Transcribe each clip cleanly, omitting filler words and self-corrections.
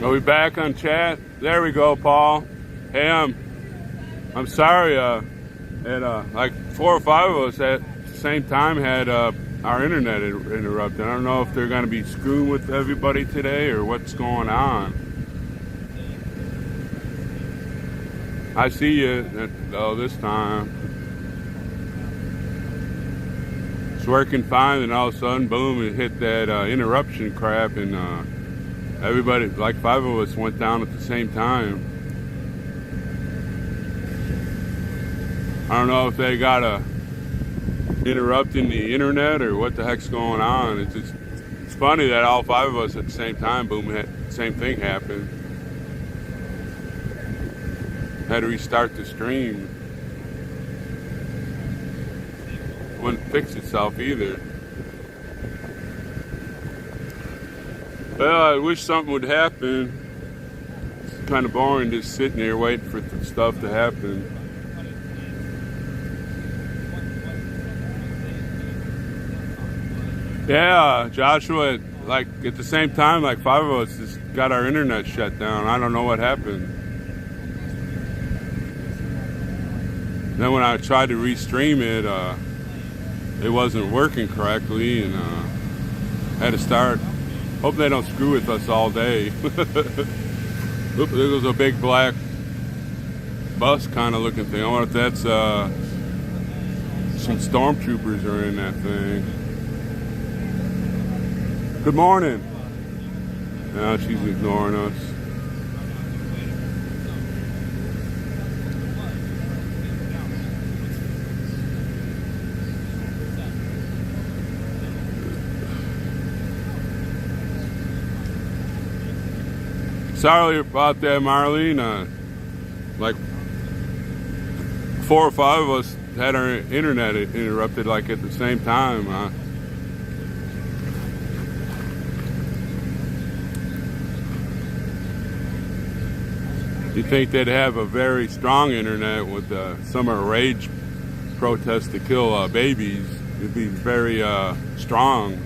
Are we back on chat? There we go, Paul. Hey, I'm sorry. Like 4 or 5 of us at the same time had our internet interrupted. I don't know if they're going to be screwing with everybody today or what's going on. I see you though this time. It's working fine, and all of a sudden, boom! It hit that interruption crap, and everybody, like 5 of us, went down at the same time. I don't know if they got interrupting the internet or what the heck's going on. It's funny that all 5 of us at the same time, boom! The same thing happened. Had to restart the stream. Wouldn't fix itself either. Well, I wish something would happen. It's kind of boring just sitting here waiting for stuff to happen. Yeah, Joshua, like at the same time, like 5 of us just got our internet shut down. I don't know what happened. Then when I tried to restream it, it wasn't working correctly, and had to start. Hope they don't screw with us all day. Oop, there goes a big black bus kind of looking thing. I wonder if that's some stormtroopers are in that thing. Good morning. No, she's ignoring us. Sorry about that, Marlene. Like 4 or 5 of us had our internet interrupted like at the same time. You'd think they'd have a very strong internet with summer rage protests to kill babies. It'd be very strong.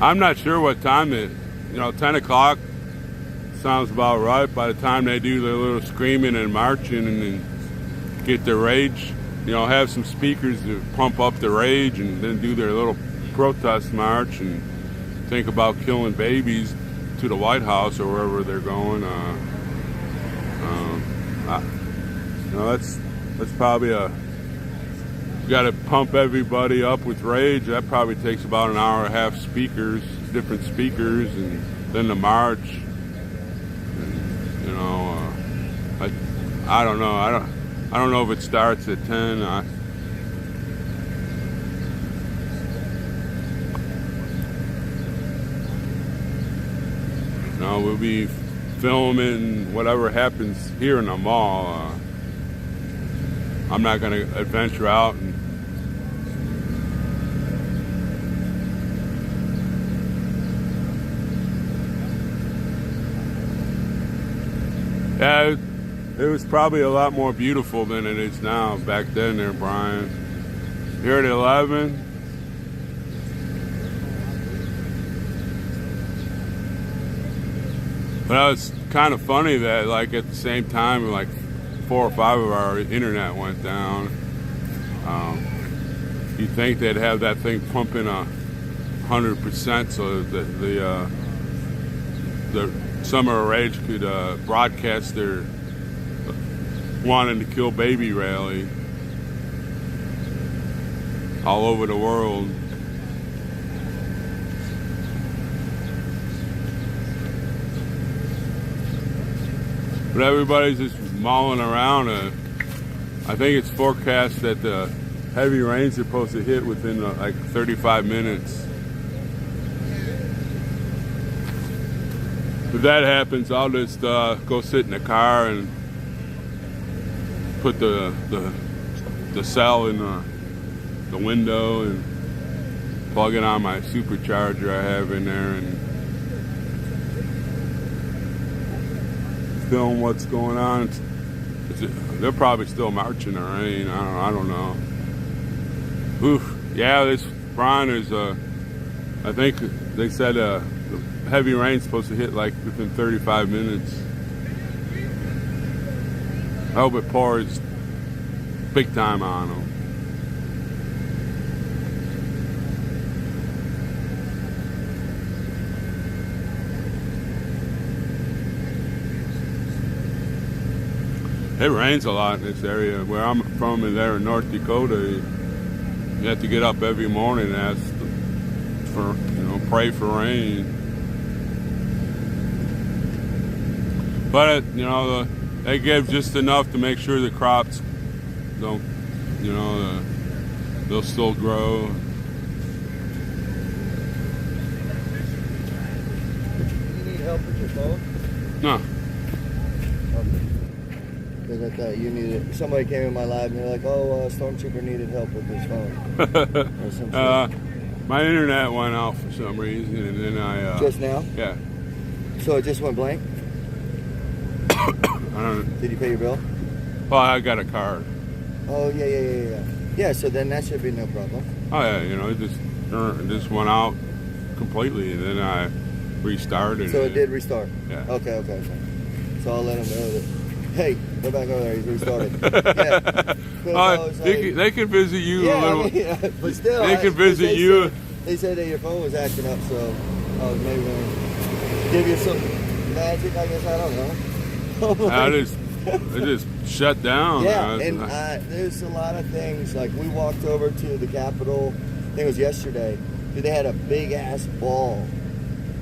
I'm not sure what time 10 o'clock sounds about right. By the time they do their little screaming and marching and then get their rage, have some speakers to pump up the rage and then do their little protest march and think about killing babies to the White House or wherever they're going. That's probably you got to pump everybody up with rage. That probably takes about an hour and a half speakers, different speakers, and then the march. And, I don't know. I don't know if it starts at 10. We'll be filming whatever happens here in the mall. I'm not going to adventure out and yeah, it was probably a lot more beautiful than it is now back then there, Brian. Here at 11. But it's kind of funny that like at the same time like 4 or 5 of our internet went down. You'd think they'd have that thing pumping 100% so that the Summer Rage could broadcast their wanting to kill baby rally all over the world. But everybody's just mulling around. I think it's forecast that the heavy rain's supposed to hit within like 35 minutes. If that happens, I'll just go sit in the car and put the cell in the window and plug it on my supercharger I have in there and film what's going on. They're probably still marching in the rain. I don't know. Oof. Yeah, Brian, is I think they said the heavy rain's supposed to hit like within 35 minutes. I hope it pours big time on them. It rains a lot in this area. Where I'm from, in there in North Dakota, you have to get up every morning and ask for, pray for rain. But they give just enough to make sure the crops don't, they'll still grow. You need help with your phone? No. Because I thought you needed. Somebody came in my lab and they're like, "Oh, Stormtrooper needed help with his phone." Or some shit. My internet went out for some reason, and then I. Just now? Yeah. So it just went blank? I don't know. Did you pay your bill? Well, I got a card. Oh yeah. Yeah, so then that should be no problem. Oh yeah, it just went out completely, and then I restarted. So it did restart. Yeah. Okay. So I'll let him know that. Hey, go back over there. He's restarted. Yeah. They can visit you a little. Yeah, but still, they can visit you. They said that your phone was acting up, so I was maybe going to give you some magic. I guess I don't know. It just shut down. Yeah, and there's a lot of things. Like we walked over to the Capitol. I think it was yesterday. Dude, they had a big ass ball,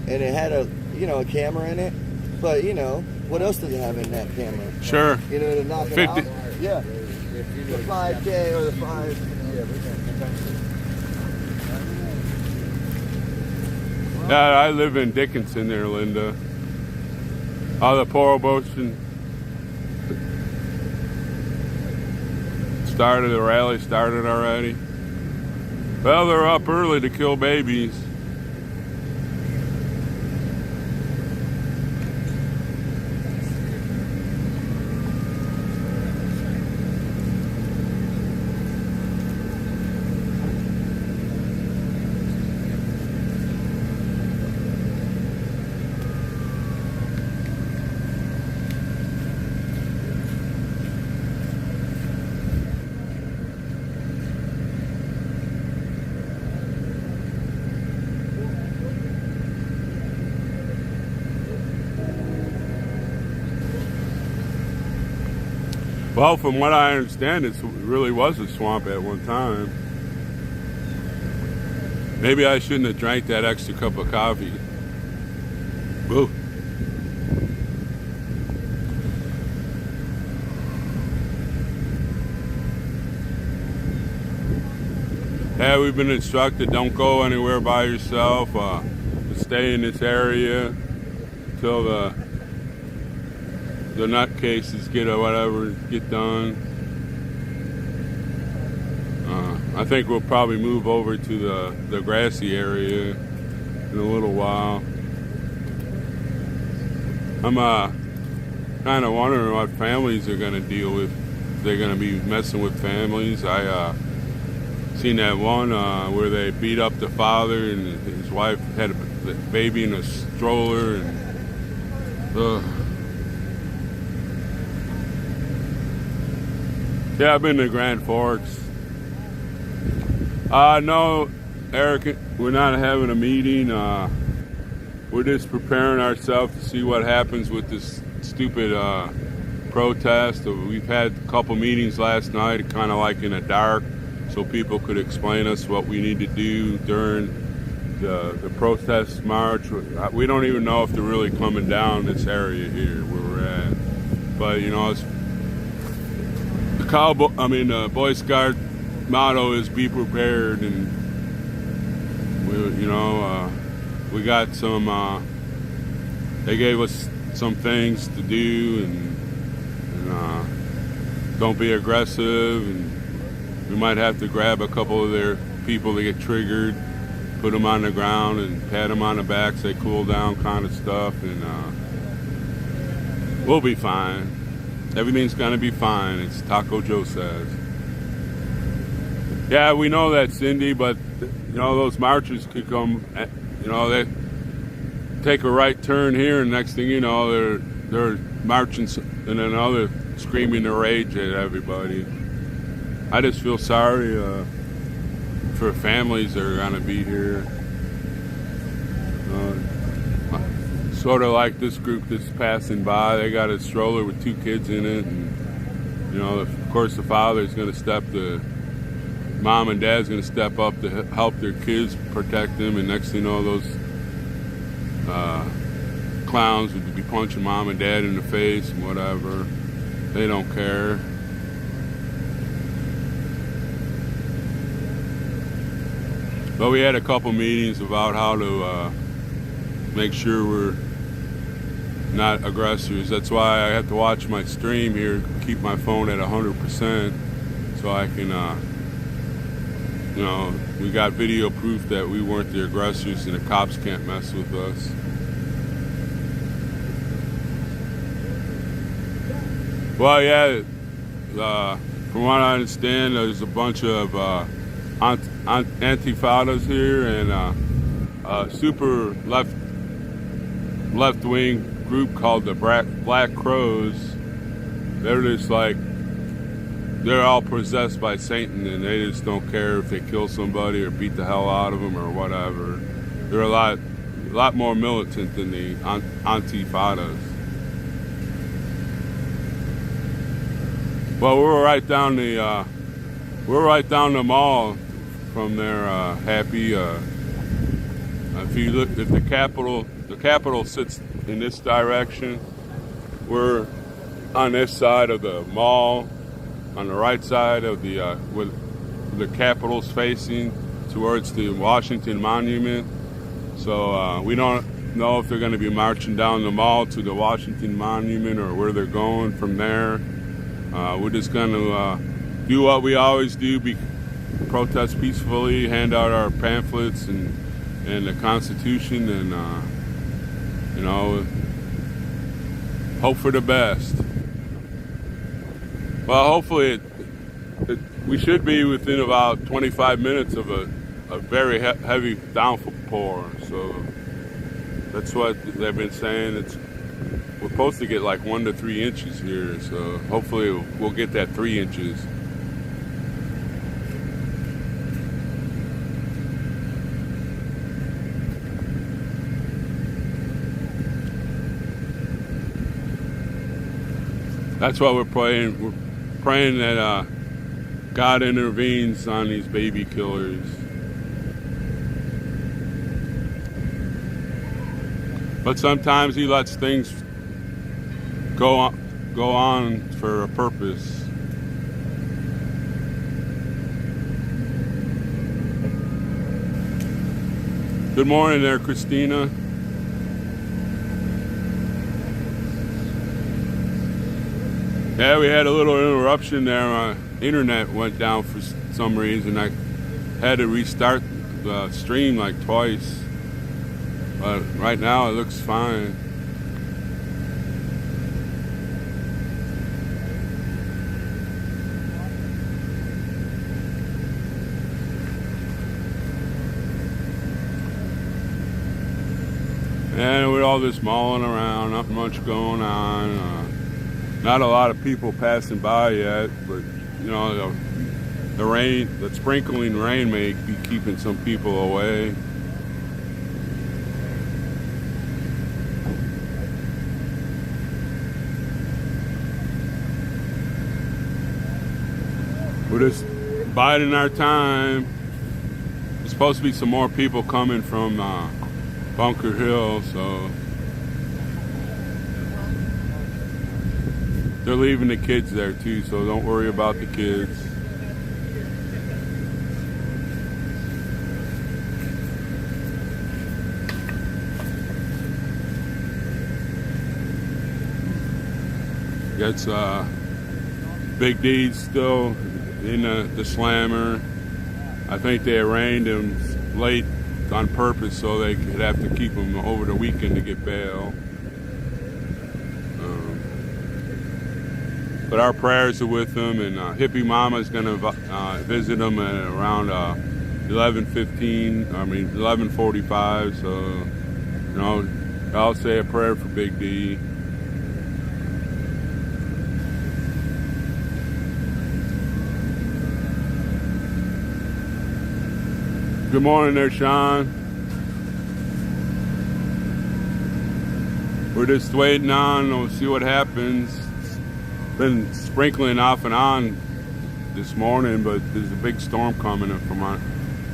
and it had a camera in it. But what else does it have in that camera? Sure. To knock it 50. out. Yeah. The 5K or the 5. Yeah, I live in Dickinson there, Linda. The Prohibition the rally started already. Well, they're up early to kill babies. Well, from what I understand, it really was a swamp at one time. Maybe I shouldn't have drank that extra cup of coffee. Woo. Yeah, we've been instructed, don't go anywhere by yourself. Stay in this area till the nutcases get done. I think we'll probably move over to the grassy area in a little while. I'm kind of wondering what families are going to deal with. They're going to be messing with families. I seen that one where they beat up the father and his wife had a baby in a stroller. Yeah, I've been to Grand Forks. No, Eric, we're not having a meeting. We're just preparing ourselves to see what happens with this stupid protest. We've had a couple meetings last night, kind of like in the dark, so people could explain us what we need to do during the protest march. We don't even know if they're really coming down this area here where we're at. But it's the Boy Scout motto is be prepared, and we got some. They gave us some things to do, and don't be aggressive, and we might have to grab a couple of their people that get triggered, put them on the ground, and pat them on the back, say cool down, kind of stuff, and we'll be fine. Everything's gonna be fine, as Taco Joe says. Yeah, we know that, Cindy, but you know, those marchers could come, you know, they take a right turn here, and next thing you know, they're marching in another, screaming their rage at everybody. I just feel sorry for families that are gonna be here. Sort of like this group that's passing by. They got a stroller with 2 kids in it, and you know, of course, the father's gonna mom and dad's gonna step up to help their kids, protect them, and next thing you know, those clowns would be punching mom and dad in the face and whatever. They don't care. But we had a couple meetings about how to make sure we're not aggressors. That's why I have to watch my stream here, keep my phone at 100%, so I can, you know, we got video proof that we weren't the aggressors and the cops can't mess with us. Well, yeah, from what I understand, there's a bunch of Antifadas here and a super left-wing group called the Black Crows. They're just like, they're all possessed by Satan, and they just don't care if they kill somebody or beat the hell out of them or whatever. They're a lot more militant than the Antifadas. Well, we're right down the mall from there. Happy. If you look, if the Capitol sits in this direction, we're on this side of the mall, on the right side of the with the Capitol's facing towards the Washington Monument. So we don't know if they're going to be marching down the mall to the Washington Monument or where they're going from there. We're just going to do what we always do: protest peacefully, hand out our pamphlets and the Constitution, and you know, hope for the best. Well, hopefully we should be within about 25 minutes of a very heavy downpour. So that's what they've been saying. We're supposed to get like 1 to 3 inches here. So hopefully we'll get that 3 inches. That's what we're praying. We're praying that God intervenes on these baby killers. But sometimes He lets things go on for a purpose. Good morning there, Christina. Yeah, we had a little interruption there. My internet went down for some reason. I had to restart the stream like twice. But right now it looks fine. And we're all just mulling around, not much going on. Not a lot of people passing by yet, but you know, the sprinkling rain may be keeping some people away. We're just biding our time. There's supposed to be some more people coming from Bunker Hill, so they're leaving the kids there too, so don't worry about the kids. It's Big D's still in the slammer. I think they arraigned him late on purpose so they could have to keep him over the weekend to get bail. But our prayers are with him, and Hippie Mama is going to visit him around 11:45. So, you know, I'll say a prayer for Big D. Good morning there, Sean. We're just waiting on, we'll see what happens. It's been sprinkling off and on this morning, but there's a big storm coming in from on,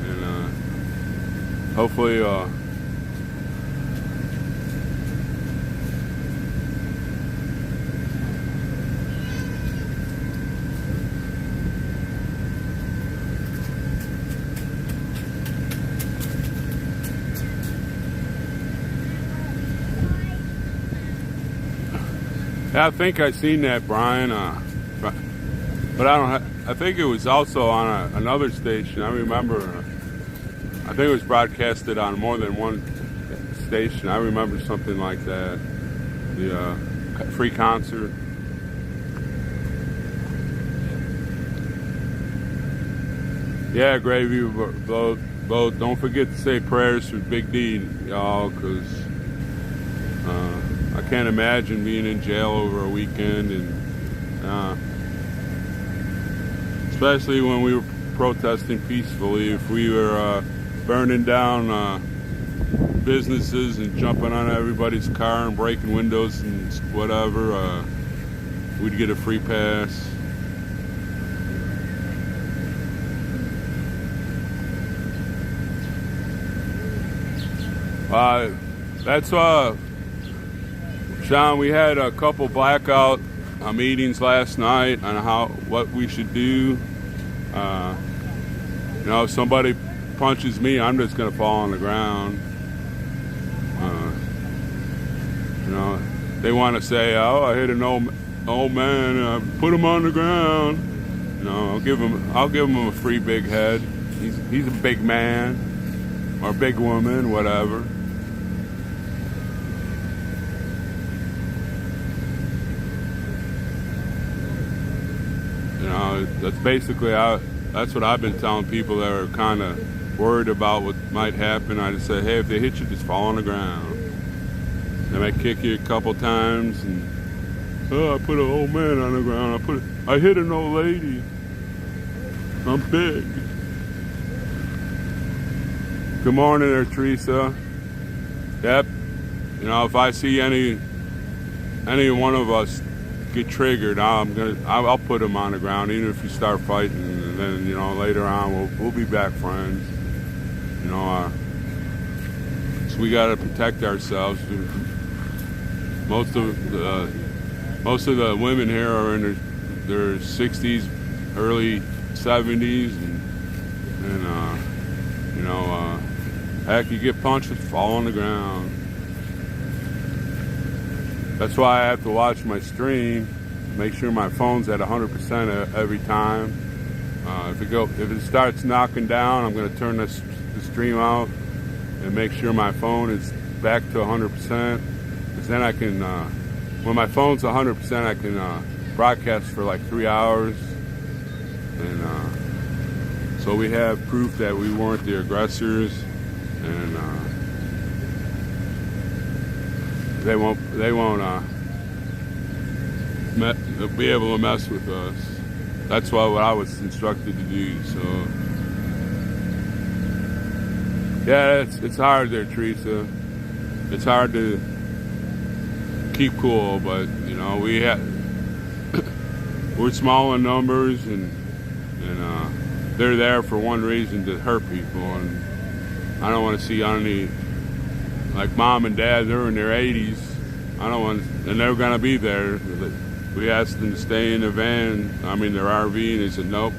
and hopefully yeah, I think I seen that, Brian. But I don't. I think it was also on another station. I remember. I think it was broadcasted on more than one station. I remember something like that. The free concert. Yeah, Gravy Boat. Don't forget to say prayers for Big D, y'all, because. I can't imagine being in jail over a weekend, and especially when we were protesting peacefully. If we were burning down businesses and jumping on everybody's car and breaking windows and whatever, we'd get a free pass. That's Sean, we had a couple blackout meetings last night on what we should do. You know, if somebody punches me, I'm just gonna fall on the ground. You know, they want to say, "Oh, I hit an old man, put him on the ground." You know, I'll give him a free big head. He's a big man or a big woman, whatever. You know, that's basically that's what I've been telling people that are kind of worried about what might happen. I just say, hey, if they hit you, just fall on the ground. They might kick you a couple times, and I put an old man on the ground. I hit an old lady. I'm big. Good morning there, Teresa. Yep. You know, if I see any one of us get triggered, I'll put him on the ground, even if you start fighting, and then, you know, later on we'll be back friends. You know, so we got to protect ourselves. Most of the women here are in their 60s, early 70s, and you know, heck, you get punched, fall on the ground. That's why I have to watch my stream, make sure my phone's at 100% every time. If it starts knocking down, I'm going to turn the stream out and make sure my phone is back to 100%. Because then I can, when my phone's 100%, I can broadcast for like 3 hours. And so we have proof that we weren't the aggressors, and they won't be able to mess with us. That's what I was instructed to do. So yeah, it's hard there, Teresa. It's hard to keep cool, but you know, we're small in numbers, and they're there for one reason, to hurt people. And I don't want to see any, like mom and dad, they're in their 80s. And they're going to be there. We asked them to stay in their van, their RV, and they said, nope,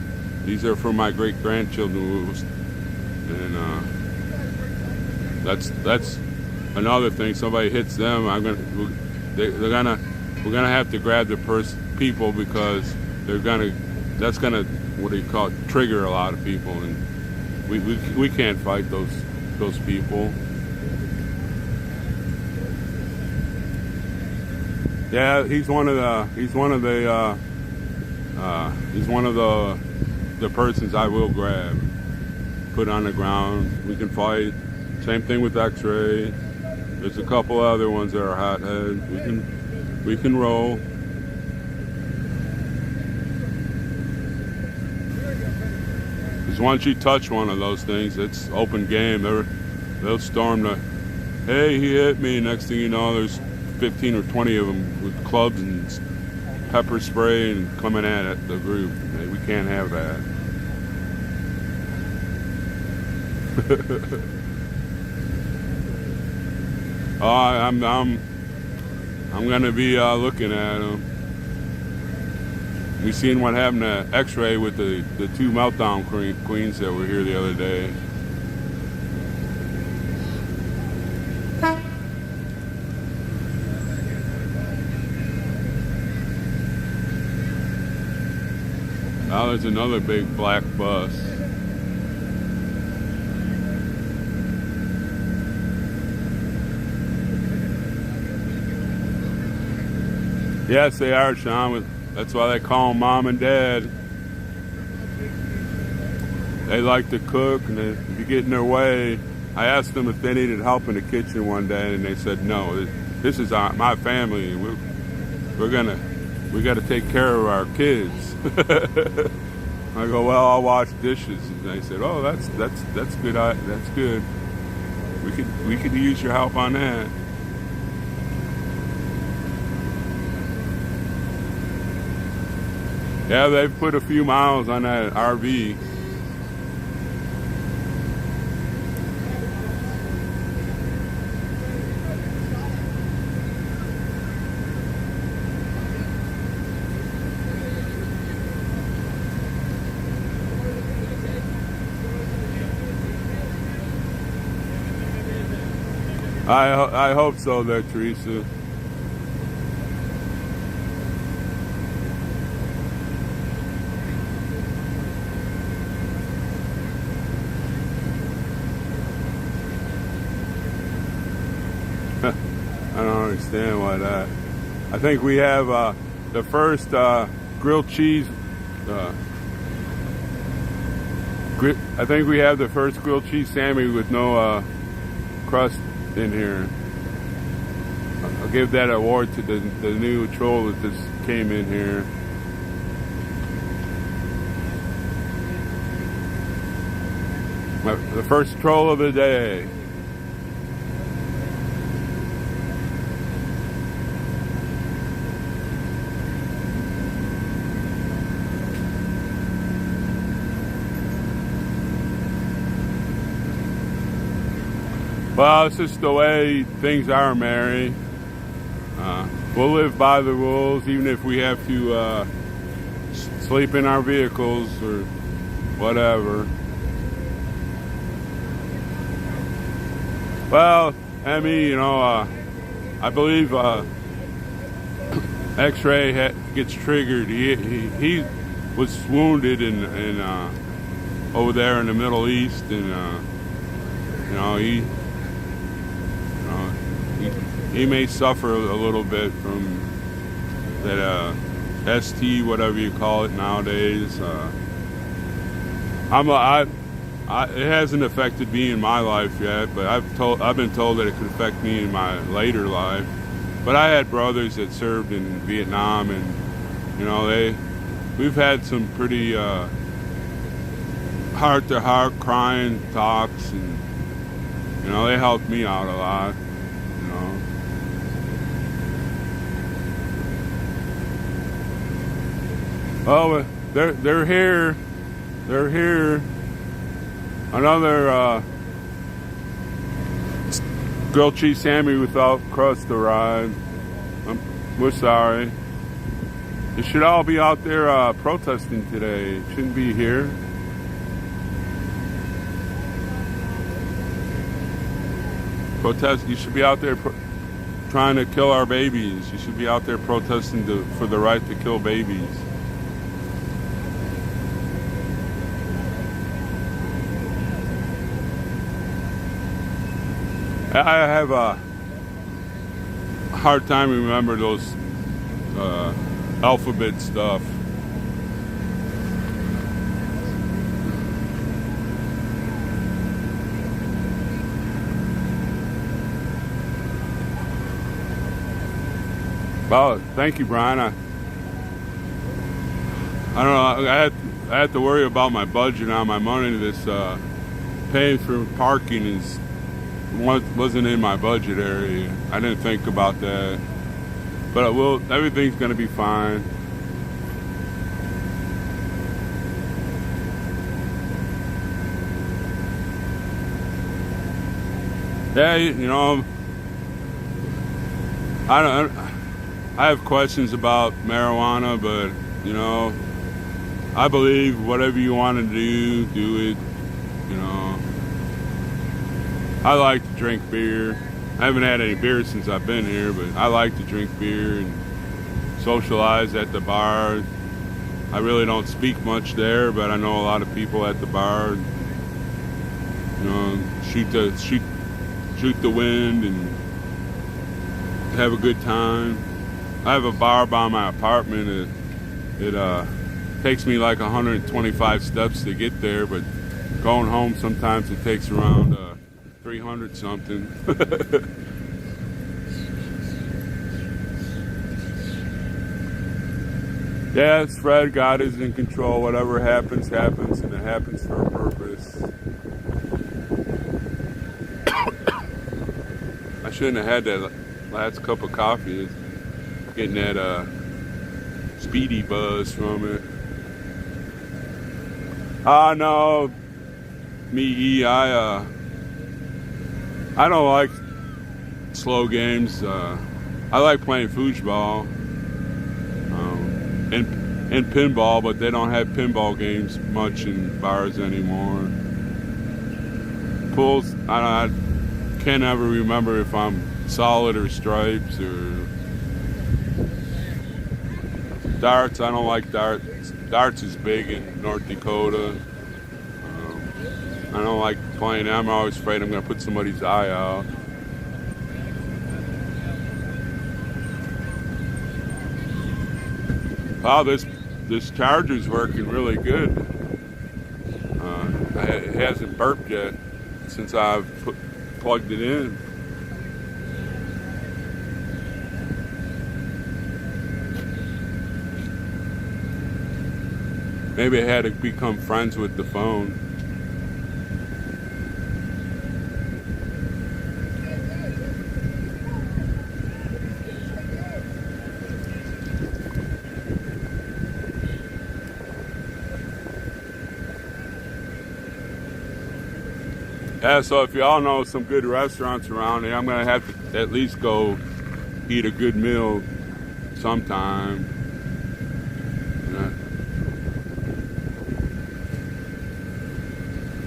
these are for my great-grandchildren. And that's another thing. Somebody hits them, we're gonna have to grab the people, because that's gonna trigger a lot of people, and we can't fight those people. Yeah, he's one of the persons I will grab. put on the ground. We can fight. Same thing with X-ray. There's a couple other ones that are hotheads. We can roll. Because once you touch one of those things, it's open game. They'll storm the, hey, he hit me. Next thing you know, there's 15 or 20 of them with clubs and pepper spray and coming at the group. We can't have that. I'm gonna be looking at them. We seen what happened to X-ray with the two meltdown queens that were here the other day. Now there's another big black bus. Yes, they are, Sean. That's why they call them Mom and Dad. They like to cook, and if you get in their way, I asked them if they needed help in the kitchen one day, and they said no. This is my family. We got to take care of our kids. I go, well, I'll wash dishes, and they said, oh, that's good. That's good. We could use your help on that. Yeah, they've put a few miles on that RV. I hope so there, Teresa. I don't understand why that. I think we have the first grilled cheese. I think we have the first grilled cheese Sammy with no crust in here. I'll give that award to the new troll that just came in here. The first troll of the day. Well, it's just the way things are, Mary. We'll live by the rules, even if we have to sleep in our vehicles or whatever. Well, Emmy, I believe X-ray gets triggered. He was wounded in over there in the Middle East, and he may suffer a little bit from that ST, whatever you call it nowadays. It hasn't affected me in my life yet, but I've been told that it could affect me in my later life. But I had brothers that served in Vietnam, and we've had some pretty heart-to-heart crying talks, and they helped me out a lot. Oh, they're here. They're here. Another grilled cheese Sammy without crust arrived. We're sorry. You should all be out there protesting today. Shouldn't be here. Protest. You should be out there trying to kill our babies. You should be out there protesting for the right to kill babies. I have a hard time remember those alphabet stuff. Well, thank you, Brian. I don't know. I had to worry about my budget on my money. This paying for parking wasn't in my budget area. I didn't think about that, but it will. Everything's going to be fine. Yeah, you know, I have questions about marijuana, but you know, I believe whatever you want to do it. You know, I like to drink beer. I haven't had any beer since I've been here, but I like to drink beer and socialize at the bar. I really don't speak much there, but I know a lot of people at the bar. You know, shoot the wind and have a good time. I have a bar by my apartment. It takes me like 125 steps to get there, but going home sometimes it takes around 300 something. Yeah, it's Fred. God is in control. Whatever happens, happens, and it happens for a purpose. I shouldn't have had that last cup of coffee. It's getting that speedy buzz from it. No, I don't like slow games. I like playing foosball and pinball, but they don't have pinball games much in bars anymore. Pools, I can't ever remember if I'm solid or stripes or darts. I don't like darts. Darts is big in North Dakota. I don't like playing. I'm always afraid I'm going to put somebody's eye out. Wow, this charger's working really good. It hasn't burped yet since I've plugged it in. Maybe I had to become friends with the phone. Yeah, so if y'all know some good restaurants around here, I'm going to have to at least go eat a good meal sometime.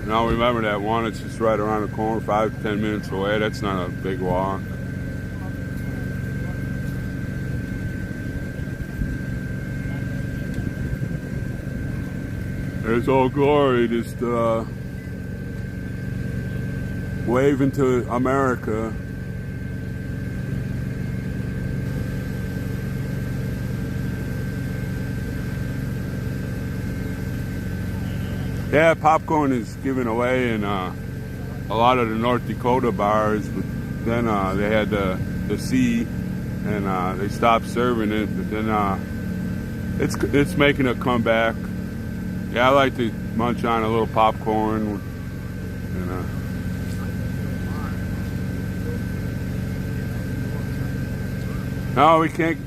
And I'll remember that one. It's just right around the corner, 5 to 10 minutes away. That's not a big walk. There's Old Glory just waving to America. Yeah, popcorn is given away in a lot of the North Dakota bars, but then they had the C, and they stopped serving it. But then it's making a comeback. Yeah, I like to munch on a little popcorn. And no, we can't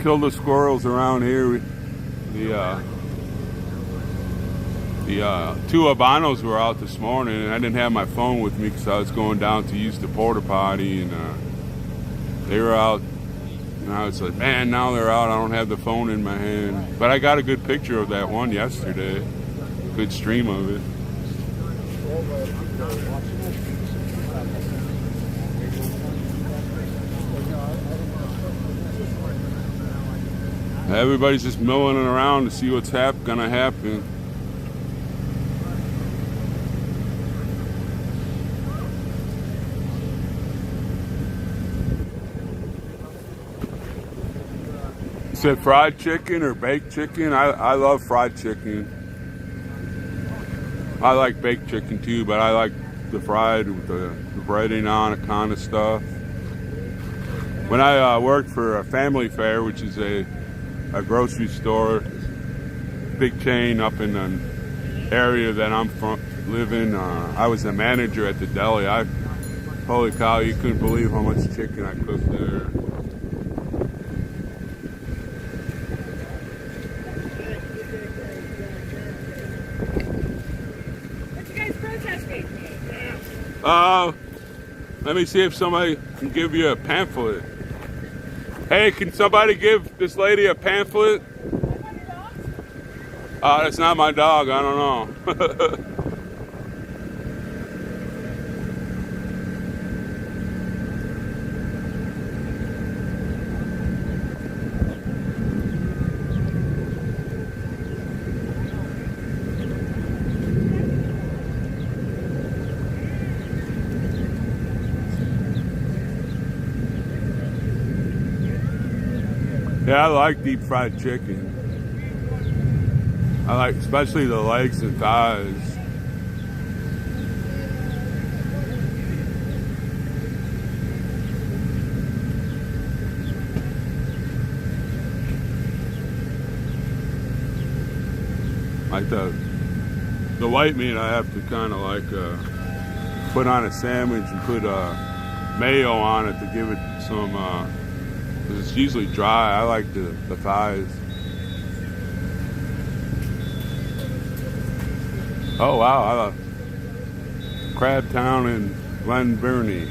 kill the squirrels around here. The two Habanos were out this morning, and I didn't have my phone with me because I was going down to use the porta potty, and they were out. And I was like, man, now they're out. I don't have the phone in my hand. But I got a good picture of that one yesterday. Good stream of it. Everybody's just milling around to see what's gonna happen. Said fried chicken or baked chicken. I love fried chicken. I like baked chicken too, but I like the fried with the breading on it kind of stuff. when I worked for a Family Fare, which is a grocery store, big chain up in the area that I'm from, I was a manager at the deli. Holy cow, you couldn't believe how much chicken I cooked there. What you guys protesting? Let me see if somebody can give you a pamphlet. Hey, can somebody give this lady a pamphlet? That's not my dog. I don't know. Yeah, I like deep fried chicken. I like especially the legs and thighs. Like the white meat, I have to kind of like put on a sandwich and put mayo on it to give it some. 'Cause it's usually dry. I like the thighs. Oh wow, I love Crab Town in Glen Burnie.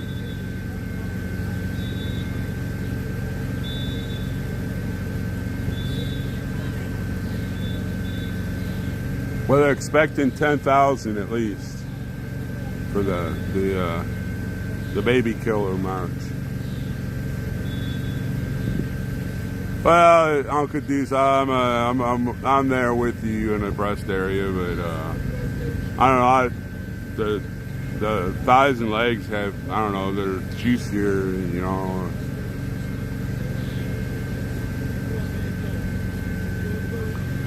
Well, they're expecting 10,000 at least for the baby killer march. Well, Uncle Deuce, I'm there with you in the breast area, but I don't know. The thighs and legs have, I don't know, they're juicier, you know.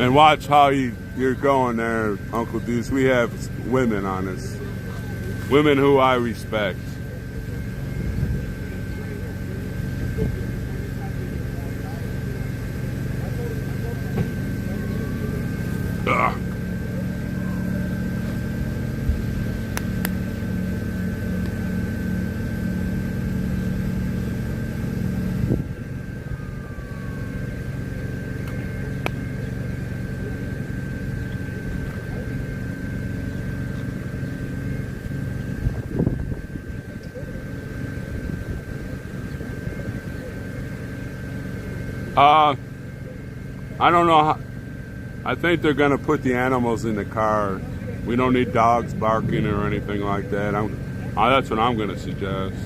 And watch how you're going there, Uncle Deuce. We have women on us, women who I respect. Ugh. I don't know how. I think they're going to put the animals in the car. We don't need dogs barking or anything like that. That's what I'm going to suggest.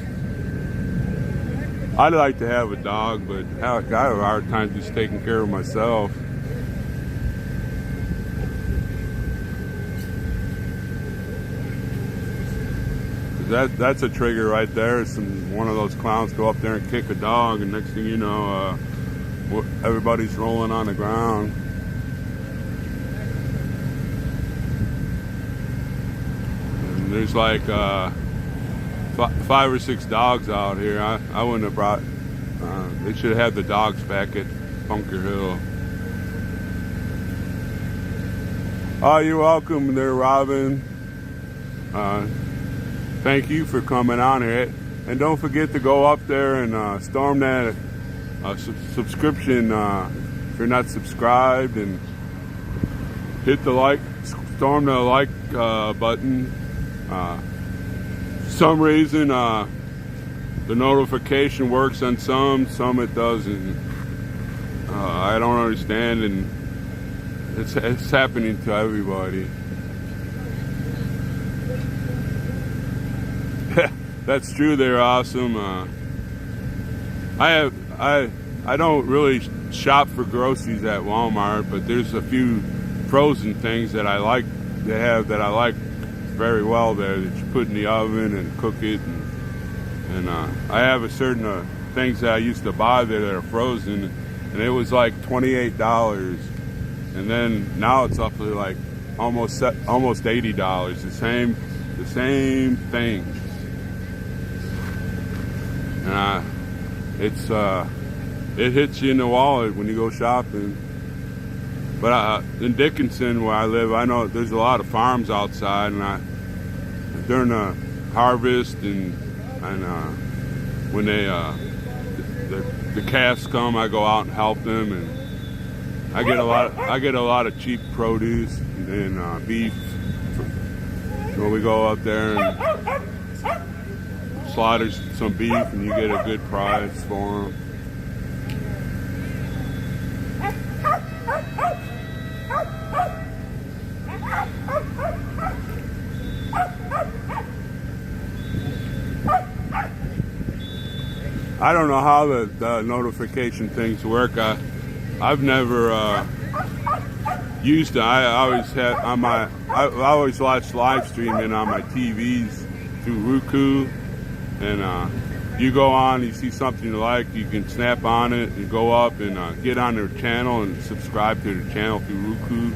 I'd like to have a dog, but heck, I have a hard time just taking care of myself. That's a trigger right there. One of those clowns go up there and kick a dog, and next thing you know, everybody's rolling on the ground. And there's like 5 or 6 dogs out here. I wouldn't have brought. They should have had the dogs back at Bunker Hill. Oh, you're welcome there, Robin. Thank you for coming on here. And don't forget to go up there and storm that subscription if you're not subscribed, and hit the storm the like button. For some reason the notification works on some it doesn't. I don't understand, and it's happening to everybody. That's true. They're awesome. I don't really shop for groceries at Walmart, but there's a few frozen things that I like to have that I like very well there that you put in the oven and cook it, and I have a certain things that I used to buy there that are frozen, and it was like $28, and then now it's up to like almost $80. The same thing. And it's it hits you in the wallet when you go shopping. But in Dickinson, where I live, I know there's a lot of farms outside, and during the harvest and when they the calves come, I go out and help them, and I get a lot of cheap produce and beef. So we go out there and slaughter some beef, and you get a good price for them. I don't know how the notification things work. I've never used it. I always had on my. I always watch live streaming on my TVs through Roku, and you go on, you see something you like, you can snap on it and go up and get on their channel and subscribe to their channel through Roku,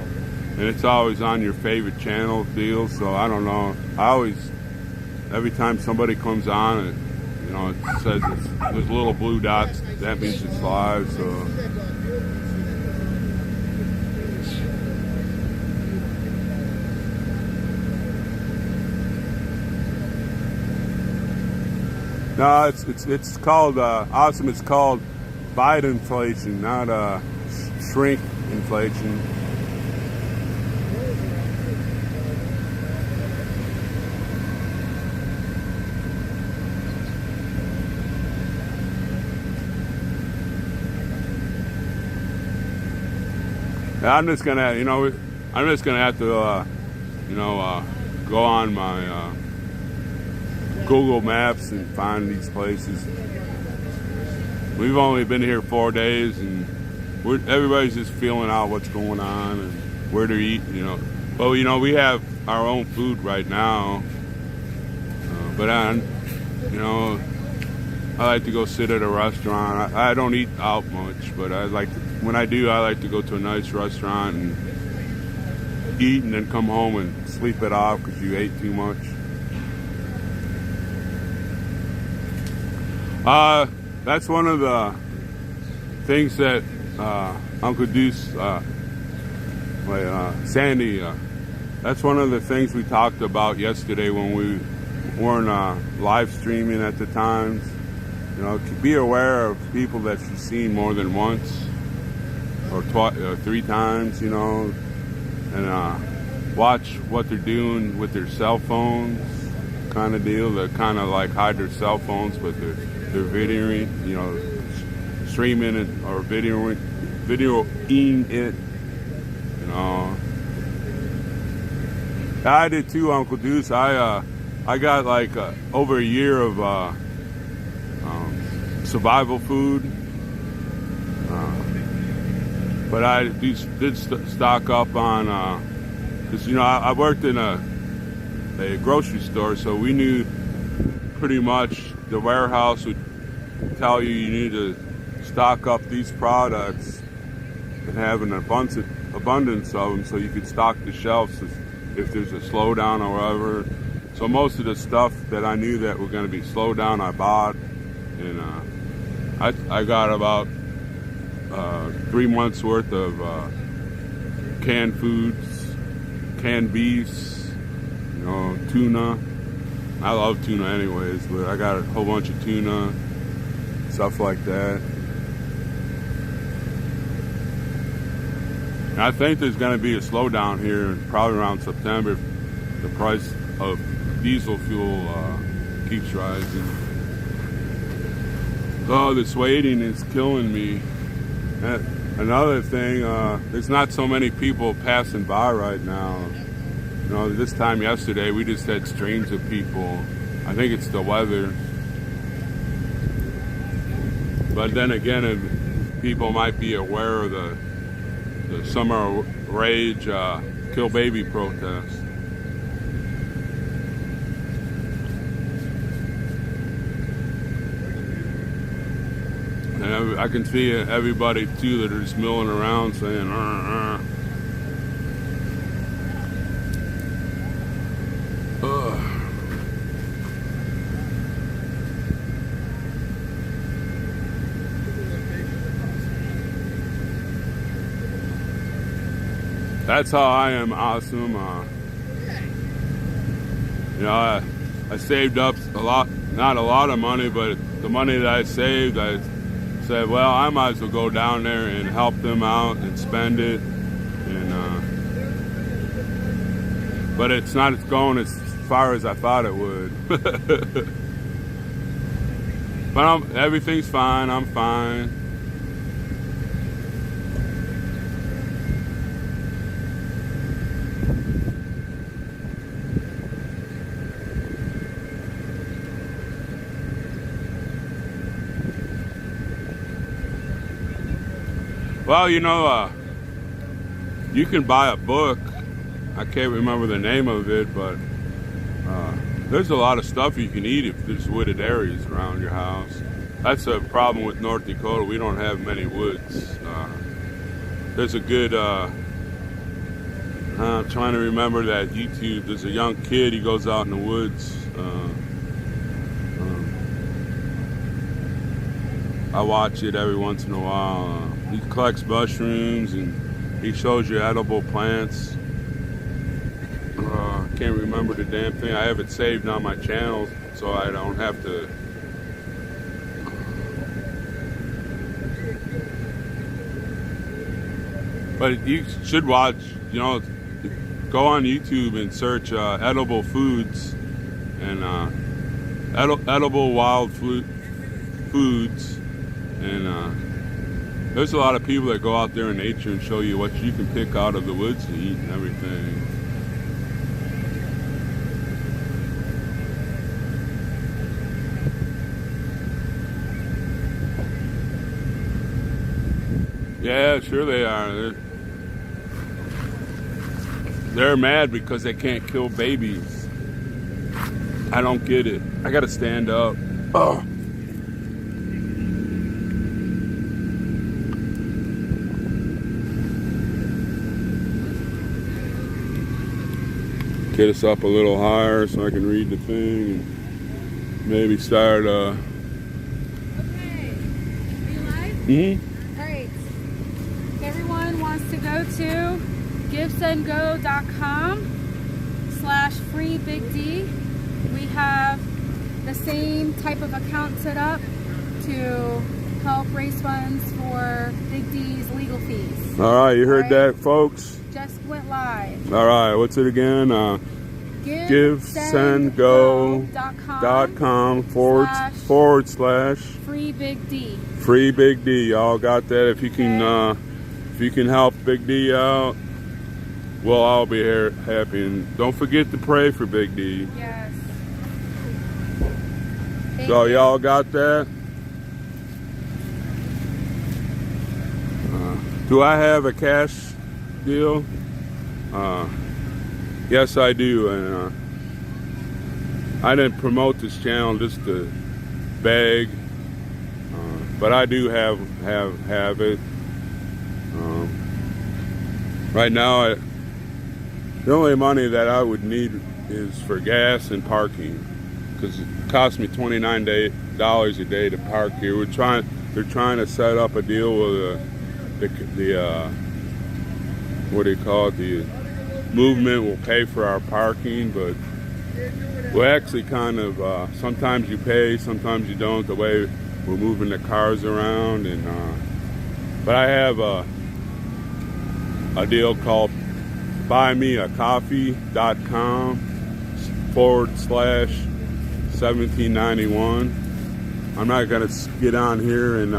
and it's always on your favorite channel deal. So I don't know. I always, every time somebody comes on, it says there's little blue dots. That means it's live. So. No, it's called awesome. It's called bite inflation, not shrink inflation. Yeah, I'm just gonna have to go on my Google Maps and find these places. We've only been here 4 days, and everybody's just feeling out what's going on and where to eat. But we have our own food right now. But I like to go sit at a restaurant. I don't eat out much, but when I do, I like to go to a nice restaurant and eat, and then come home and sleep it off because you ate too much. That's one of the things that Uncle Deuce, Sandy, that's one of the things we talked about yesterday when we weren't live streaming at the times. Be aware of people that you've seen more than once or 3 times, and watch what they're doing with their cell phones, kind of deal. They kind of like hide their cell phones, but they're videoing, streaming it or videoing it, I did too, Uncle Deuce. I got like over a year of survival food, but I did stock up on, because I worked in a grocery store, so we knew pretty much the warehouse would tell you need to stock up these products and have an abundance of them so you could stock the shelves if there's a slowdown or whatever. So most of the stuff that I knew that were going to be slowed down, I bought, and I got about 3 months worth of canned foods, canned beefs, tuna. I love tuna anyways, but I got a whole bunch of tuna, stuff like that. And I think there's going to be a slowdown here probably around September if the price of diesel fuel keeps rising. Oh, this waiting is killing me. Another thing, there's not so many people passing by right now. This time yesterday, we just had streams of people. I think it's the weather. But then again, people might be aware of the Summer Rage Kill Baby protest. And I can see everybody, too, that are just milling around saying, that's how I am awesome. You know, I saved up a lot, not a lot of money, but the money that I saved, I said, well, I might as well go down there and help them out and spend it. And but it's not going as far as I thought it would. But everything's fine. I'm fine. Well, you know, you can buy a book. I can't remember the name of it, but there's a lot of stuff you can eat if there's wooded areas around your house. That's a problem with North Dakota. We don't have many woods. There's a good, I'm trying to remember that YouTube. There's a young kid, he goes out in the woods. I watch it every once in a while. He collects mushrooms and he shows you edible plants. I can't remember the damn thing. I have it saved on my channel so I don't have to. But you should watch, you know, go on YouTube and search edible foods and edible wild foods. And there's a lot of people that go out there in nature and show you what you can pick out of the woods and eat and everything. Yeah, sure they are. They're mad because they can't kill babies. I don't get it. I gotta stand up. Oh. Get us up a little higher so I can read the thing and maybe start Okay. Are you live? Mm-hmm. All right. If everyone wants to go to givesendgo.com/freebigd. We have the same type of account set up to help raise funds for Big D's legal fees. All right, you heard that, folks? Just went live. All right, what's it again? givesendgo.com/FreeBigD. Free Big D. Y'all got that? If you can help Big D out, we'll all be here happy. And don't forget to pray for Big D. Yes. So y'all got that? Do I have a cash deal? Yes, I do. And I didn't promote this channel just to beg, but I do have it. Right now, the only money that I would need is for gas and parking, because it costs me $29 a day to park here. They're trying to set up a deal with the what do you call it? The movement will pay for our parking, but we actually kind of sometimes you pay, sometimes you don't. The way we're moving the cars around, and but I have a deal called buymeacoffee.com/1791. I'm not gonna get on here and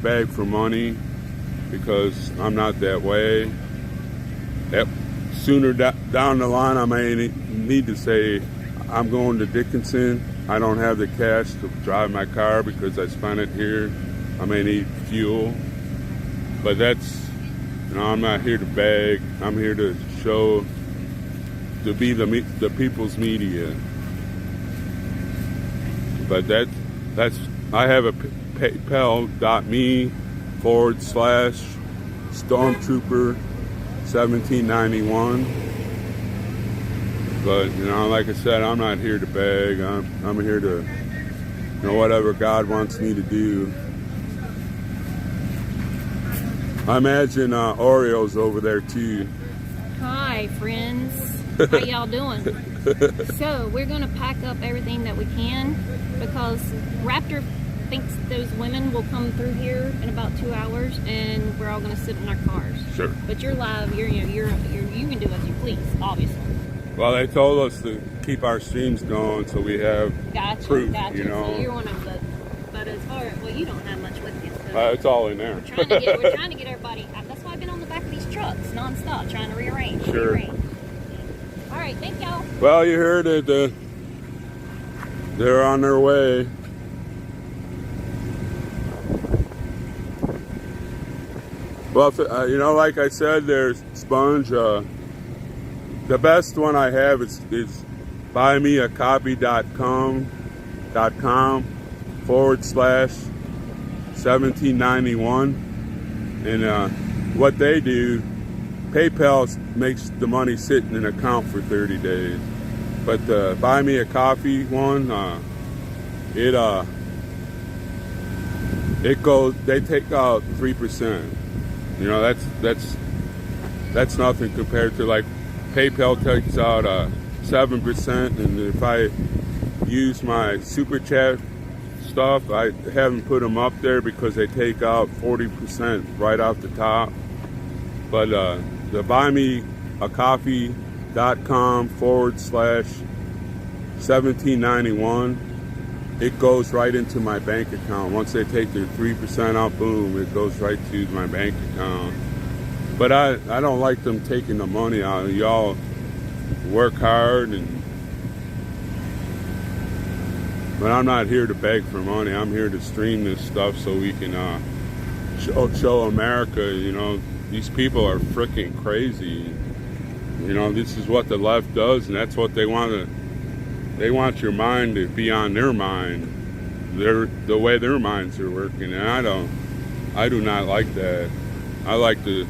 beg for money, because I'm not that way. Sooner down the line, I may need to say, I'm going to Dickinson. I don't have the cash to drive my car because I spent it here. I may need fuel. But that's, I'm not here to beg. I'm here to show, to be the people's media. But that's I have a paypal.me/Stormtrooper1791. But like I said, I'm not here to beg. I'm here to whatever God wants me to do. I imagine Oreo's over there too. Hi, friends. How y'all doing? So we're gonna pack up everything that we can because Raptor thinks those women will come through here in about 2 hours, and we're all gonna sit in our cars. Sure. But you're live. You can do as you please, obviously. Well, they told us to keep our streams going so we have Gotcha. proof, Gotcha. you know. So you're one of the. But as far as you don't have much with you. So It's all in there. we're trying to get everybody. That's why I've been on the back of these trucks nonstop, trying to rearrange. Sure. All right. Thank y'all. Well, you heard it. They're on their way. Well, you know, like I said, there's Sponge. The best one I have is buymeacoffee.com/1791. And what they do, PayPal makes the money sit in an account for 30 days. But the Buy Me a Coffee one, it goes, they take out 3%. You know, that's nothing compared to like PayPal takes out 7%, and if I use my Super Chat stuff, I haven't put them up there because they take out 40% right off the top. But the buymeacoffee.com/1791, it goes right into my bank account. Once they take their 3% out, boom, it goes right to my bank account. But I don't like them taking the money out. Y'all work hard, but I'm not here to beg for money. I'm here to stream this stuff so we can show America, you know, these people are freaking crazy. You know, this is what the left does, and that's what they want to. They want your mind to be on their mind, the way their minds are working, and I do not like that. I like to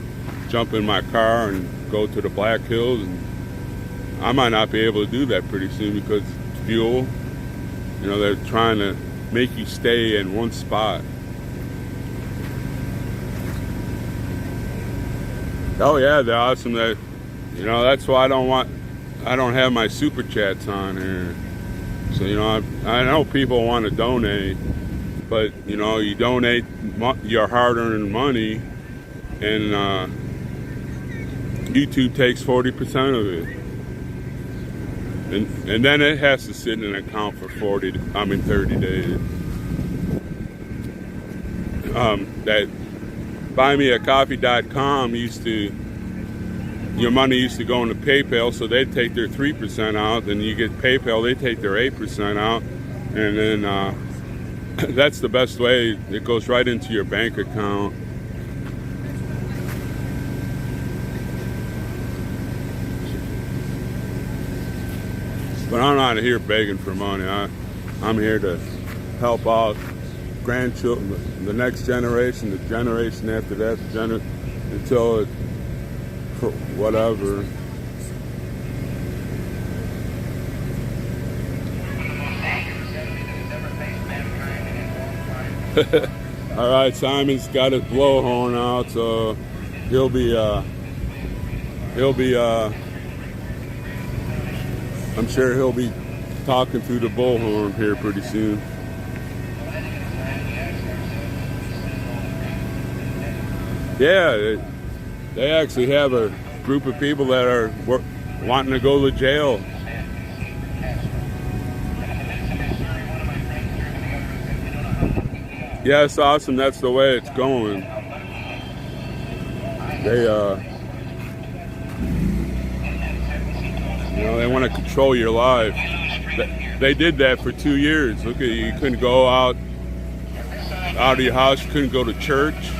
jump in my car and go to the Black Hills, and I might not be able to do that pretty soon because it's fuel. You know, they're trying to make you stay in one spot. Oh yeah, they're awesome. That, you know, that's why I don't have my Super Chats on here. So, you know, I know people want to donate, but, you know, you donate your hard-earned money, and YouTube takes 40% of it. And then it has to sit in an account for 30 days. That buymeacoffee.com your money used to go into PayPal, so they'd take their 3% out, then you get PayPal, they take their 8% out, and then that's the best way. It goes right into your bank account. But I'm not here begging for money. I'm here to help out grandchildren, the next generation, the generation after that, until it, whatever. All right, Simon's got his blowhorn out, so he'll be I'm sure he'll be talking through the bullhorn here pretty soon. Yeah, they actually have a group of people that are wanting to go to jail. Yeah, it's awesome. That's the way it's going. You know, they want to control your life. They did that for 2 years. Look at you couldn't go out of your house. You couldn't go to church,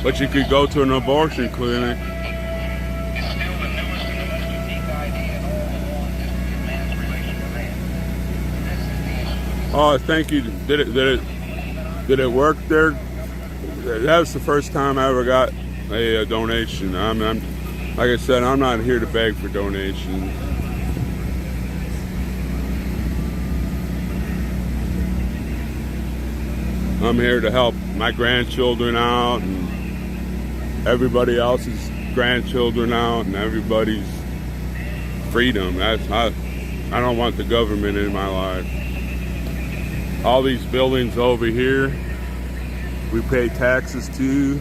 but you could go to an abortion clinic. Oh, thank you. Did it work there? That was the first time I ever got a donation. I'm like I said, I'm not here to beg for donations. I'm here to help my grandchildren out and everybody else's grandchildren out and everybody's freedom. I don't want the government in my life. All these buildings over here, we pay taxes to.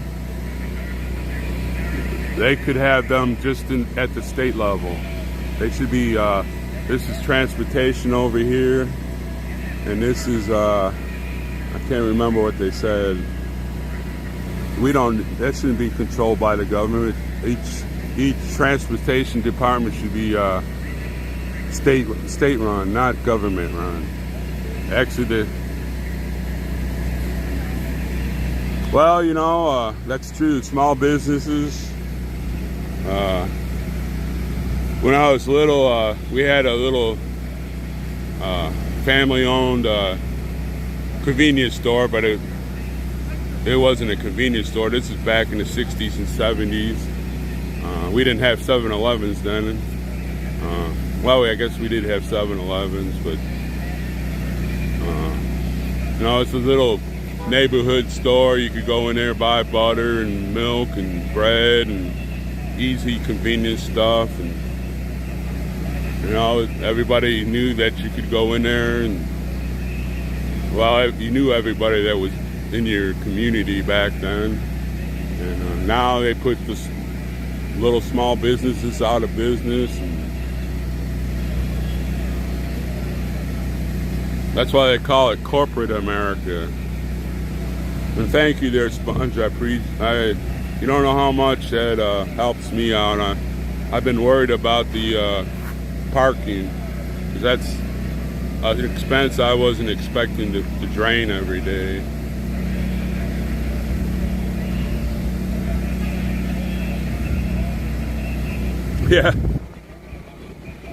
They could have them just at the state level. They should be, this is transportation over here, and this is, I can't remember what they said. That shouldn't be controlled by the government. Each transportation department should be state run, not government run. Actually, well, you know, that's true. Small businesses. When I was little, we had a little family-owned convenience store, but it wasn't a convenience store. This is back in the 60s and 70s. We didn't have 7-Elevens then. Well, I guess we did have 7-Elevens, but you know, it's a little neighborhood store. You could go in there, buy butter and milk and bread and easy convenience stuff, and you know, everybody knew that you could go in there, and well, you knew everybody that was in your community back then. And now they put this little small businesses out of business, and that's why they call it corporate America. And thank you there, Sponge. You don't know how much that helps me out. I've been worried about the parking, because that's an expense I wasn't expecting to drain every day. Yeah.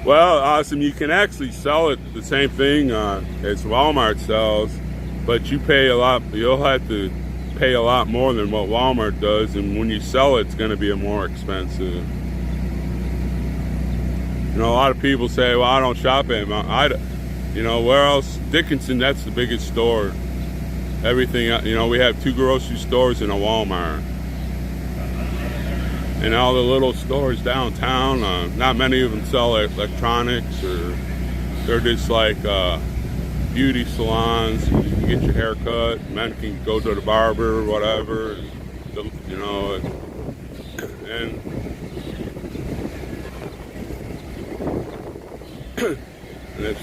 Well, awesome. You can actually sell it the same thing as Walmart sells, but you pay a lot. You'll have to pay a lot more than what Walmart does, and when you sell it, it's going to be more expensive. You know, a lot of people say, "Well, I don't shop at you know, where else?" Dickinson, that's the biggest store. Everything, you know, we have 2 grocery stores and a Walmart. And all the little stores downtown, not many of them sell electronics, or they're just like beauty salons. You can get your hair cut, men can go to the barber or whatever, you know. And a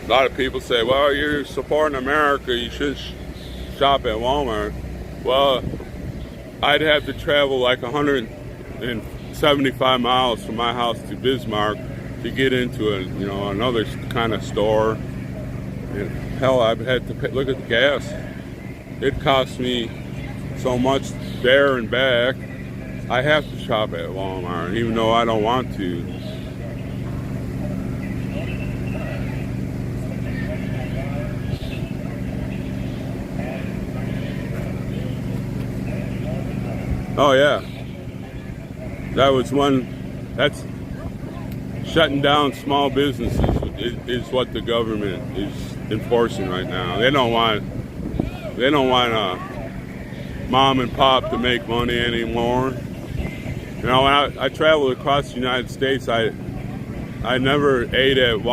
lot of people say, well, you're supporting America, you should shop at Walmart. Well, I'd have to travel like 175 miles from my house to Bismarck to get into another kind of store. And hell, I've had to pay, look at the gas. It costs me so much there and back. I have to shop at Walmart, even though I don't want to. Oh yeah, that's shutting down small businesses is what the government is enforcing right now. They don't want mom and pop to make money anymore. You know, when I traveled across the United States, I never ate at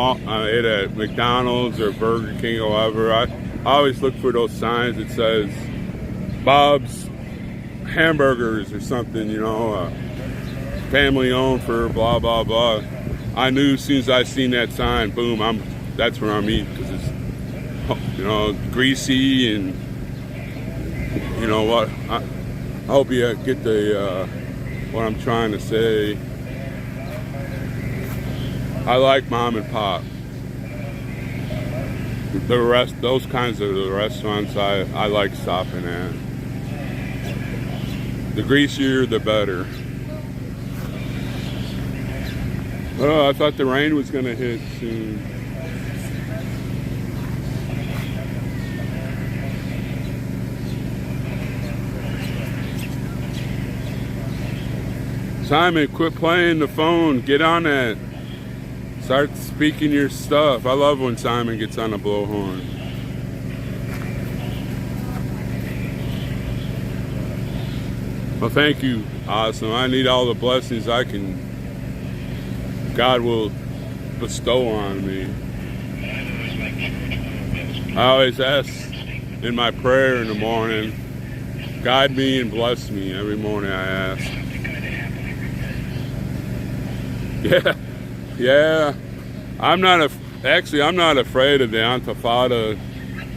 McDonald's or Burger King or whatever. I always look for those signs that says Bob's Hamburgers or something, you know, family owned for blah blah blah. I knew as soon as I seen that sign, boom, that's where I'm eating, because it's, you know, greasy, and you know what, I hope you get the what I'm trying to say. I like mom and pop. Those kinds of the restaurants I like stopping at. The greasier, the better. Oh, I thought the rain was going to hit soon. Simon, quit playing the phone. Get on that. Start speaking your stuff. I love when Simon gets on a blowhorn. Well, thank you, Awesome. I need all the blessings God will bestow on me. I always ask in my prayer in the morning, guide me and bless me. Every morning I ask. Yeah. I'm not afraid of the Antifada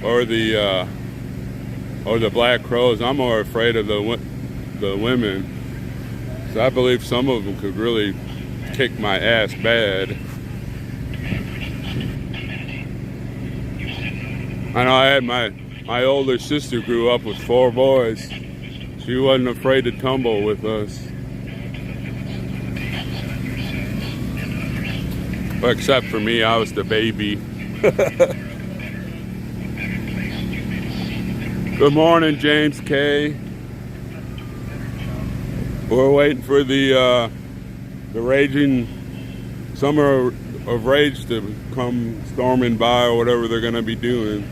or the Black Crows. I'm more afraid of the women. So I believe some of them could really kick my ass bad. I know I had my older sister grew up with 4 boys. She wasn't afraid to tumble with us. But except for me, I was the baby. Good morning, James K. We're waiting for the raging summer of rage to come storming by, or whatever they're going to be doing.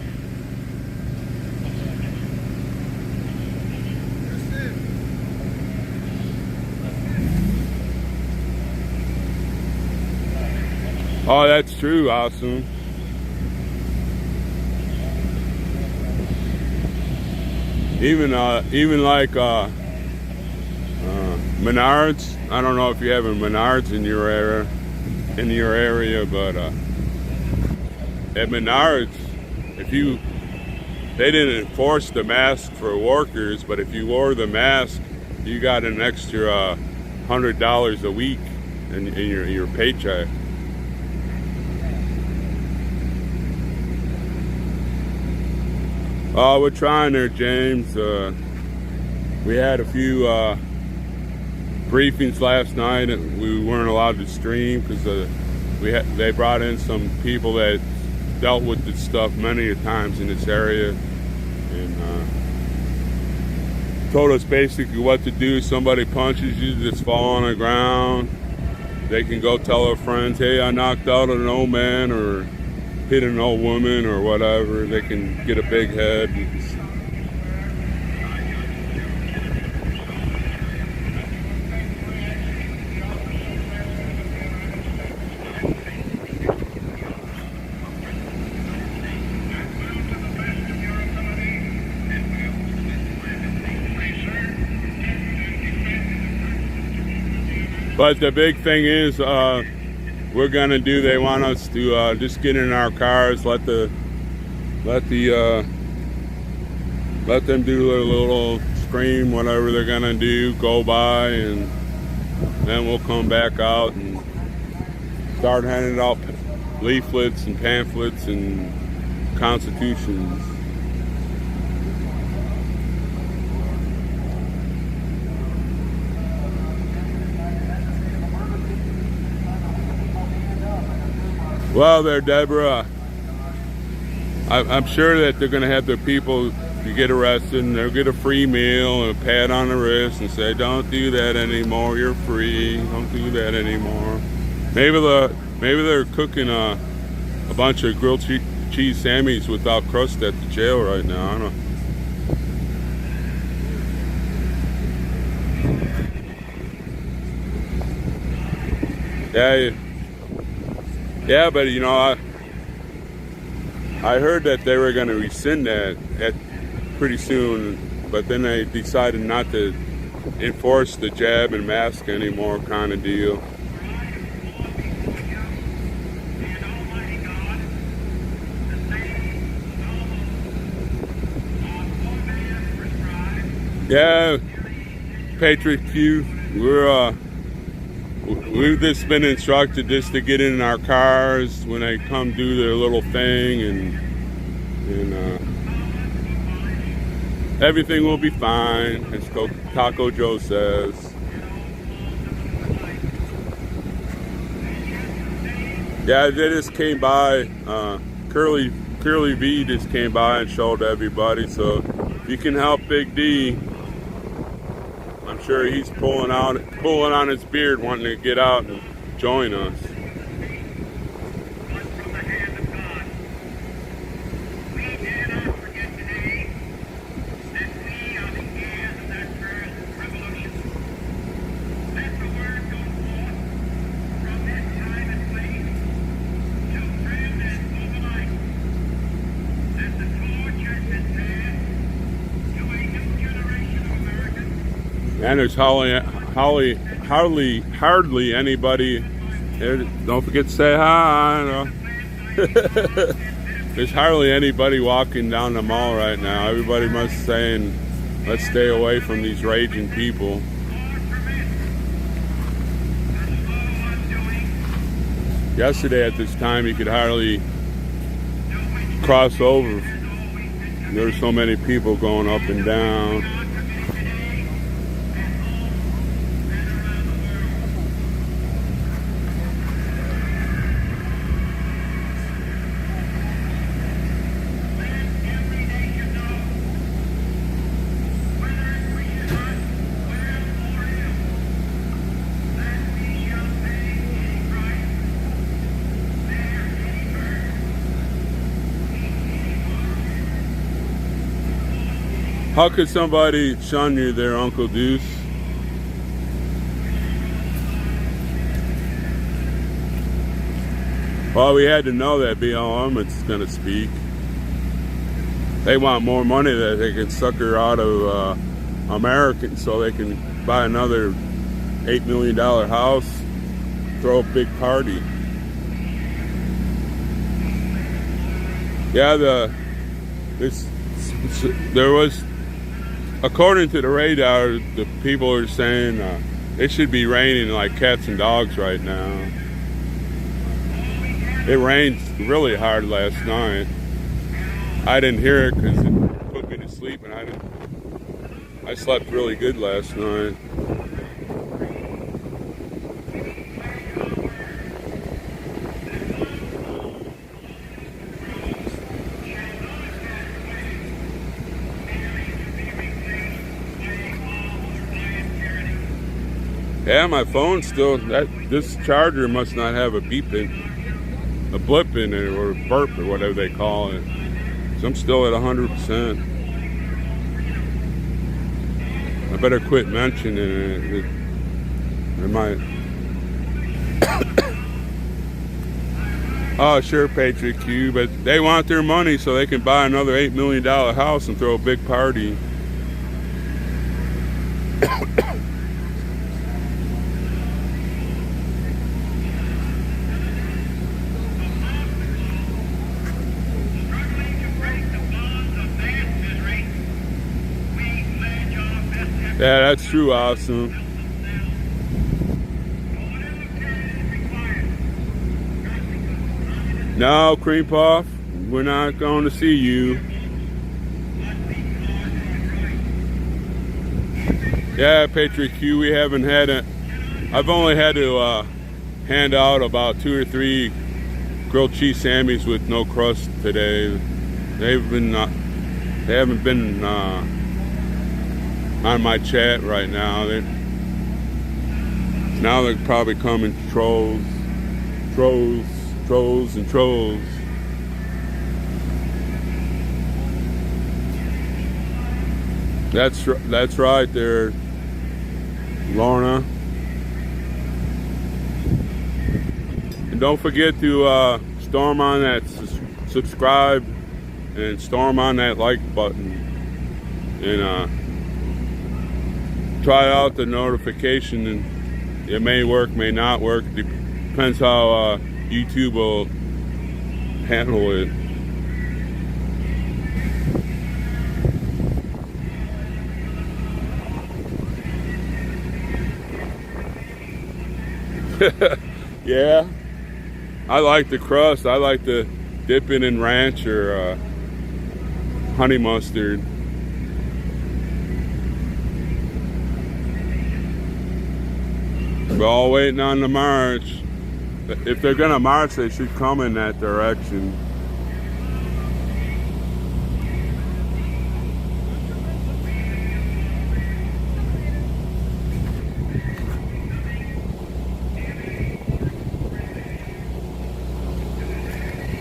Oh, that's true. Awesome. Even like Menards. I don't know if you have a Menards in your area, but at Menards, they didn't enforce the mask for workers, but if you wore the mask, you got an extra $100 a week in your paycheck. Oh, we're trying there, James. We had a few briefings last night, and we weren't allowed to stream because they brought in some people that dealt with this stuff many times in this area, and told us basically what to do. Somebody punches you, just fall on the ground. They can go tell their friends, hey, I knocked out an old man, or hit an old woman, or whatever. They can get a big head. But the big thing is, they want us to just get in our cars, let them do their little scream, whatever they're gonna do, go by, and then we'll come back out and start handing out leaflets and pamphlets and constitutions. Well, there, Deborah. I'm sure that they're going to have their people to get arrested, and they'll get a free meal and a pat on the wrist and say, "Don't do that anymore. You're free. Don't do that anymore." Maybe they're cooking a bunch of grilled cheese Sammys without crust at the jail right now. I don't know. Yeah, but you know, I heard that they were going to rescind that pretty soon, but then they decided not to enforce the jab and mask anymore, kind of deal. Yeah, Patriot Q, we've just been instructed just to get in our cars when they come do their little thing, and everything will be fine, as Taco Joe says. Yeah, they just came by. Curly V just came by and showed everybody. So if you can help Big D, I'm sure he's pulling on his beard, wanting to get out and join us. And there's hardly anybody. Don't forget to say hi. There's hardly anybody walking down the mall right now. Everybody must be saying, let's stay away from these raging people. Yesterday at this time, you could hardly cross over. There were so many people going up and down. How could somebody shun you there, Uncle Deuce? Well, we had to know that BLM was going to speak. They want more money that they can sucker out of Americans so they can buy another $8 million house, throw a big party. Yeah, there was, according to the radar, the people are saying it should be raining like cats and dogs right now. It rained really hard last night. I didn't hear it because it put me to sleep, and I slept really good last night. Yeah, my phone still, this charger must not have a blip in it, or a burp, or whatever they call it. So I'm still at 100%. I better quit mentioning it. It might. Oh, sure, Patriot Q, but they want their money so they can buy another $8 million house and throw a big party. Yeah, that's true, awesome. No, Cream Puff, we're not going to see you. Yeah, Patriot Q, we haven't had it. I've only had to hand out about 2 or 3 grilled cheese Sammys with no crust today. They haven't been on my chat right now. Now they're probably coming trolls. That's right there, Lorna. And don't forget to storm on that subscribe and storm on that like button, and try out the notification, and it may work, may not work. Depends how YouTube will handle it. Yeah, I like the crust. I like to dip it in ranch or honey mustard. We're all waiting on the march. If they're gonna march, they should come in that direction.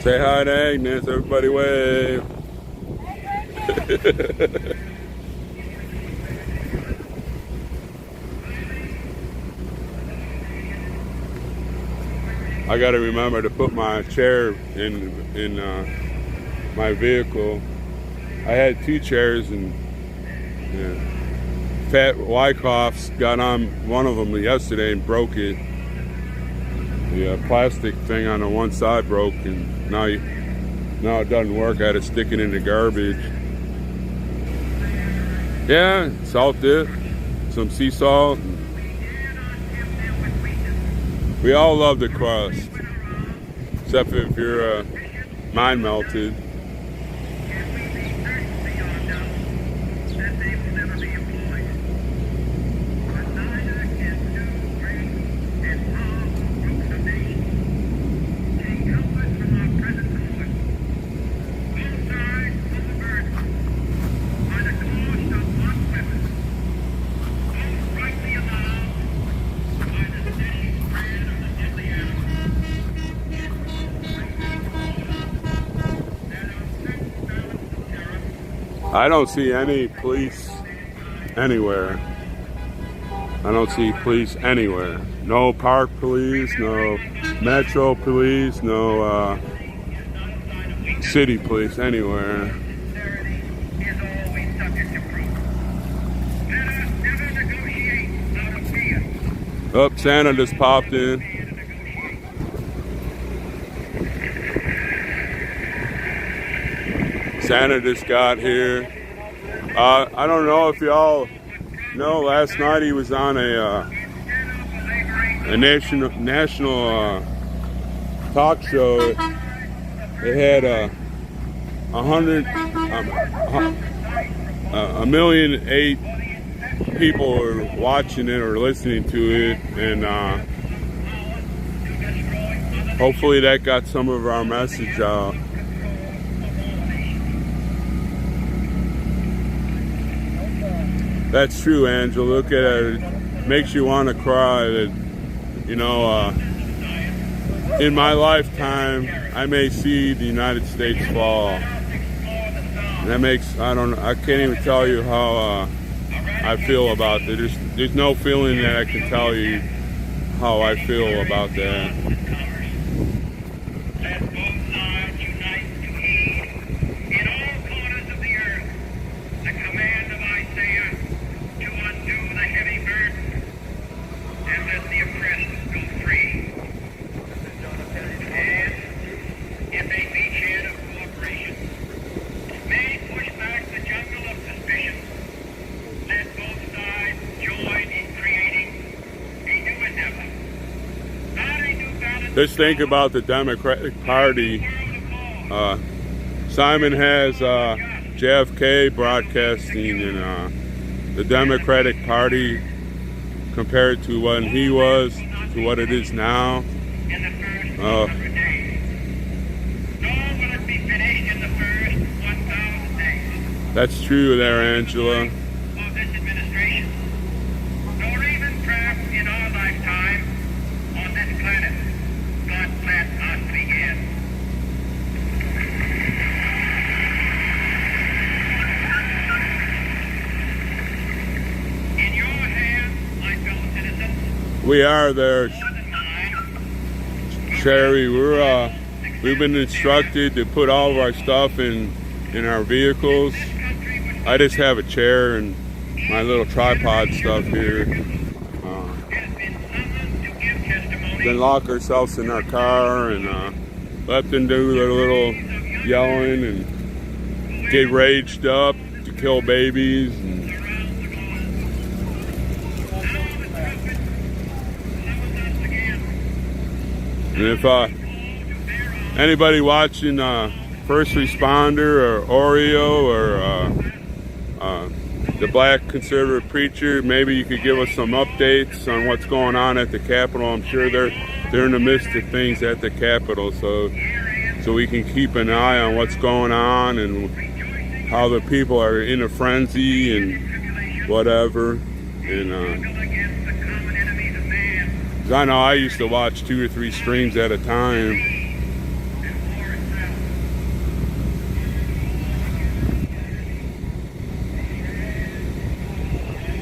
Say hi to Agnes, everybody wave. I gotta remember to put my chair in my vehicle. I had 2 chairs, and yeah. Pat Wyckoff's got on one of them yesterday and broke it. The plastic thing on the one side broke, and now it doesn't work. I had to stick it in the garbage. Yeah, salt dip, some sea salt. We all love the crust, except if you're mind melted. I don't see any police anywhere. I don't see police anywhere. No park police, no metro police, no city police anywhere. Oh, Santa just popped in. Santa just got here. I don't know if y'all know, last night he was on a national talk show. They had 1,000,008 people were watching it or listening to it, and hopefully that got some of our message out. That's true, Angela. Look at it. It makes you want to cry. That, you know, in my lifetime, I may see the United States fall. And that makes, I can't even tell you how I feel about it. There's no feeling that I can tell you how I feel about that. Just think about the Democratic Party. Simon has JFK broadcasting, and the Democratic Party compared to when he was to what it is now. That's true there, Angela. We are there, Sherry. We've been instructed to put all of our stuff in our vehicles. I just have a chair and my little tripod stuff here. Then lock ourselves in our car and let them do their little yelling and get raged up to kill babies. And if anybody watching First Responder or Oreo or the Black Conservative Preacher, maybe you could give us some updates on what's going on at the Capitol. I'm sure they're in the midst of things at the Capitol, so we can keep an eye on what's going on and how the people are in a frenzy and whatever. And I know I used to watch 2 or 3 streams at a time.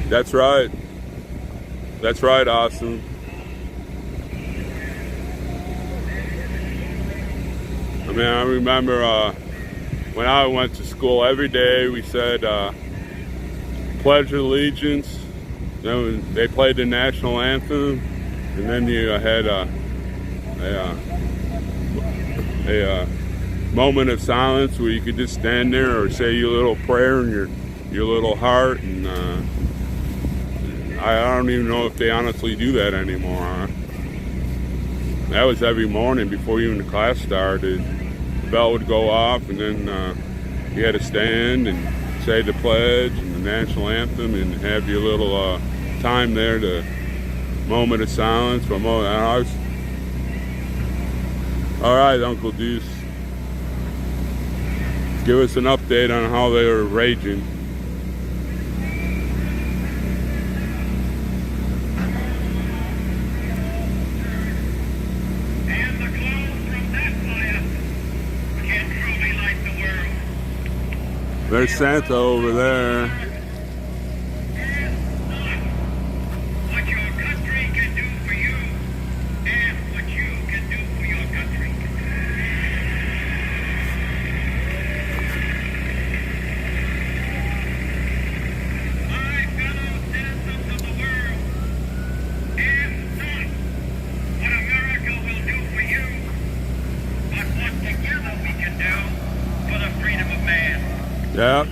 That's right. That's right, Awesome. I mean, I remember when I went to school every day, we said, Pledge of Allegiance. Then they played the national anthem, and then you had a moment of silence where you could just stand there or say your little prayer in your little heart. And I don't even know if they honestly do that anymore. Huh? That was every morning before even the class started. The bell would go off, and then you had to stand and say the pledge and the national anthem and have your little time there, to moment of silence. For a moment. All right, Uncle Deuce. Give us an update on how they were raging. And the glow from that fire can truly light the world. There's Santa over there. Ask not what your country can do for you. Ask what you can do for your country. My fellow citizens of the world, ask not what America will do for you, but what together we can do for the freedom of man. Yeah.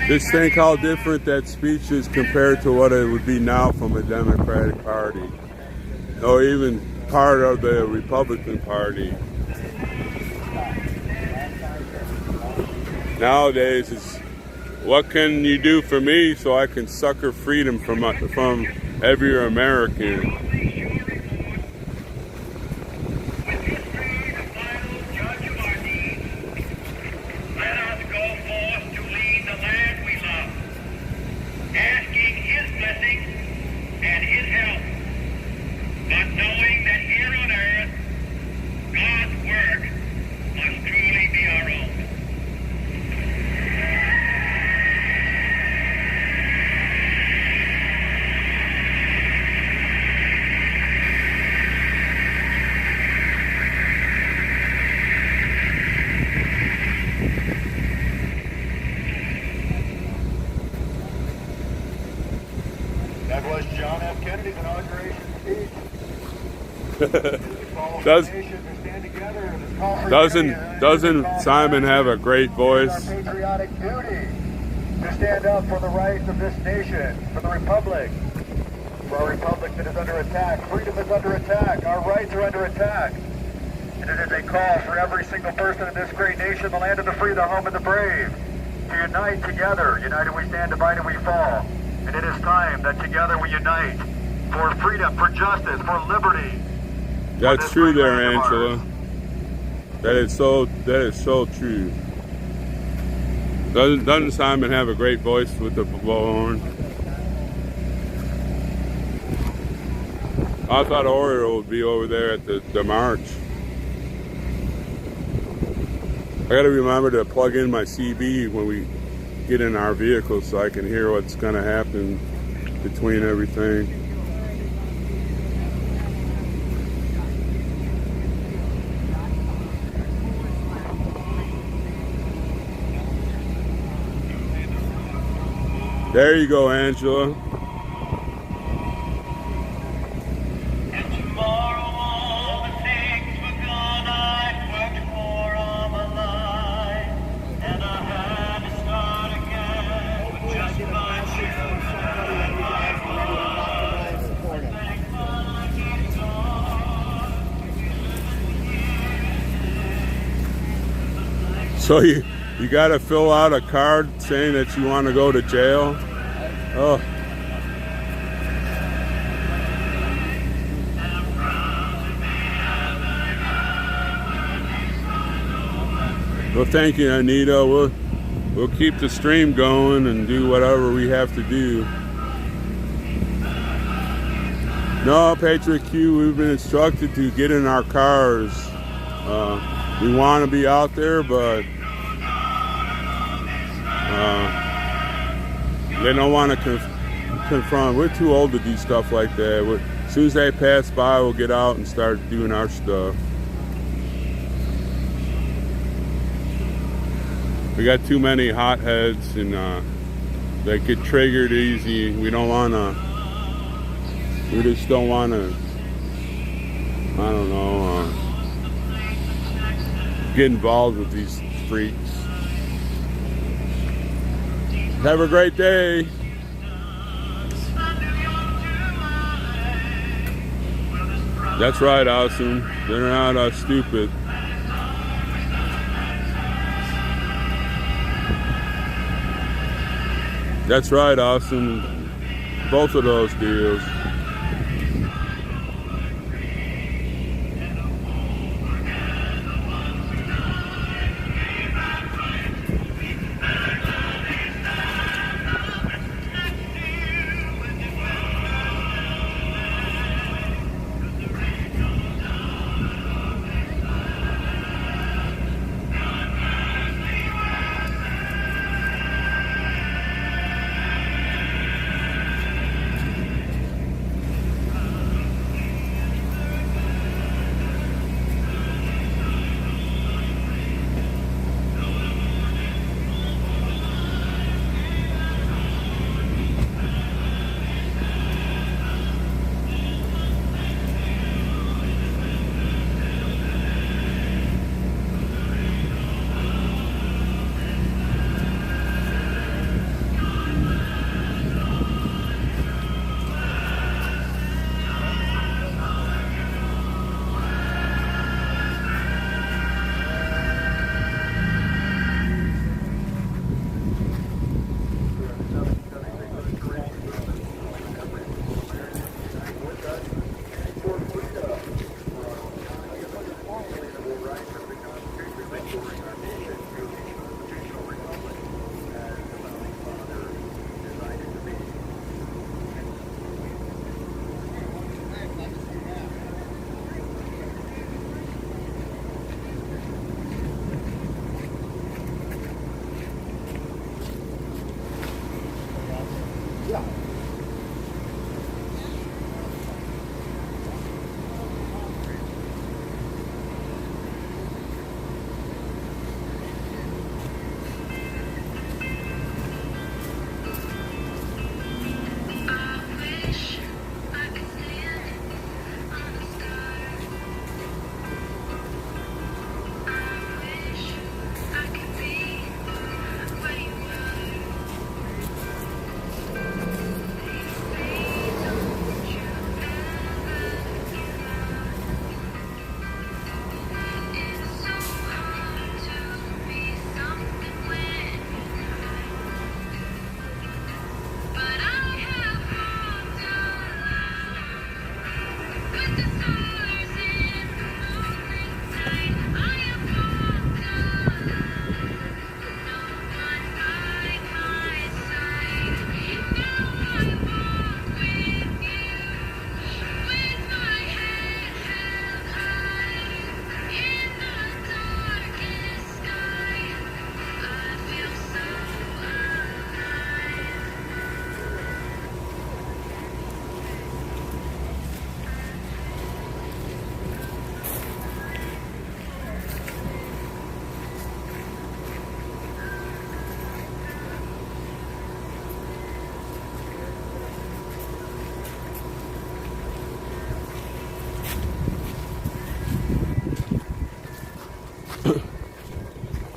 Just think how different that speech is compared to what it would be now from a Democratic Party, or even part of the Republican Party. Nowadays, it's what can you do for me so I can sucker freedom from every American. That was John F. Kennedy's inauguration speech. Doesn't Simon have a great voice? Our patriotic duty to stand up for the rights of this nation, for the republic, for our republic that is under attack. Freedom is under attack. Our rights are under attack. And it is a call for every single person in this great nation, the land of the free, the home of the brave, to unite together. United we stand, divided we fall. And it is time that together we unite for freedom, for justice, for liberty. That's true there, Angela. That is so true. Doesn't Simon have a great voice with the blowhorn? I thought Oriole would be over there at the march. I gotta remember to plug in my CB when we get in our vehicle so I can hear what's gonna happen between everything. There you go, Angela. And tomorrow all the things were gone I've worked for all my life. And I had to start again with just my children and my wife. So you got to fill out a card saying that you want to go to jail? Oh. Well, thank you, Anita. We'll keep the stream going and do whatever we have to do. No, Patriot Q, we've been instructed to get in our cars. We want to be out there, but they don't want to confront. We're too old to do stuff like that. As soon as they pass by, we'll get out and start doing our stuff. We got too many hotheads, and they get triggered easy. We don't want to. We just don't want to. I don't know. Get involved with these freaks. Have a great day. That's right, Awesome. They're not stupid. That's right, Awesome. Both of those deals.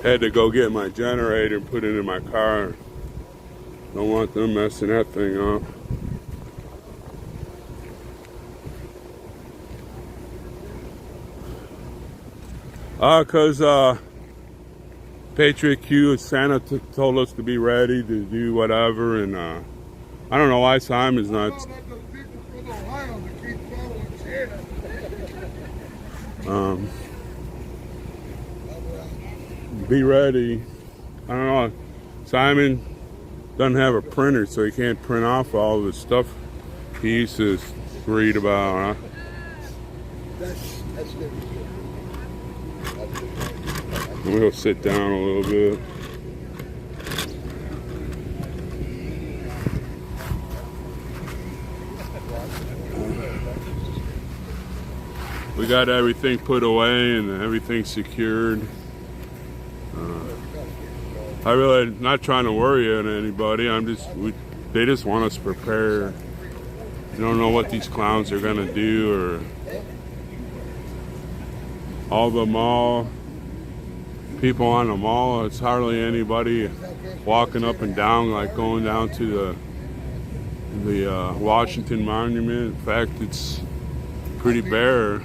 Had to go get my generator and put it in my car. Don't want them messing that thing up. Cause Patriot Q, Santa told us to be ready to do whatever, and I don't know why Simon's not. Be ready. I don't know. Simon doesn't have a printer, so he can't print off all the stuff he used to read about. Huh? That's good. We'll sit down a little bit. We got everything put away and everything secured. I really not trying to worry anybody. They just want us prepared. You don't know what these clowns are gonna do, or all the mall people on the mall. It's hardly anybody walking up and down, like going down to the Washington Monument. In fact, it's pretty bare.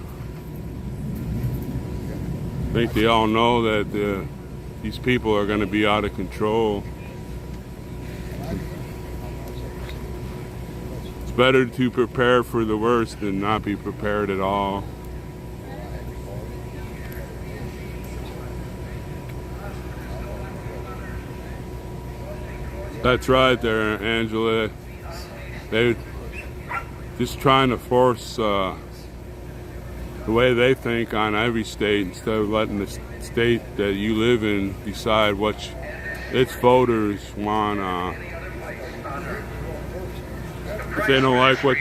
I think they all know that these people are going to be out of control. It's better to prepare for the worst than not be prepared at all. That's right there, Angela. They're just trying to force the way they think on every state instead of letting the state that you live in decide what its voters want. If they don't like what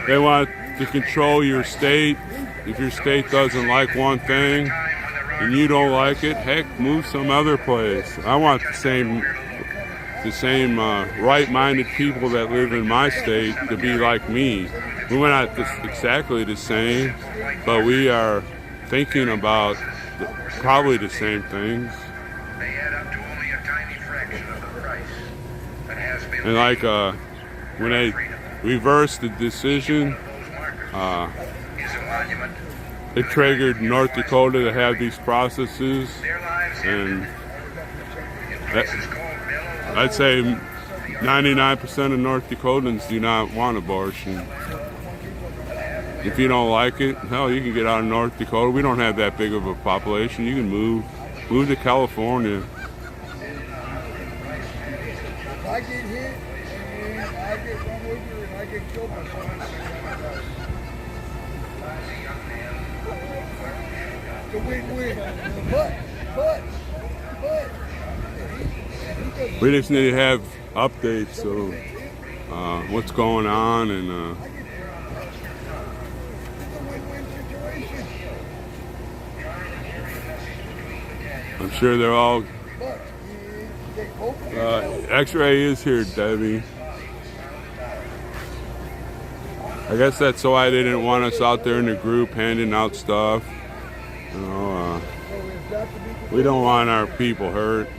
they want to control your state. If your state doesn't like one thing and you don't like it, heck, move some other place. I want the same right-minded people that live in my state to be like me. We're not exactly the same, but we are thinking about probably the same things. And like when they reversed the decision, it triggered North Dakota to have these processes, and I'd say 99% of North Dakotans do not want abortion. If you don't like it, hell, you can get out of North Dakota. We don't have that big of a population. You can move to California. I get hit and I get run over and I get killed by someone. It's a win-win. But. We just need to have updates, so what's going on, and I'm sure they're all. X-ray is here, Debbie. I guess that's why they didn't want us out there in the group handing out stuff. You know, we don't want our people hurt.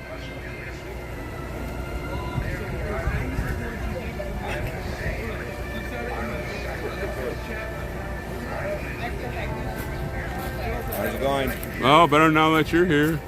How's it going? Well, better now that you're here.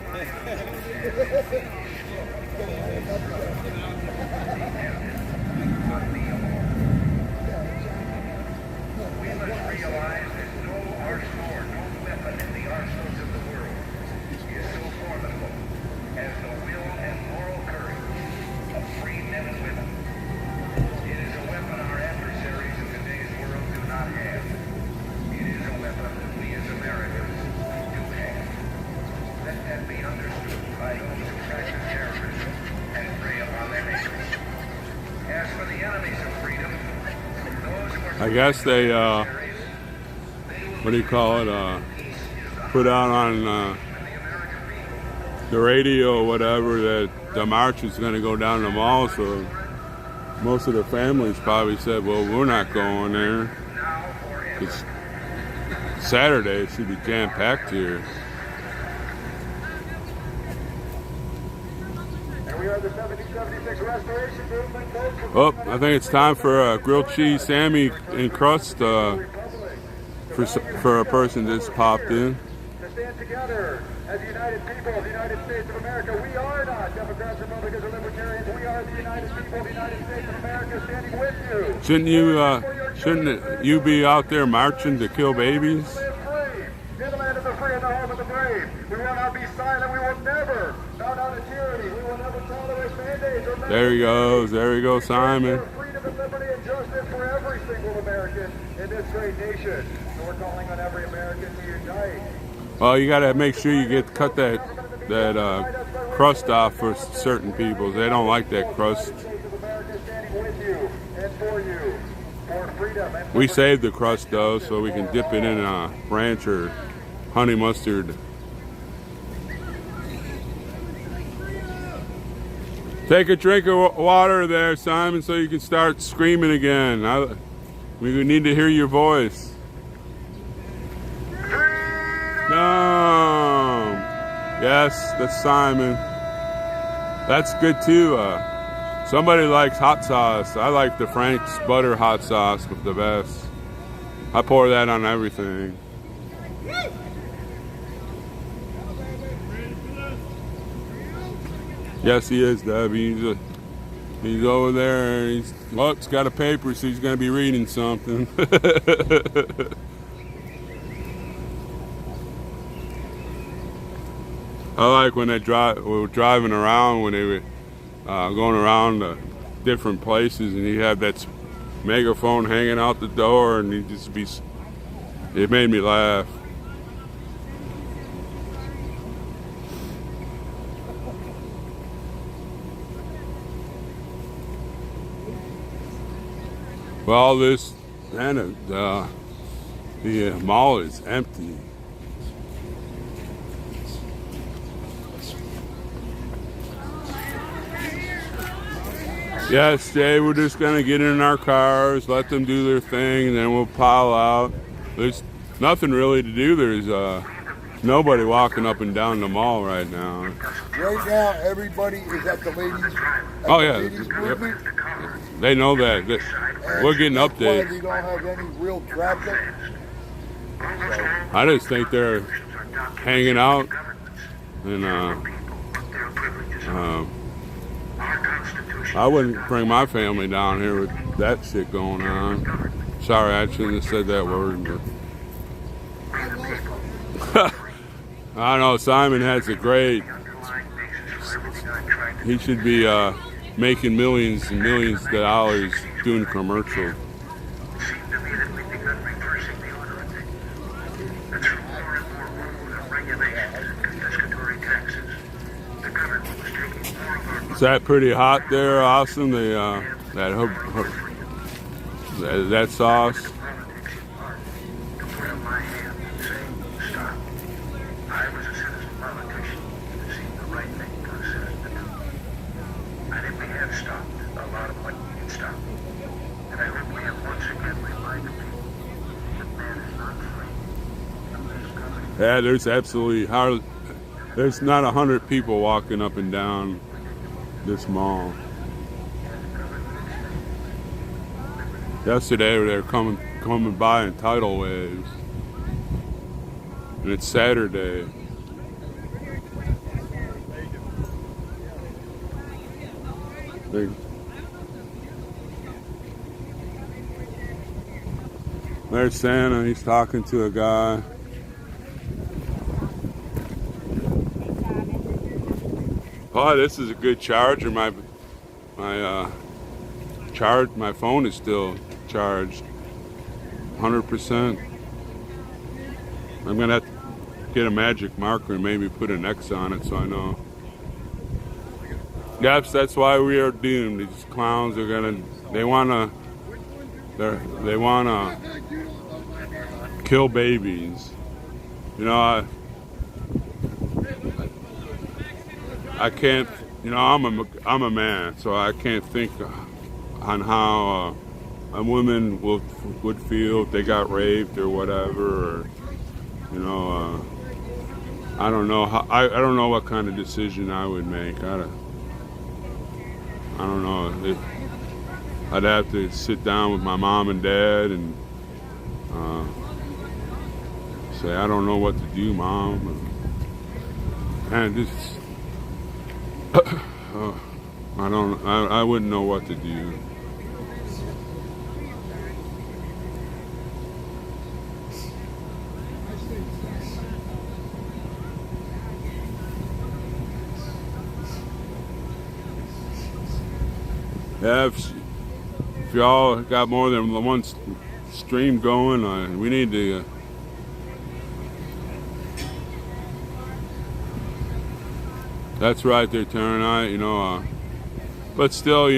I guess they, what do you call it, put out on the radio or whatever that the march is going to go down the mall, so most of the families probably said, well, we're not going there. It's Saturday, it should be jam-packed here. Oh, I think it's time for a grilled cheese Sammy and crust for a person that's popped in. To stand together as the United people of the United States of America. We are not Democrats, Republicans, or Libertarians. We are the United people of the United States of America standing with you. Shouldn't you be out there marching to kill babies? In the land of the free and the home of the brave. We will not be silent. We will never bow down to tyranny. We will never tolerate mandates or There he goes. There he goes, Simon. freedom and liberty and justice for every single American in this great nation. So we're calling on every American to unite. Well, you got to make sure you cut that crust off for certain people. They don't like that crust. We saved the crust though, so we can dip it in ranch or honey mustard Take a drink of water there, Simon, so you can start screaming again. We need to hear your voice. No. Yes, that's Simon. That's good too. Somebody likes hot sauce. I like the Frank's butter hot sauce with the best. I pour that on everything. Yes, he is, Debbie. He's over there. He's got a paper, so he's going to be reading something. I like when we were driving around, when they were going around different places, and he had that megaphone hanging out the door, and it made me laugh. Well, the mall is empty. Yes, Jay, we're just going to get in our cars, let them do their thing, and then we'll pile out. There's nothing really to do. There's nobody walking up and down the mall right now. Right now, everybody is at the ladies. Oh, yeah. Ladies movement. They know that. We're getting That's why updates. they don't have any real traffic. I just think they're hanging out, and I wouldn't bring my family down here with that shit going on. Sorry, I shouldn't have said that word, but I know Simon has a great. He should be making millions and millions of dollars doing commercial. Is that pretty hot there, Austin? That sauce. Yeah, there's there's not 100 people walking up and down this mall. Yesterday they were coming by in tidal waves, and it's Saturday. There's Santa. He's talking to a guy. Oh, this is a good charger. My phone is still charged, 100%. I'm gonna have to get a magic marker and maybe put an X on it so I know. Yes, that's why we are doomed. These clowns are they wanna kill babies. You know, I can't, I'm a man, so I can't think on how a woman would feel if they got raped or whatever, or, I don't know I don't know what kind of decision I would make. I don't know. I'd have to sit down with my mom and dad and say, I don't know what to do, Mom. And just I wouldn't know what to do. Yeah, if y'all got more than one stream going, we need to that's right, they're turning on, but still,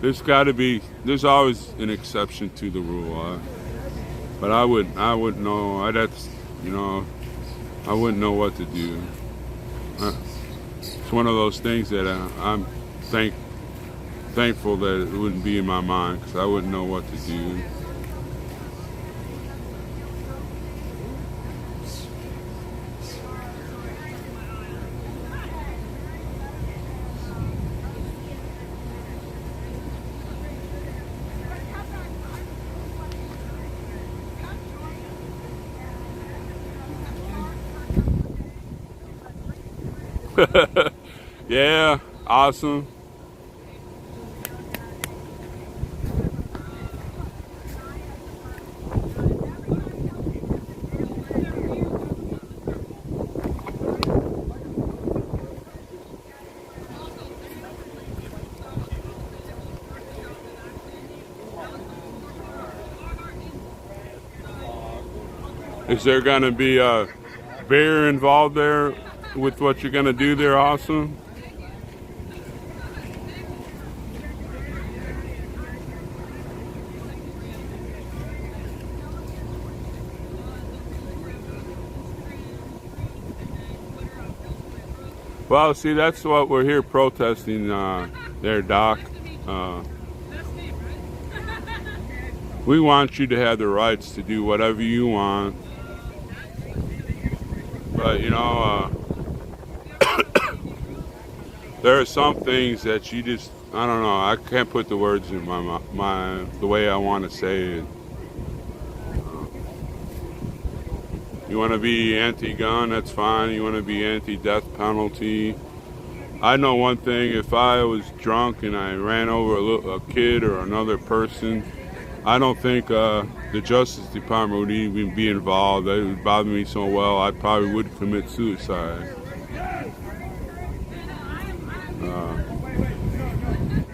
there's always an exception to the rule. But I wouldn't know. I wouldn't know what to do. It's one of those things that thankful that it wouldn't be in my mind, because I wouldn't know what to do. Yeah, awesome. Is there gonna be a beer involved there with what you're gonna do there, Awesome? Well, see, that's what we're here protesting there, Doc. We want you to have the rights to do whatever you want. But, you know, there are some things that you just, I don't know, I can't put the words in my mind the way I want to say it. You want to be anti-gun, that's fine. You want to be anti-death penalty. I know one thing, if I was drunk and I ran over a kid or another person, I don't think the Justice Department would even be involved. It would bother me so well, I probably would commit suicide.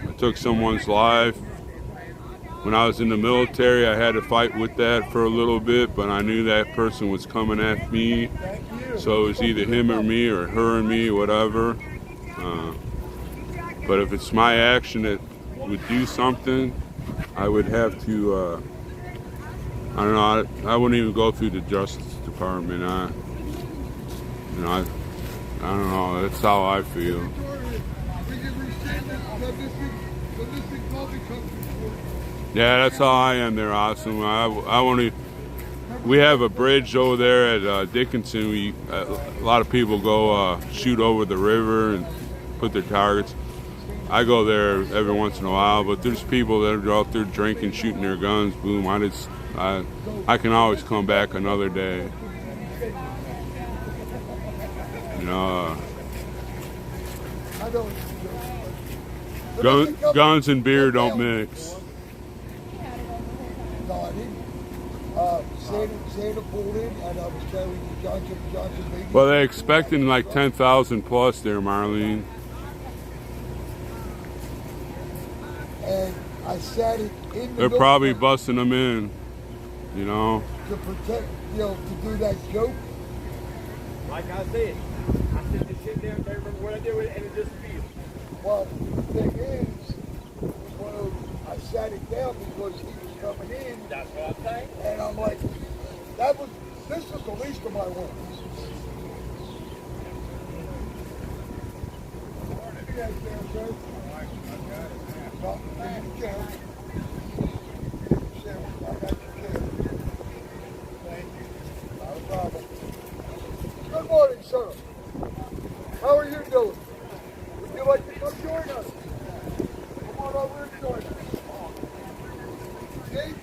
I took someone's life. When I was in the military, I had to fight with that for a little bit, but I knew that person was coming at me. So it was either him or me, or her and me, or whatever. But if it's my action that would do something, I would have to, I don't know, I wouldn't even go through the Justice Department. I don't know, that's how I feel. Yeah, that's how I am there, Awesome. We have a bridge over there at Dickinson. A lot of people go shoot over the river and put their targets. I go there every once in a while, but there's people that are out there drinking, shooting their guns. Boom! I can always come back another day. You know, guns and beer don't mix. No, I didn't. Santa pulled in, and I was carrying the Johnson & Johnson baby. Well, they're expecting like 10,000 plus there, Marlene. And I sat it in the They're probably busting them in, you know. to protect, to do that joke. Like I said the shit there, they remember what I did with it, and it disappeared. Well, the thing is, I sat it down because he was coming in. That's what I'm saying. And I'm like, this was the least of my worries. Yes, sir. No, you can. I got your kid. Thank you. Not a problem. Good morning, sir. How are you doing? Would you like to come join us? Come on over and join us. Steve?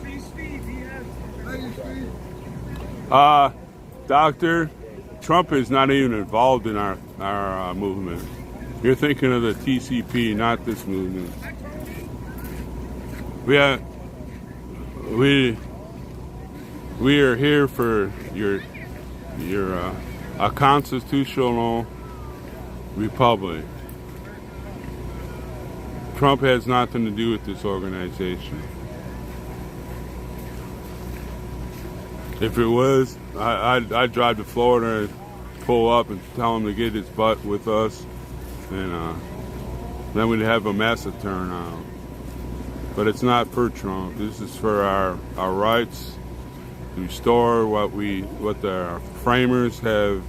See Steve, he has. Hey, Steve. Doctor, Trump is not even involved in our movement. You're thinking of the TCP, not this movement. We are here for a constitutional republic. Trump has nothing to do with this organization. If it was, I'd drive to Florida and pull up and tell him to get his butt with us, and then we'd have a massive turnout. But it's not for Trump. This is for our rights to restore what the framers have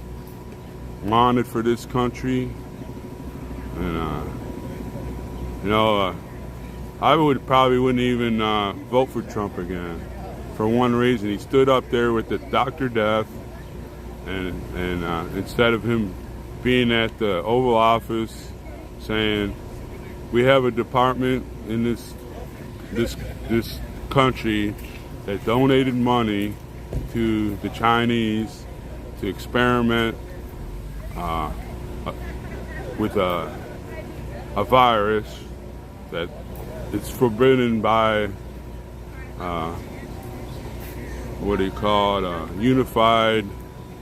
wanted for this country. And I wouldn't even vote for Trump again for one reason. He stood up there with the Dr. Death, and instead of him being at the Oval Office saying, we have a department in this country that donated money to the Chinese to experiment with a virus that it's forbidden by unified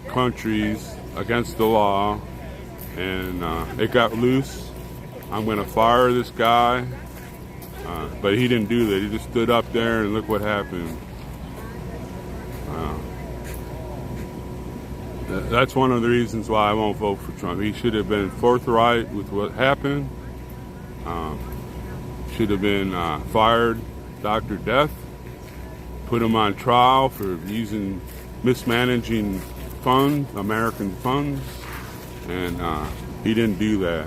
countries against the law, and it got loose. I'm going to fire this guy, but he didn't do that. He just stood up there, and look what happened. That's one of the reasons why I won't vote for Trump. He should have been forthright with what happened. Should have been fired, Dr. Death, put him on trial for mismanaging funds, American funds, and he didn't do that.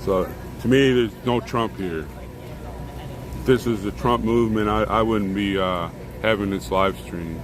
So to me, there's no Trump here. If this is the Trump movement, I wouldn't be having this live stream.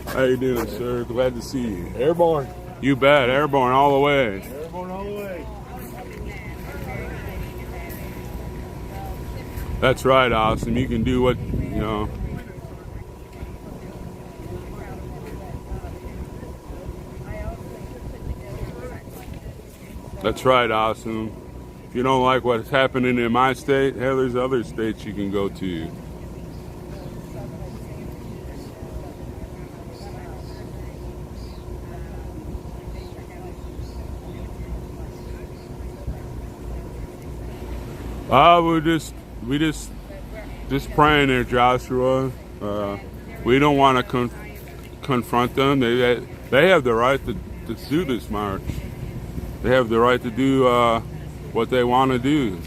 How you doing, sir? Glad to see you. Airborne. You bet. Airborne all the way. Airborne all the way. That's right, Austin. You can do what, That's right, Austin. If you don't like what's happening in my state, hell, there's other states you can go to. We just praying there, Joshua. We don't want to confront them. They have the right to do this march. They have the right to do what they want to do.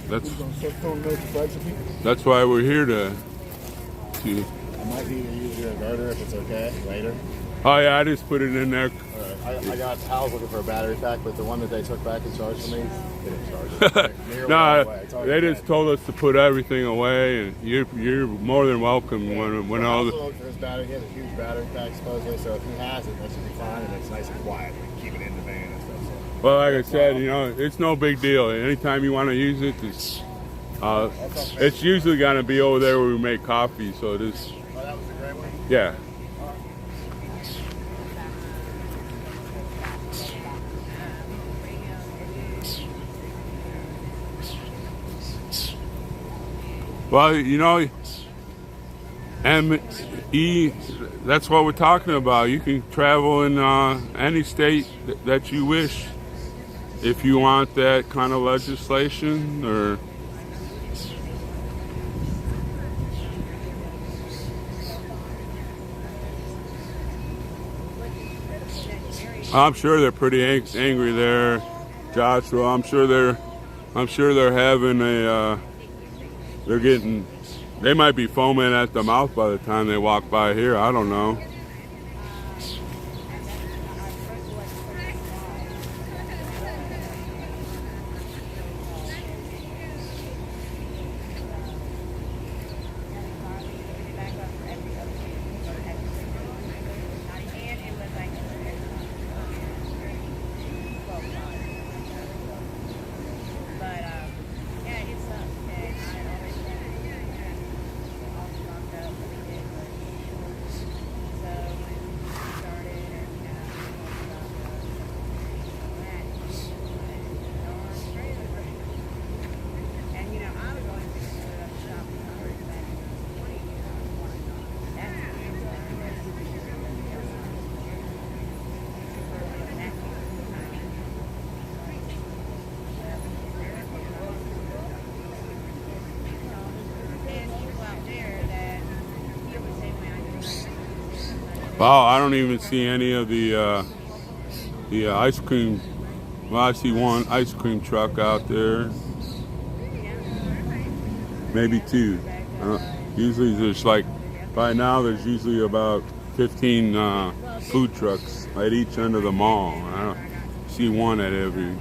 That's why we're here to. I might need to use your inverter if it's okay later. Oh yeah, I just put it in there. I got Hal's looking for a battery pack, but the one that they took back and charged for me, they didn't charge it. No, they just told us to put everything away, and you're more than welcome when all the. For this battery, he has a huge battery pack supposedly, so if he has it, that should be fine, and it's nice and quiet. We can keep it in the van and stuff. So. Well, like I said, it's no big deal. Anytime you want to use it, it's usually gonna be over there where we make coffee. So it is. Oh, that was the gray one? Yeah. Well, ME, that's what we're talking about. You can travel in any state that you wish if you want that kind of legislation, or I'm sure they're pretty angry there, Joshua. I'm sure they're having a they might be foaming at the mouth by the time they walk by here. I don't know. Wow, I don't even see any of the ice cream. Well, I see one ice cream truck out there. Maybe two. Usually there's like, by now there's usually about 15 food trucks at each end of the mall. I don't see one at every.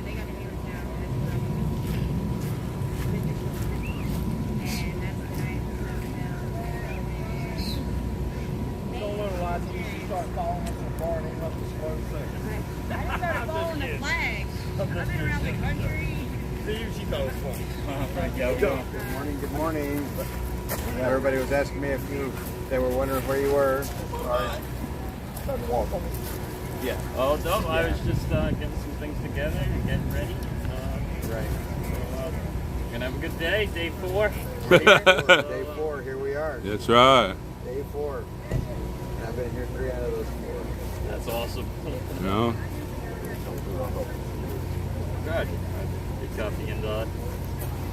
Don't learn a lot till you start following us and burning up the slow section. I started following the flag. I've been around the country. See, she thought it was fun. Good morning, good morning. Everybody was asking me if they were wondering where you were. Sorry. Yeah. Oh, no, I was just getting some things together and getting ready. Right. So, gonna have a good day, day 4. Day 4, here we are. That's right. Day 4. And I've been here 3 out of those 4. That's awesome. You know? Good. Good copy and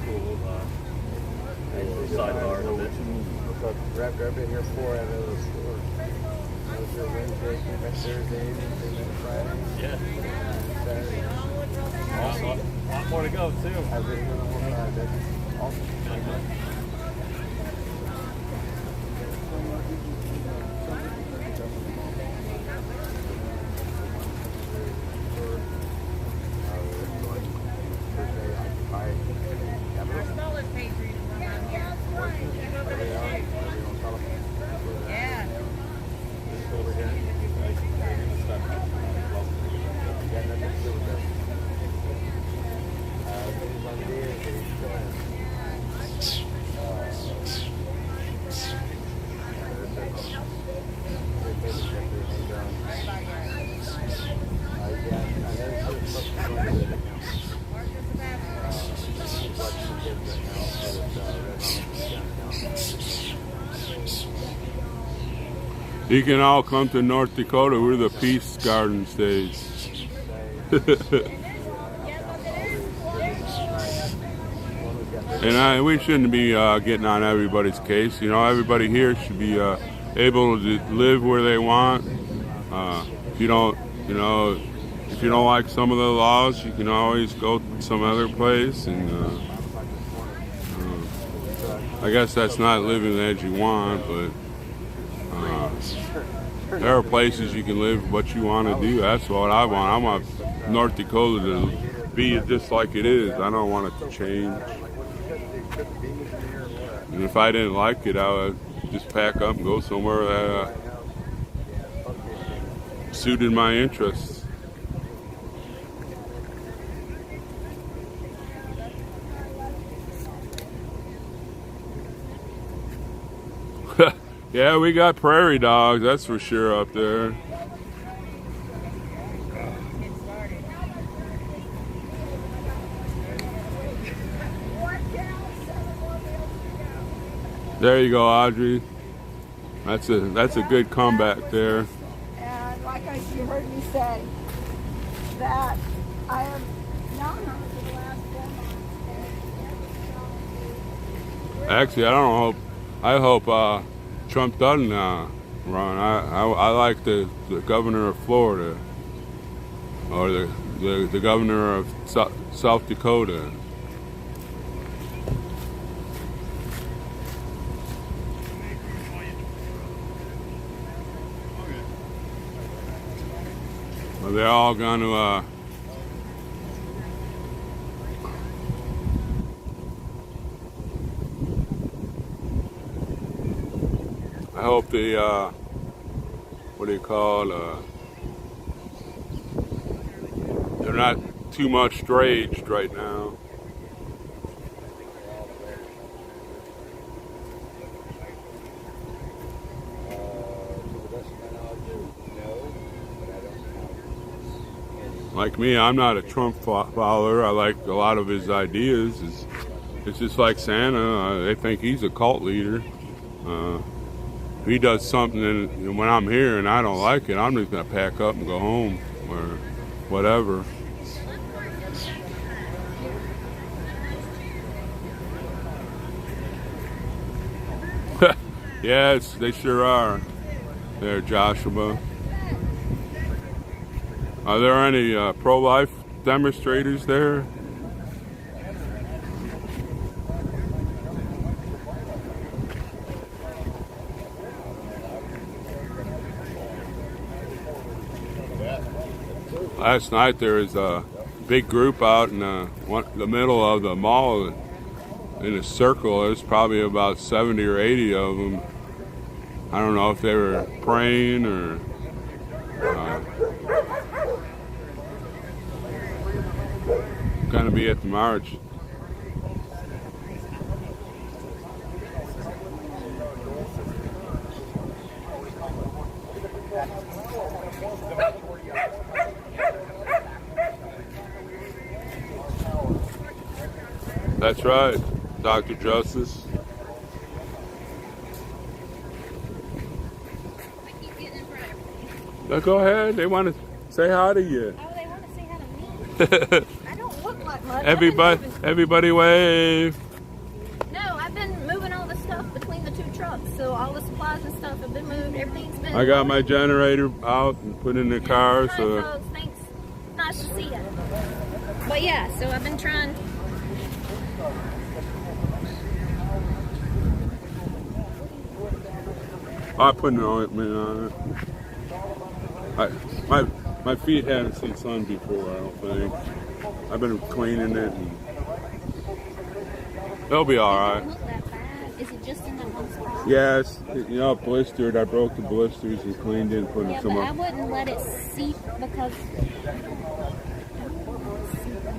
cool sidebar of it. I've been here 4 out of those 4. I was here Wednesday, came back Thursday evening, came back Friday. Yeah. Saturday. Awesome. A lot more to go, too. I've been here the whole time. That's awesome. Yeah. You can all come to North Dakota. We're the Peace Garden State. And we shouldn't be getting on everybody's case. You know, everybody here should be able to live where they want. If you don't, you know, if you don't like some of the laws, you can always go some other place. And I guess that's not living as you want, but there are places you can live what you want to do. That's what I want. I want North Dakota to be just like it is. I don't want it to change. And if I didn't like it, I would just pack up and go somewhere that suited my interests. Yeah, we got prairie dogs, that's for sure, up there. There you go, Audrey. That's a good comeback there. And like you heard me say, that I have known her for the last 4 months. Actually, I hope Trump doesn't run. I like the governor of Florida, or the governor of South Dakota. Well, they're all going to I hope they, what do you call they're not too much staged right now. Like me, I'm not a Trump follower. I like a lot of his ideas. It's just like Santa. They think he's a cult leader. If he does something and when I'm here and I don't like it, I'm just going to pack up and go home or whatever. Yes, they sure are. there, Joshua. Are there any pro-life demonstrators there? Last night there was a big group out in the middle of the mall in a circle. There's probably about 70 or 80 of them. I don't know if they were praying or going to be at the march. That's right, Dr. Justice. Now go ahead. They want to say hi to you. Oh, they want to say hi to me? I don't look like much. Everybody wave. No, I've been moving all the stuff between the two trucks, so all the supplies and stuff have been moved. Everything's been. I got my generator out and put in the car. Hi, So folks. Thanks. Nice to see you. But yeah, so I've been trying. I put an ointment on it. My feet haven't seen sun before, I don't think. I've been cleaning it. And they'll be all right. It doesn't look that bad. Is it just in that one spot? Yeah, it's, blistered. I broke the blisters and cleaned it and put Yeah, some but I up. wouldn't let it seep because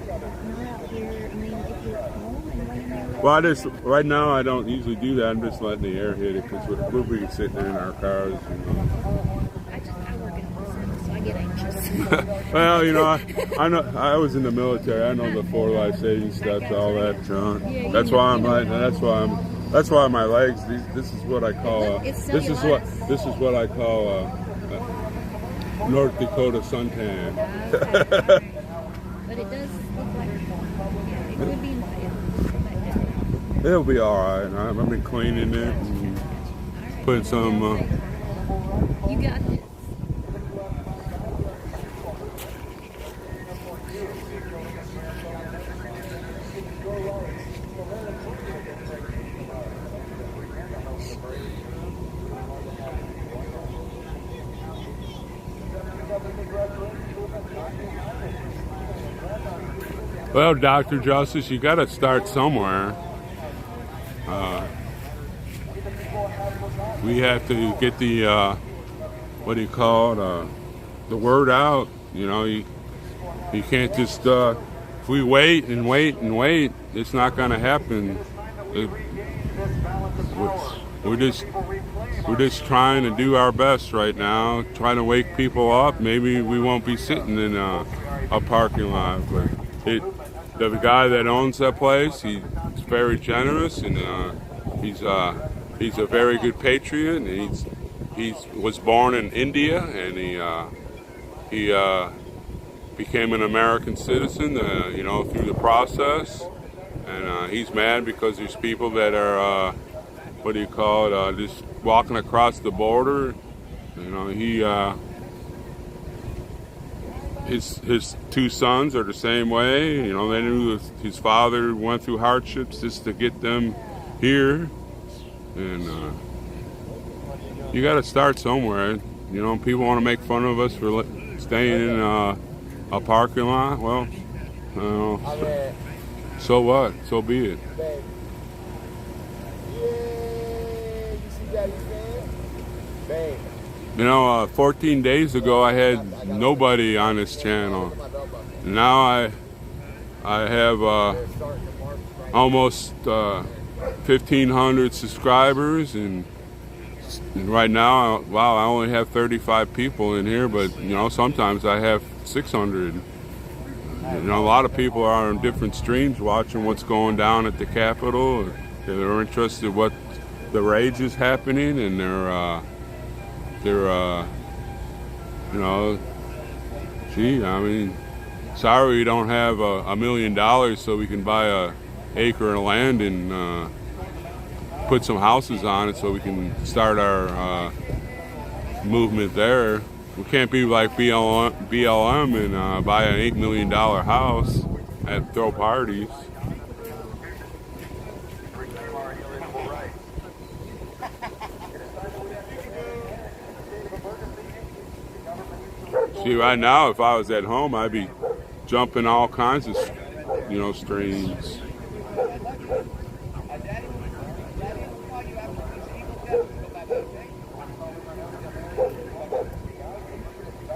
not out here. I mean, if you're home and laying there. Well, right now I don't usually do that. I'm just letting the air hit it because we'll be sitting there in our cars. I work in a hospital, so I get anxious. Well, I know. I was in the military. I know the 4 life-saving steps, all that junk. That's why I'm like. That's why my legs. This is what I call. This is what I call North Dakota suntan. But it does look like it could be infected. It'll be all right. I've been cleaning it and putting some. You got this. Well, Dr. Justice, you got to start somewhere. We have to get the the word out. You can't just if we wait and wait and wait, it's not going to happen. We're just trying to do our best right now, trying to wake people up. Maybe we won't be sitting in a parking lot, but the guy that owns that place, he's very generous, and he's a very good patriot. And he was born in India, and he became an American citizen, through the process. And he's mad because there's people that are just walking across the border. His 2 sons are the same way. They knew his father went through hardships just to get them here. And you got to start somewhere. People want to make fun of us for staying in a parking lot. Well, so what? So be it. You know, 14 days ago I had nobody on this channel. Now I have almost 1,500 subscribers, and right now, wow, I only have 35 people in here, but you know, sometimes I have 600. You know, a lot of people are on different streams watching what's going down at the Capitol. They're interested in what the rage is happening, and they're you know, gee, I mean, sorry we don't have $1 million so we can buy a acre of land and put some houses on it so we can start our movement there. We can't be like BLM and buy an $8 million house and throw parties. See, right now, if I was at home, I'd be jumping all kinds of, streams.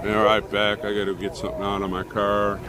And right back, I gotta get something out of my car.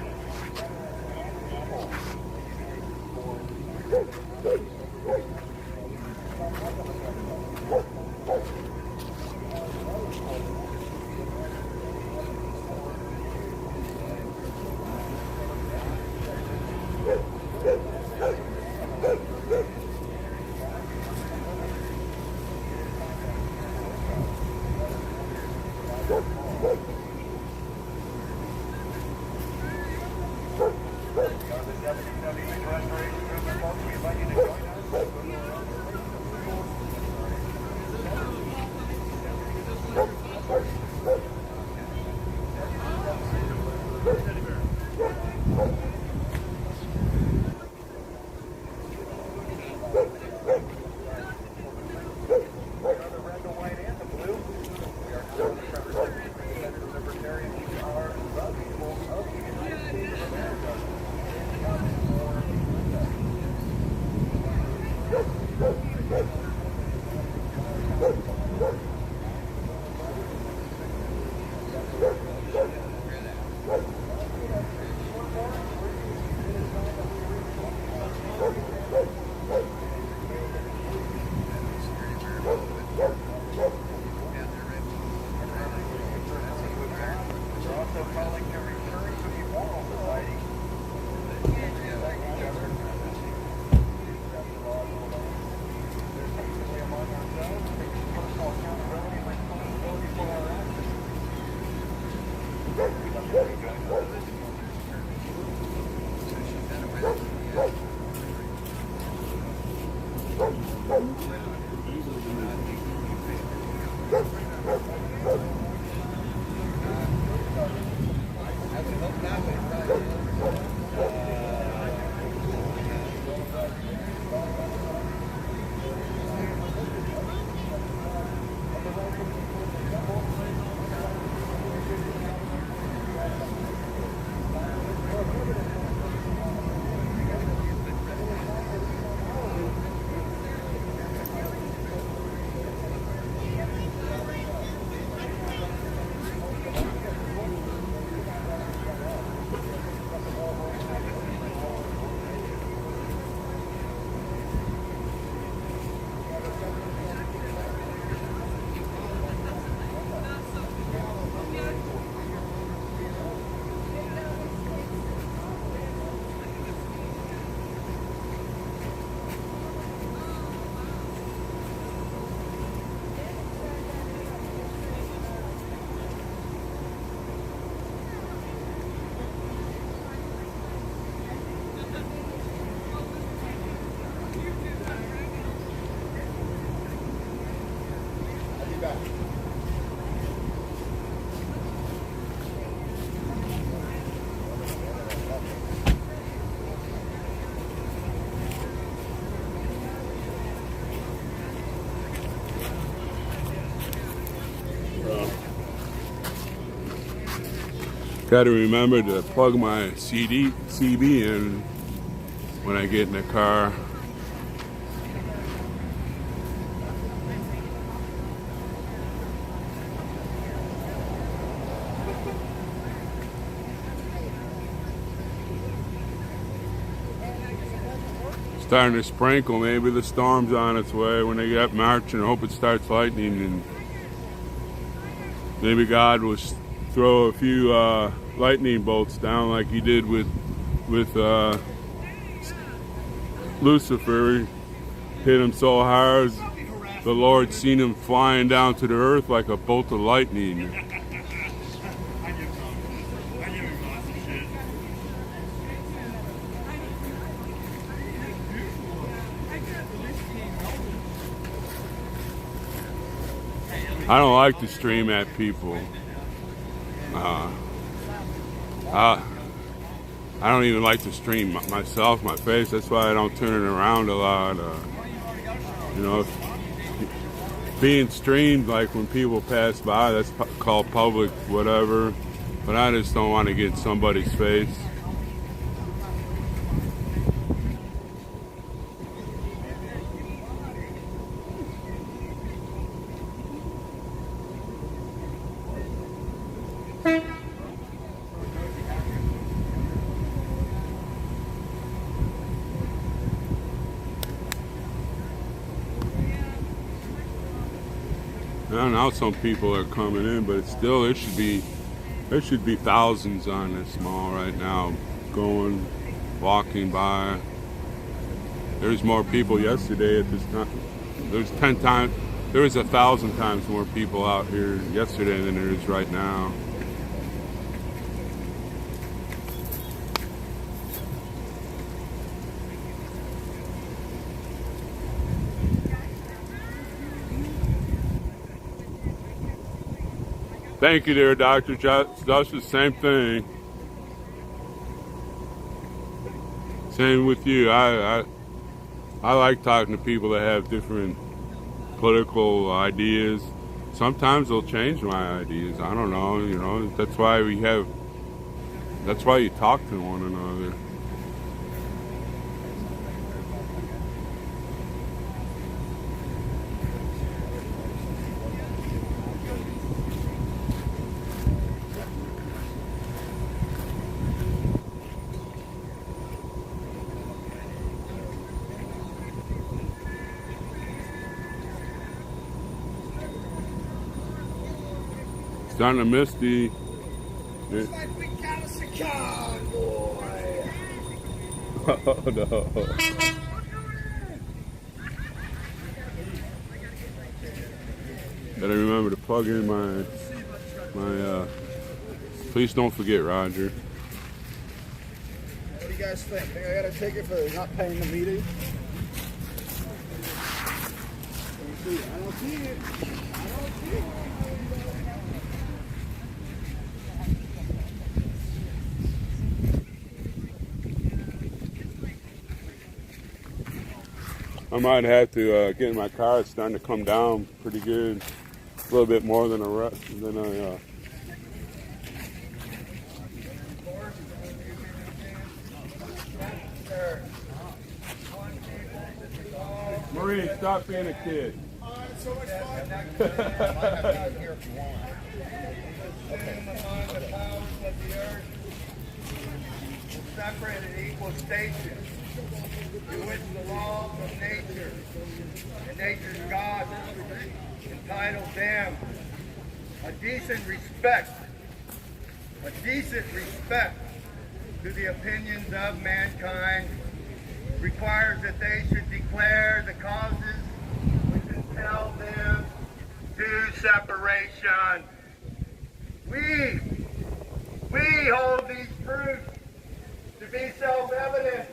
Got to remember to plug my CB in when I get in the car. Starting to sprinkle. Maybe the storm's on its way when they get marching. I hope it starts lightning, and maybe God will throw a few lightning bolts down like he did with Lucifer. Hit him so hard, the Lord seen him flying down to the earth like a bolt of lightning. I don't like to stream at people. I don't even like to stream myself, my face. That's why I don't turn it around a lot. You know, being streamed, like when people pass by, that's called public whatever. But I just don't want to get in somebody's face. Now some people are coming in, but it's still there should be thousands on this mall right now, walking by. There's more people yesterday at this time. There was 1,000 times more people out here yesterday than there is right now. Thank you there, Dr. Josh, the same thing. Same with you. I like talking to people that have different political ideas. Sometimes they'll change my ideas. I don't know, you know. That's why you talk to one another. Starting to miss the. It's like we got us a convoy. Oh no. Better remember to plug in my please don't forget Roger. What do you guys think? Think I got a ticket for not paying the meeting? I don't see it. I don't see it. I might have to get in my car. It's starting to come down pretty good. A little bit more than Marie, stop being a kid. So much fun. Separate and equal stations, in which the laws of nature and nature's God entitled them a decent respect to the opinions of mankind, requires that they should declare the causes which impel them to separation. We hold these truths to be self-evident,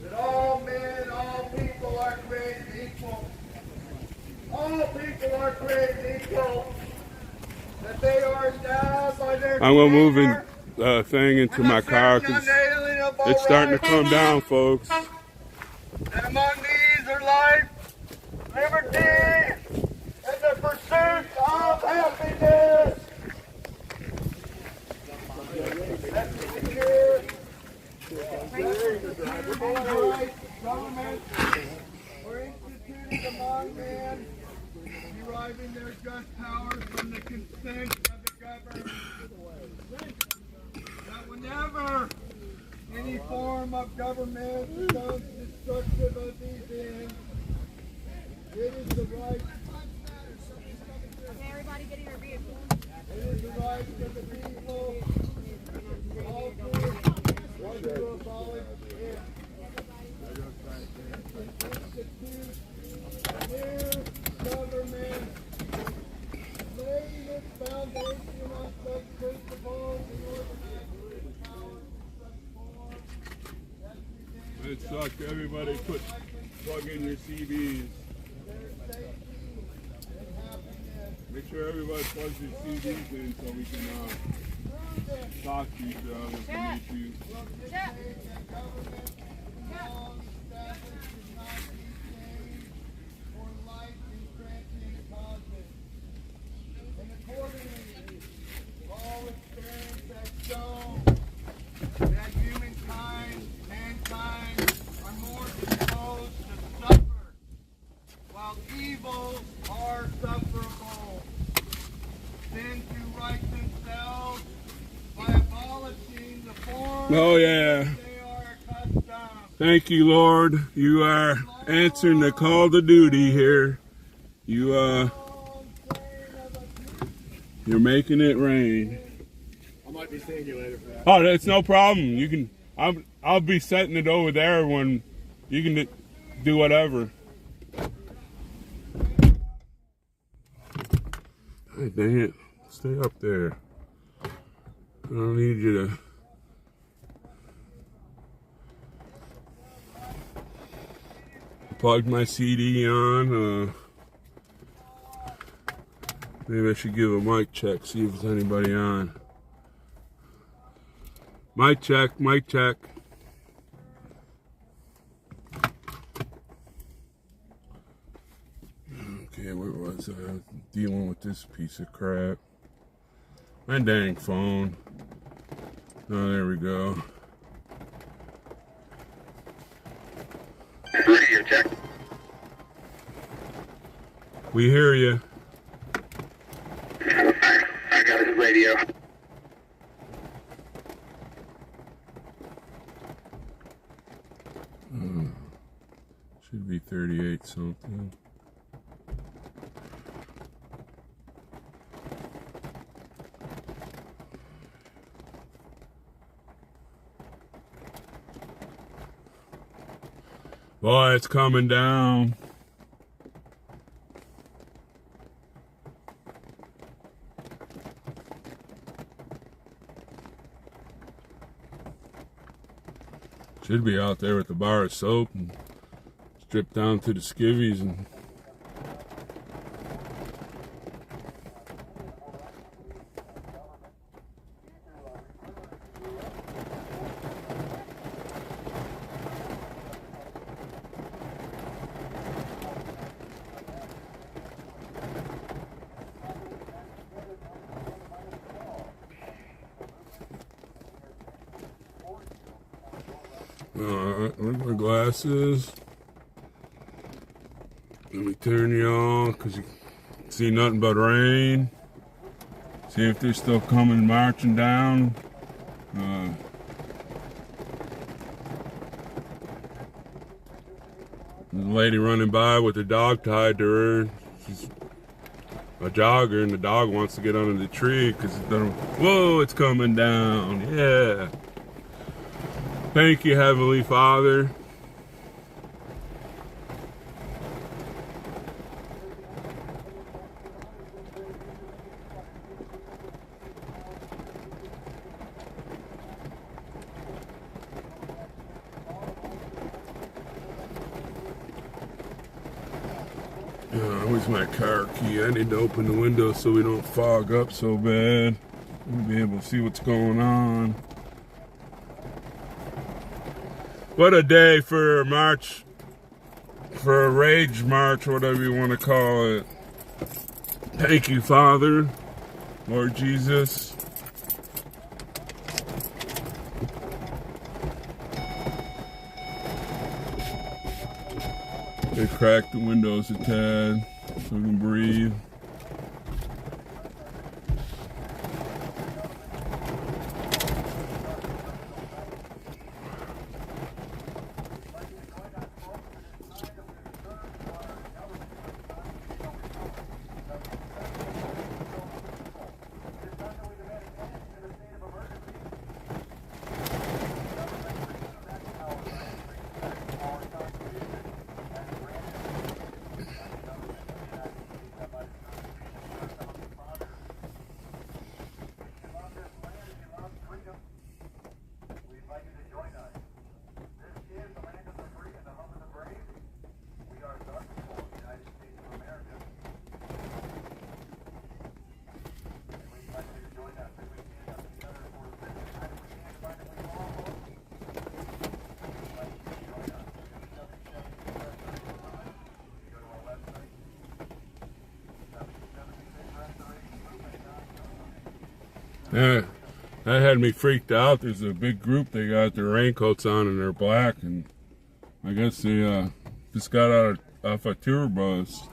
that all men, all people are created equal. All people are created equal. That they are endowed by their I'm gonna move thing into my car because it's starting to come down, folks. And among these are life, liberty, and the pursuit of happiness. Government or instituted among men, deriving their just powers from the consent of the governed. That whenever any form of government becomes destructive of these ends, it is the right. Okay, everybody getting their vehicle. It is the right of the people. All to abolish it. Institute a new government, laying its foundation on such principles and organizing its powers in such form that It sucks. Everybody plug in your CVs. their safety and happiness. Make sure everybody plugs their CDs in so we can talk to each other if we need to. All experience has shown that mankind are more disposed to suffer, while evils are sufferable. Sin to right themselves by abolishing the form Oh yeah. they are accustomed. Thank you, Lord. You are answering the call to duty here. You're making it rain. I might be seeing you later for that. Oh, that's no problem. You can. I'll be setting it over there when you can do whatever. Hey, dang it! Stay up there. I don't need you to. Plug my CD on. Maybe I should give a mic check, see if there's anybody on. Mic check, mic check. Okay, where was I? Dealing with this piece of crap. My dang phone. Oh, there we go. Radio check. We hear you. I got a radio. Should be 38 something. Boy, it's coming down. Should be out there with the bar of soap and strip down to the skivvies and Alright, where's my glasses? Let me turn you on because you see nothing but rain. See if they're still coming marching down. There's a lady running by with her dog tied to her. She's a jogger and the dog wants to get under the tree because it's done. Whoa, it's coming down. Yeah. Thank you, Heavenly Father. Where's my car key? I need to open the window so we don't fog up so bad. We'll be able to see what's going on. What a day for a march, for a rage march, whatever you want to call it. Thank you, Father, Lord Jesus. They cracked the windows a tad so we can breathe. Yeah, that had me freaked out. There's a big group. They got their raincoats on and they're black, and I guess they just got off a tour bus.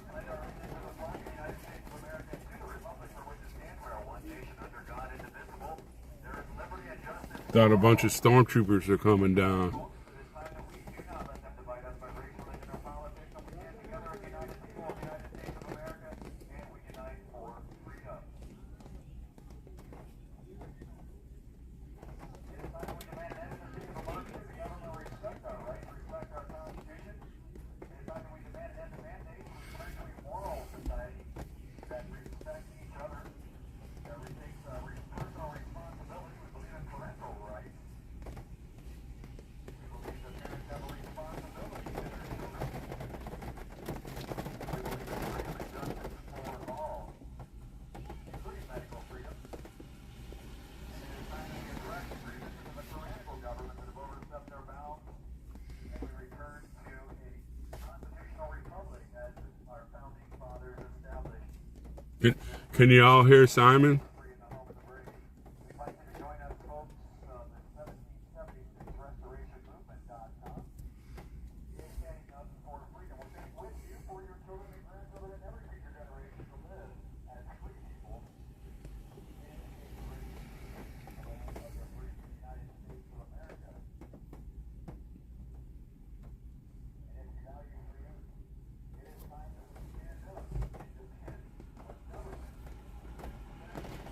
Thought a bunch of stormtroopers are coming down. Can you all hear Simon?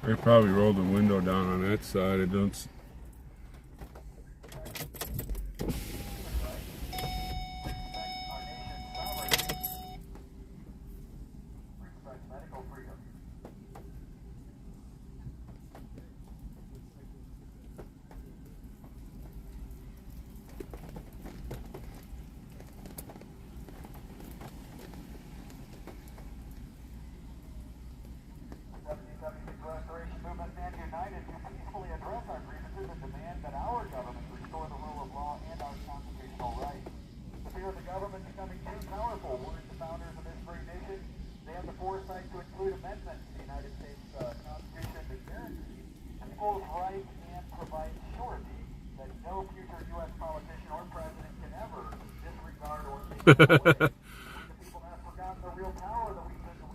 They probably rolled the window down on that side. It don't.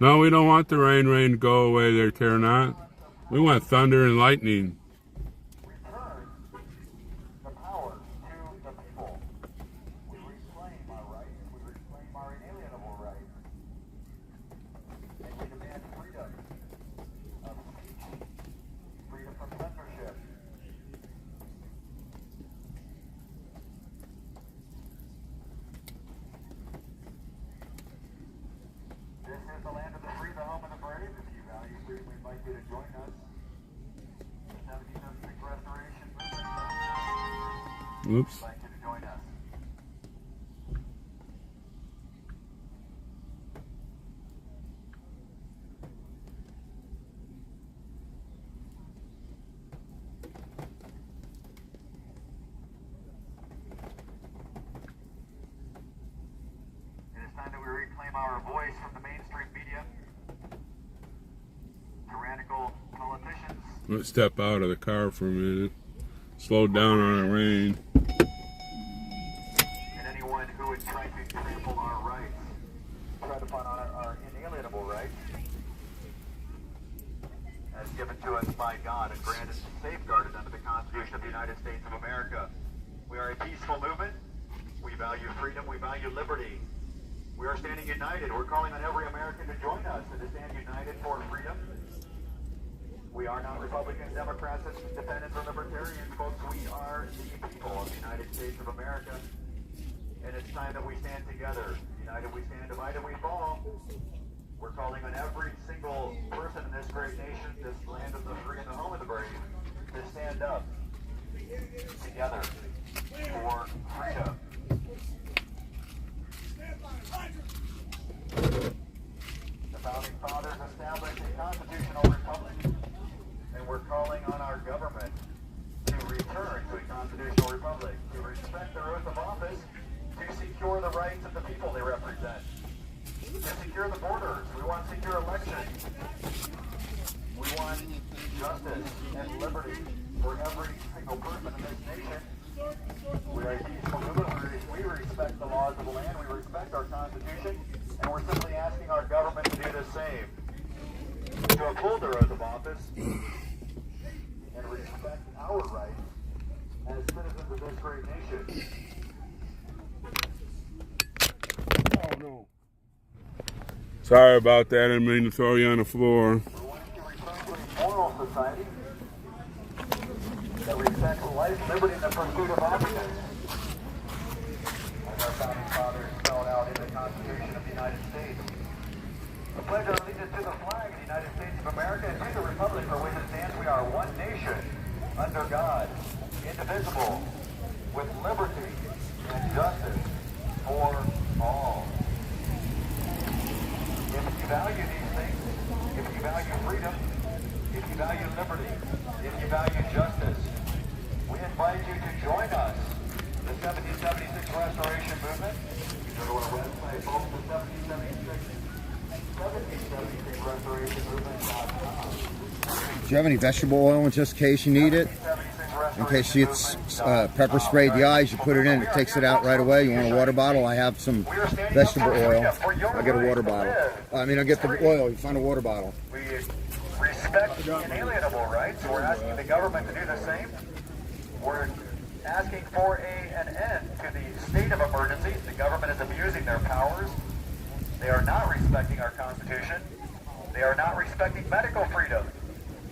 No, we don't want the rain to go away there, Terranot. We want thunder and lightning. Oops. Our voice from the mainstream media, tyrannical politicians. Let's step out of the car for a minute. Slow down on the rain. And anyone who would try to trample our rights, tread upon our inalienable rights, as given to us by God and granted and safeguarded under the Constitution of the United States of America. We are a peaceful movement. We value freedom. We value liberty. We are standing united. We're calling on every American to join us and to stand united for freedom. We are not Republicans, Democrats, Independents, or Libertarians, folks. We are the people of the United States of America. And it's time that we stand together. United we stand, divided we fall. We're calling on every single person in this great nation, this land of the free and the home of the brave, to stand up together for freedom. The Founding Fathers established a constitutional republic, and we're calling on our government to return to a constitutional republic, to respect their oath of office, to secure the rights of the people they represent, to secure the borders. We want secure elections. We want justice and liberty. uphold their oath of office and respect our rights as citizens of this great nation. Oh no. Sorry about that. I didn't mean to throw you on the floor. We're wanting to return to a moral society that respects life, liberty, and the pursuit of happiness. As our founding fathers spelled out in the Constitution of the United States. The pledge of allegiance to the flag of the United States of America and to the republic for which it stands. We are one nation, under God, indivisible, with liberty and justice for all. If you value these things, if you value freedom, if you value liberty, if you value justice, we invite you to join us, the 1776 Restoration Movement. You go to our website, folks, the 1776 Restoration Movement.com. Do you have any vegetable oil in just in case you need it? In case you get pepper sprayed the eyes, you put it in, it takes it out right away. You want a water bottle? I have some vegetable oil. I'll get a water bottle. I get the oil. You find a water bottle. We respect inalienable rights. We're asking the government to do the same. We're asking for an end to the state of emergency. The government is abusing their powers. They are not respecting our Constitution. They are not respecting medical freedom.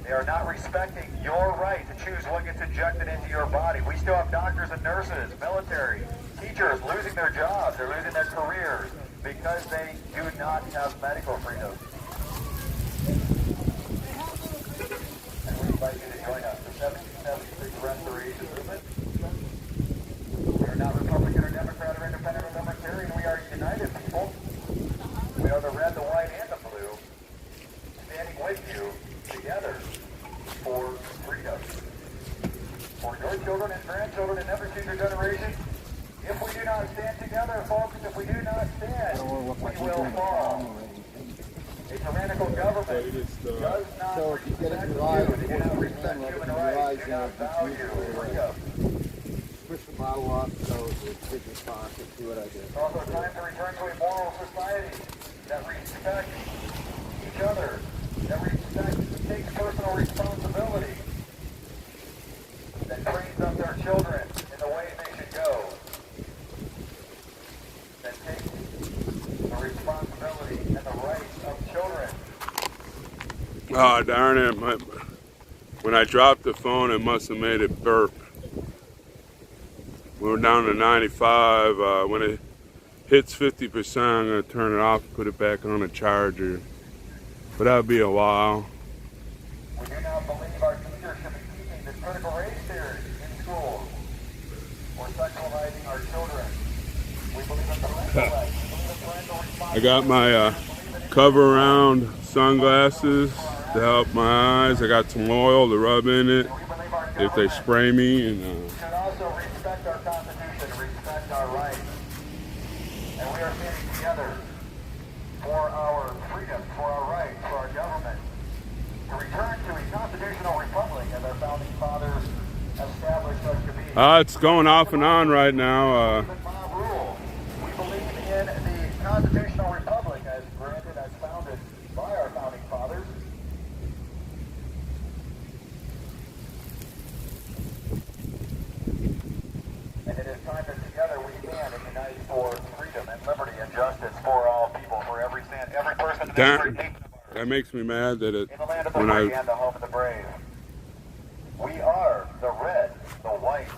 They are not respecting your right to choose what gets injected into your body. We still have doctors and nurses, military, teachers losing their jobs. They're losing their careers because they do not have medical freedom. And we invite you to join us, the 1776 Restoration Movement. We are not Republican or Democrat or Independent or Libertarian. We are united people. We are the red, the white, and the blue, standing with you together for freedom. For your children and grandchildren and every future generation, if we do not stand together, folks, if we do not stand, we will fall. A tyrannical government does not respect you. They do not respect human rights. They do not value freedom. Push the bottle up so it's big response. Let's see what I did. It's also time to return to a moral society that respects each other, that takes personal responsibility, that trains up their children in the way they should go, that takes the responsibility and the rights of children. Oh, darn it. When I dropped the phone, it must have made it burp. We're down to 95. When it hits 50%, I'm going to turn it off and put it back on the charger. But that'll be a while. We do not believe our teachers should be teaching this critical race theory in schools or sexualizing our children. We believe in parental rights. We believe in parental responsibility. I got my cover around sunglasses to help my eyes. I got some oil to rub in it if they spray me. And should also respect our Constitution, respect our rights. And we are standing together for our freedom, for our rights, for our government, to return to a constitutional republic as our founding fathers established us to be. it's going off and on right now. We believe in the constitutional republic as granted, as founded by our founding fathers. And it is time that together we stand and unite for freedom and liberty and justice for all people, for every person in this great nation of ours. That makes me mad that In the land of the free and the home of the brave. We are the red, the white,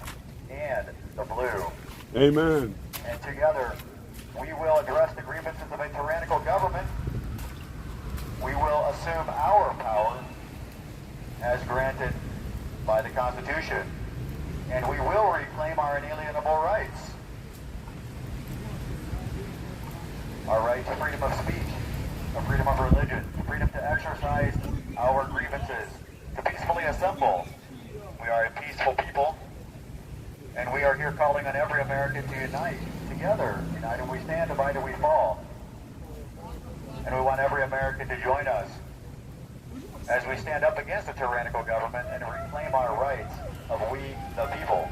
and the blue. Amen. And together, we will address the grievances of a tyrannical government. We will assume our power as granted by the Constitution. And we will reclaim our inalienable rights. Our right to freedom of speech, the freedom of religion, the freedom to exercise our grievances, to peacefully assemble. We are a peaceful people, and we are here calling on every American to unite together. United we stand, divided we fall. And we want every American to join us as we stand up against a tyrannical government and reclaim our rights of we the people.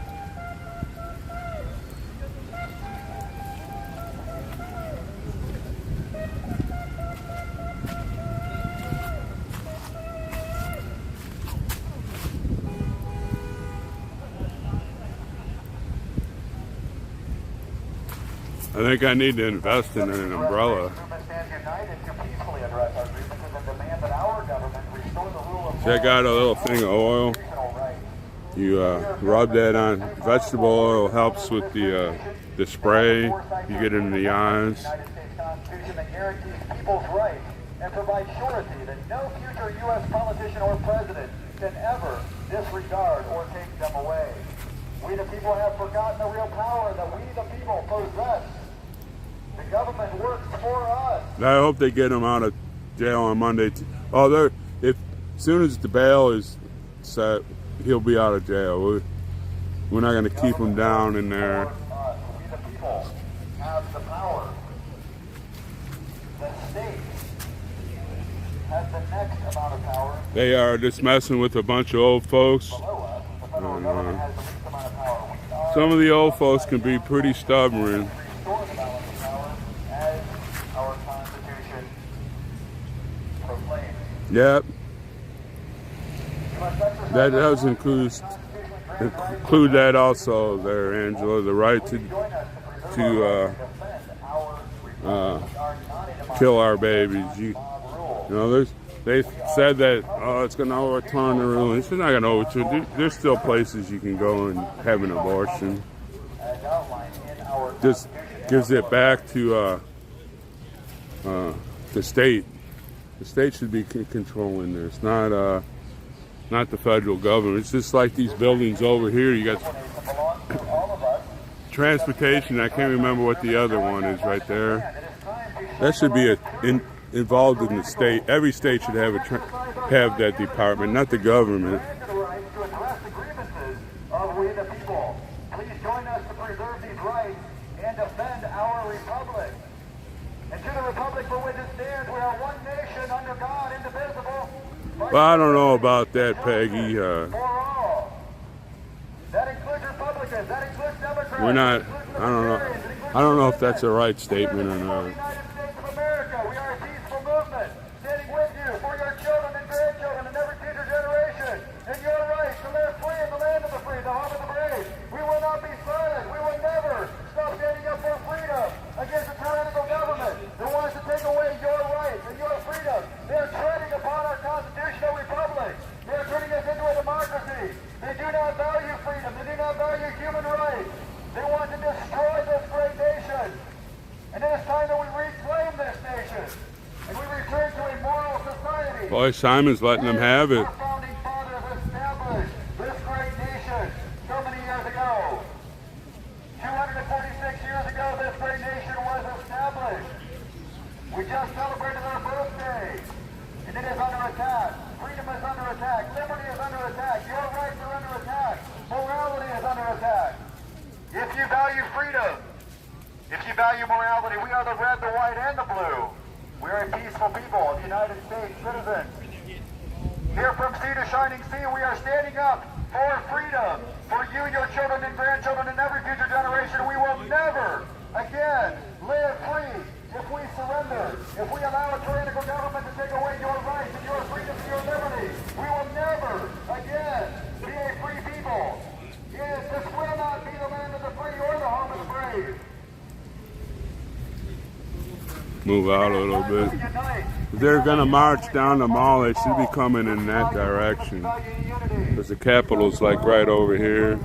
I think I need to invest in an umbrella. Check out a little thing of oil. You rub that on. Vegetable oil helps with the spray you get in the eyes. And provide surety that no future U.S. politician or president can ever disregard or take them away. We the people have forgotten the real power that we the people possess. The government works for us. I hope they get him out of jail on Monday. Oh, as soon as the bail is set, he'll be out of jail. We're not going to keep him down in there. We the people have the power. The state has the next amount of power. They are just messing with a bunch of old folks. Below us, the federal government has the least amount of power. Some of the old folks can be pretty stubborn. Restore the balance of power as our Constitution proclaims. Yep. That does include that also there, Angela. The right to kill our babies. You know, they said that it's going to overturn the ruling. It's not going to overturn. There's still places you can go and have an abortion. Just gives it back to the state. The state should be controlling this, not the federal government. It's just like these buildings over here. You got transportation. I can't remember what the other one is right there. That should be involved in the state. Every state should have that department, not the government. Please join us to preserve these rights and defend our republic. And to the republic for which it stands, we are one nation under God, indivisible. Well, I don't know about that, Peggy. For all. That includes Republicans. That includes Democrats. We're not. I don't know if that's a right statement or not. United States of America. We are a peaceful movement, standing with you for your children and grandchildren and every future generation. And your right to live free in the land of the free, the home of the brave. We will not be silent. We will never stop standing up for freedom against a tyrannical government that wants to take away your rights and your freedom. They are treading upon our constitutional republic. They are turning us into a democracy. They do not value freedom. They do not value human rights. They want to destroy this great nation. And it is time that we reclaim this nation. And we return to a moral society. Boy, Simon's letting them have it. Our founding fathers established this great nation so many years ago. 246 years ago, this great nation was established. We just celebrated our birthday. And it is under attack. Freedom is under attack. Liberty is under attack. Your rights are under attack. Morality is under attack. If you value freedom, if you value morality, we are the red, the white, and the blue. We are a peaceful people of the United States citizens. Here from sea to shining sea, we are standing up for freedom. For you, your children and grandchildren, and every future generation, we will never again live free if we surrender. If we allow a tyrannical government to take away your rights and your freedom and your liberty, we will never again be a free people. Yes, this will not be the land of the free or the home of the brave. Move out a little bit. If they're going to march down the mall, they should be coming in that direction. Because the Capitol's like right over here.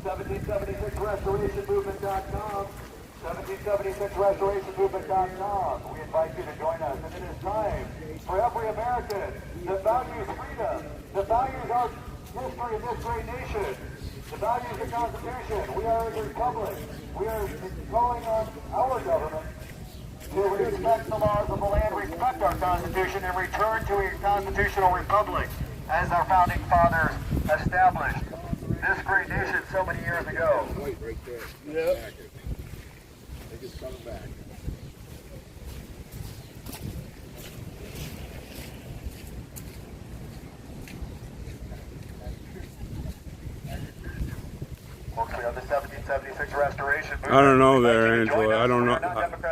1776restorationmovement.com. 1776restorationmovement.com. We invite you to join us. And it is time for every American that values freedom, that values our history in this great nation, that values the Constitution. We are a republic. We are calling on our government to respect the laws of the land, respect our Constitution, and return to a constitutional republic as our founding fathers established this great nation so many years ago. Right there. Yep. I think it's coming back. Folks, we have the 1776 restoration. I don't know there, Angela. I don't know.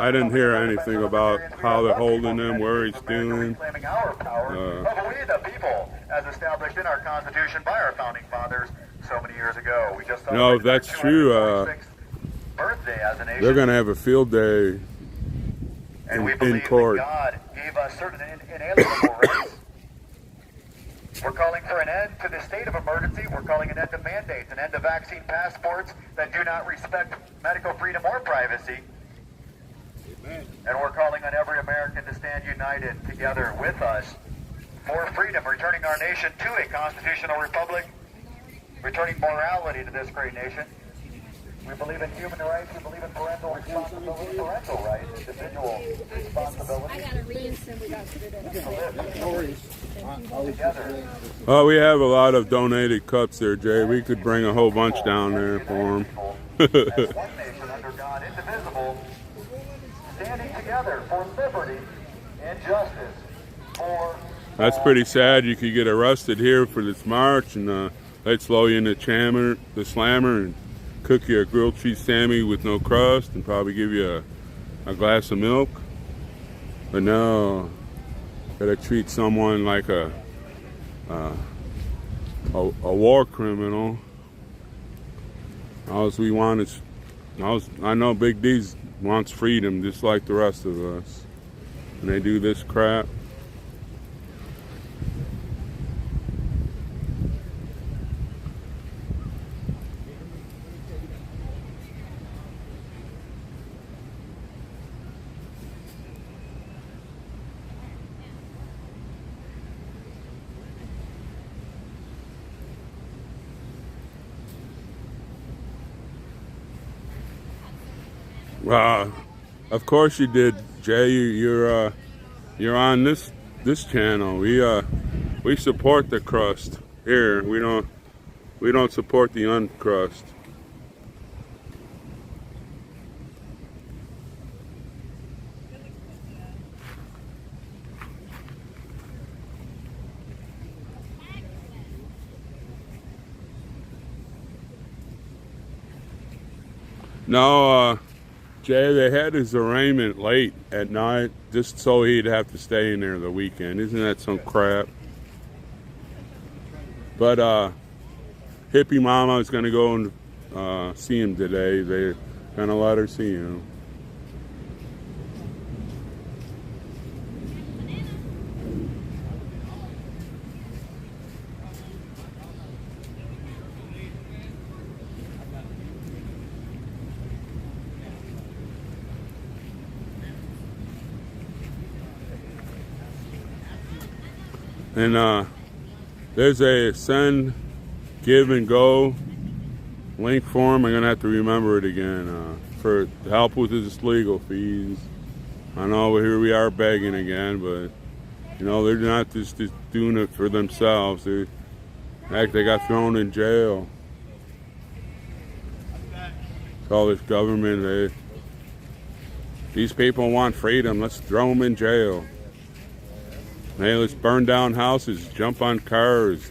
I didn't hear anything about how they're holding him, where he's doing. Reclaiming our power of we the people, as established in our Constitution by our founding fathers so many years ago. We just No, if that's true, birthday as a nation. They're going to have a field day And we in believe court. that God gave us certain inalienable rights. We're calling for an end to the state of emergency. We're calling an end to mandates, an end to vaccine passports that do not respect medical freedom or privacy. Amen. And we're calling on every American to stand united together with us for freedom, returning our nation to a constitutional republic, returning morality to this great nation. We believe in human rights. We believe in parental responsibility, parental rights, individual responsibility. Together. Oh, we have a lot of donated cups there, Jay. We could bring a whole bunch down there for them. As one nation under God, indivisible, standing together for liberty and justice. For That's pretty sad. You could get arrested here for this march, and they'd slow you in the slammer, and cook you a grilled cheese sandwich with no crust, and probably give you a glass of milk. But no, gotta treat someone like a war criminal. All we want is, I know Big D wants freedom just like the rest of us, and they do this crap. Of course you did, Jay. You're on this channel. We support the crust here. We don't support the uncrust. No, Jay, they had his arraignment late at night just so he'd have to stay in there the weekend. Isn't that some crap? But Hippie Mama is going to go and see him today. They're going to let her see him. And there's a send, give, and go link for him. I'm going to have to remember it again for help with his legal fees. I know here we are begging again, but you know, they're not just doing it for themselves. They got thrown in jail. All this government, these people want freedom. Let's throw them in jail. Hey, let's burn down houses, jump on cars,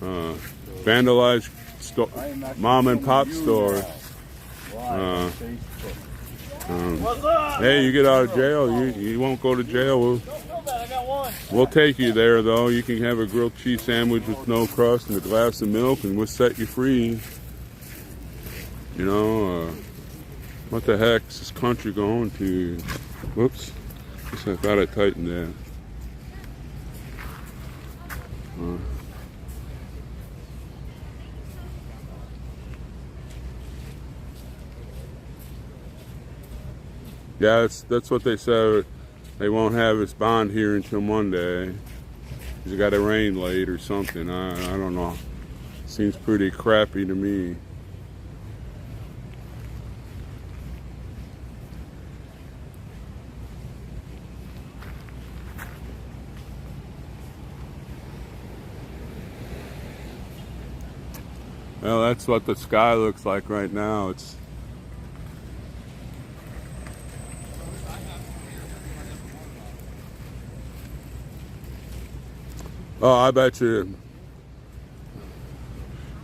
vandalize mom and pop stores. Hey, you get out of jail, you won't go to jail. We'll take you there, though. You can have a grilled cheese sandwich with no crust and a glass of milk, and we'll set you free. You know, what the heck is this country going to? Whoops, I thought I tightened that. Yeah, that's what they said. They won't have his bond here until Monday. He's got to rain late or something. I don't know. Seems pretty crappy to me. Well, that's what the sky looks like right now. Oh, I bet you.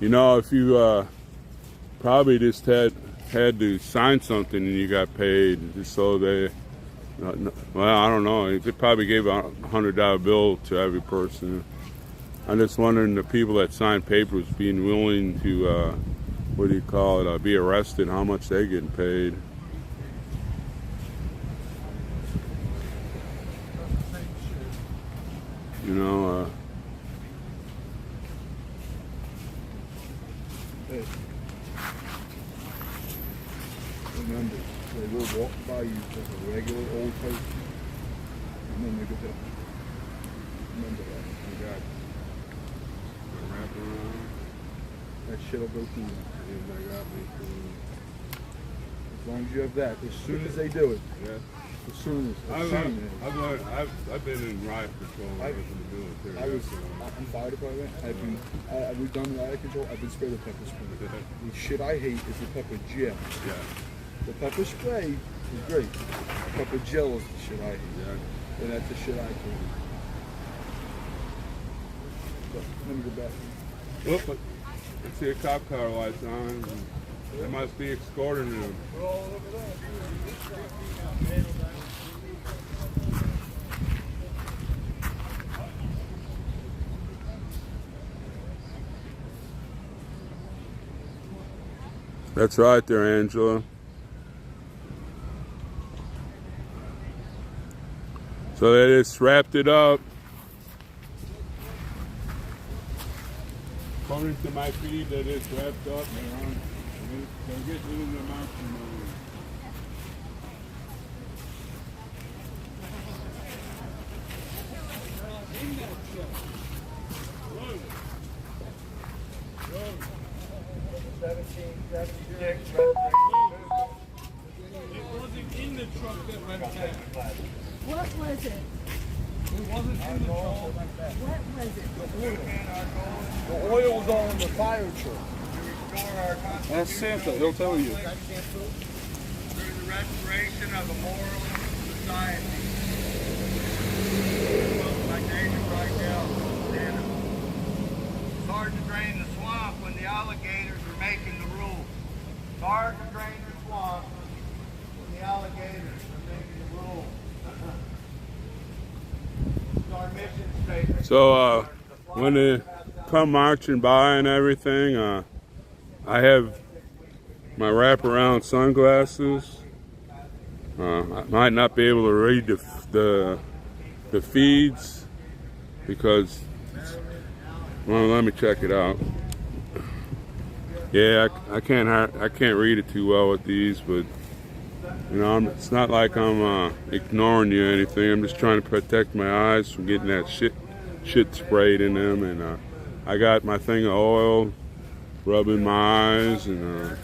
You know, if you probably just had to sign something and you got paid, just so they. Well, I don't know. They probably gave a $100 bill to every person. I'm just wondering, the people that sign papers being willing to, what do you call it, be arrested, how much they getting paid. You know, Hey. Remember, they will walk by you as a regular old person. And then they get that. Remember that. I got wrap around. That shit'll go through you. Yeah, they got me through. As long as you have that. As soon as they do it. Yeah. As soon as. I've been in riot patrol. I was in the military. I'm fire department. We've done riot control. I've been sprayed with pepper spray. The shit I hate is the pepper gel. Yeah. The pepper spray is great. Pepper gel is the shit I hate. Yeah. And that's the shit I can't. But let me go back. Look, I see a cop car lights on. They must be escorting them. That's right there, Angela. So they just wrapped it up. According to my feed, that it's wrapped up. They're getting in the mountain mode. It wasn't in the truck that went back. What was it? It wasn't in the truck that went back. What was it? The oil was all in the fire truck. That's Santa. He'll tell you. Through the restoration of a moral society. Like David Rydell, Santa. It's hard to drain the swamp when the alligators are making the rules. It's hard to drain the swamp when the alligators are making the rules. It's our mission statement. So when they come marching by and everything, I have my wraparound sunglasses. I might not be able to read the feeds because, well, let me check it out. Yeah, I can't read it too well with these, but you know, it's not like I'm ignoring you or anything. I'm just trying to protect my eyes from getting that shit sprayed in them, and I got my thing of oil rubbing my eyes, and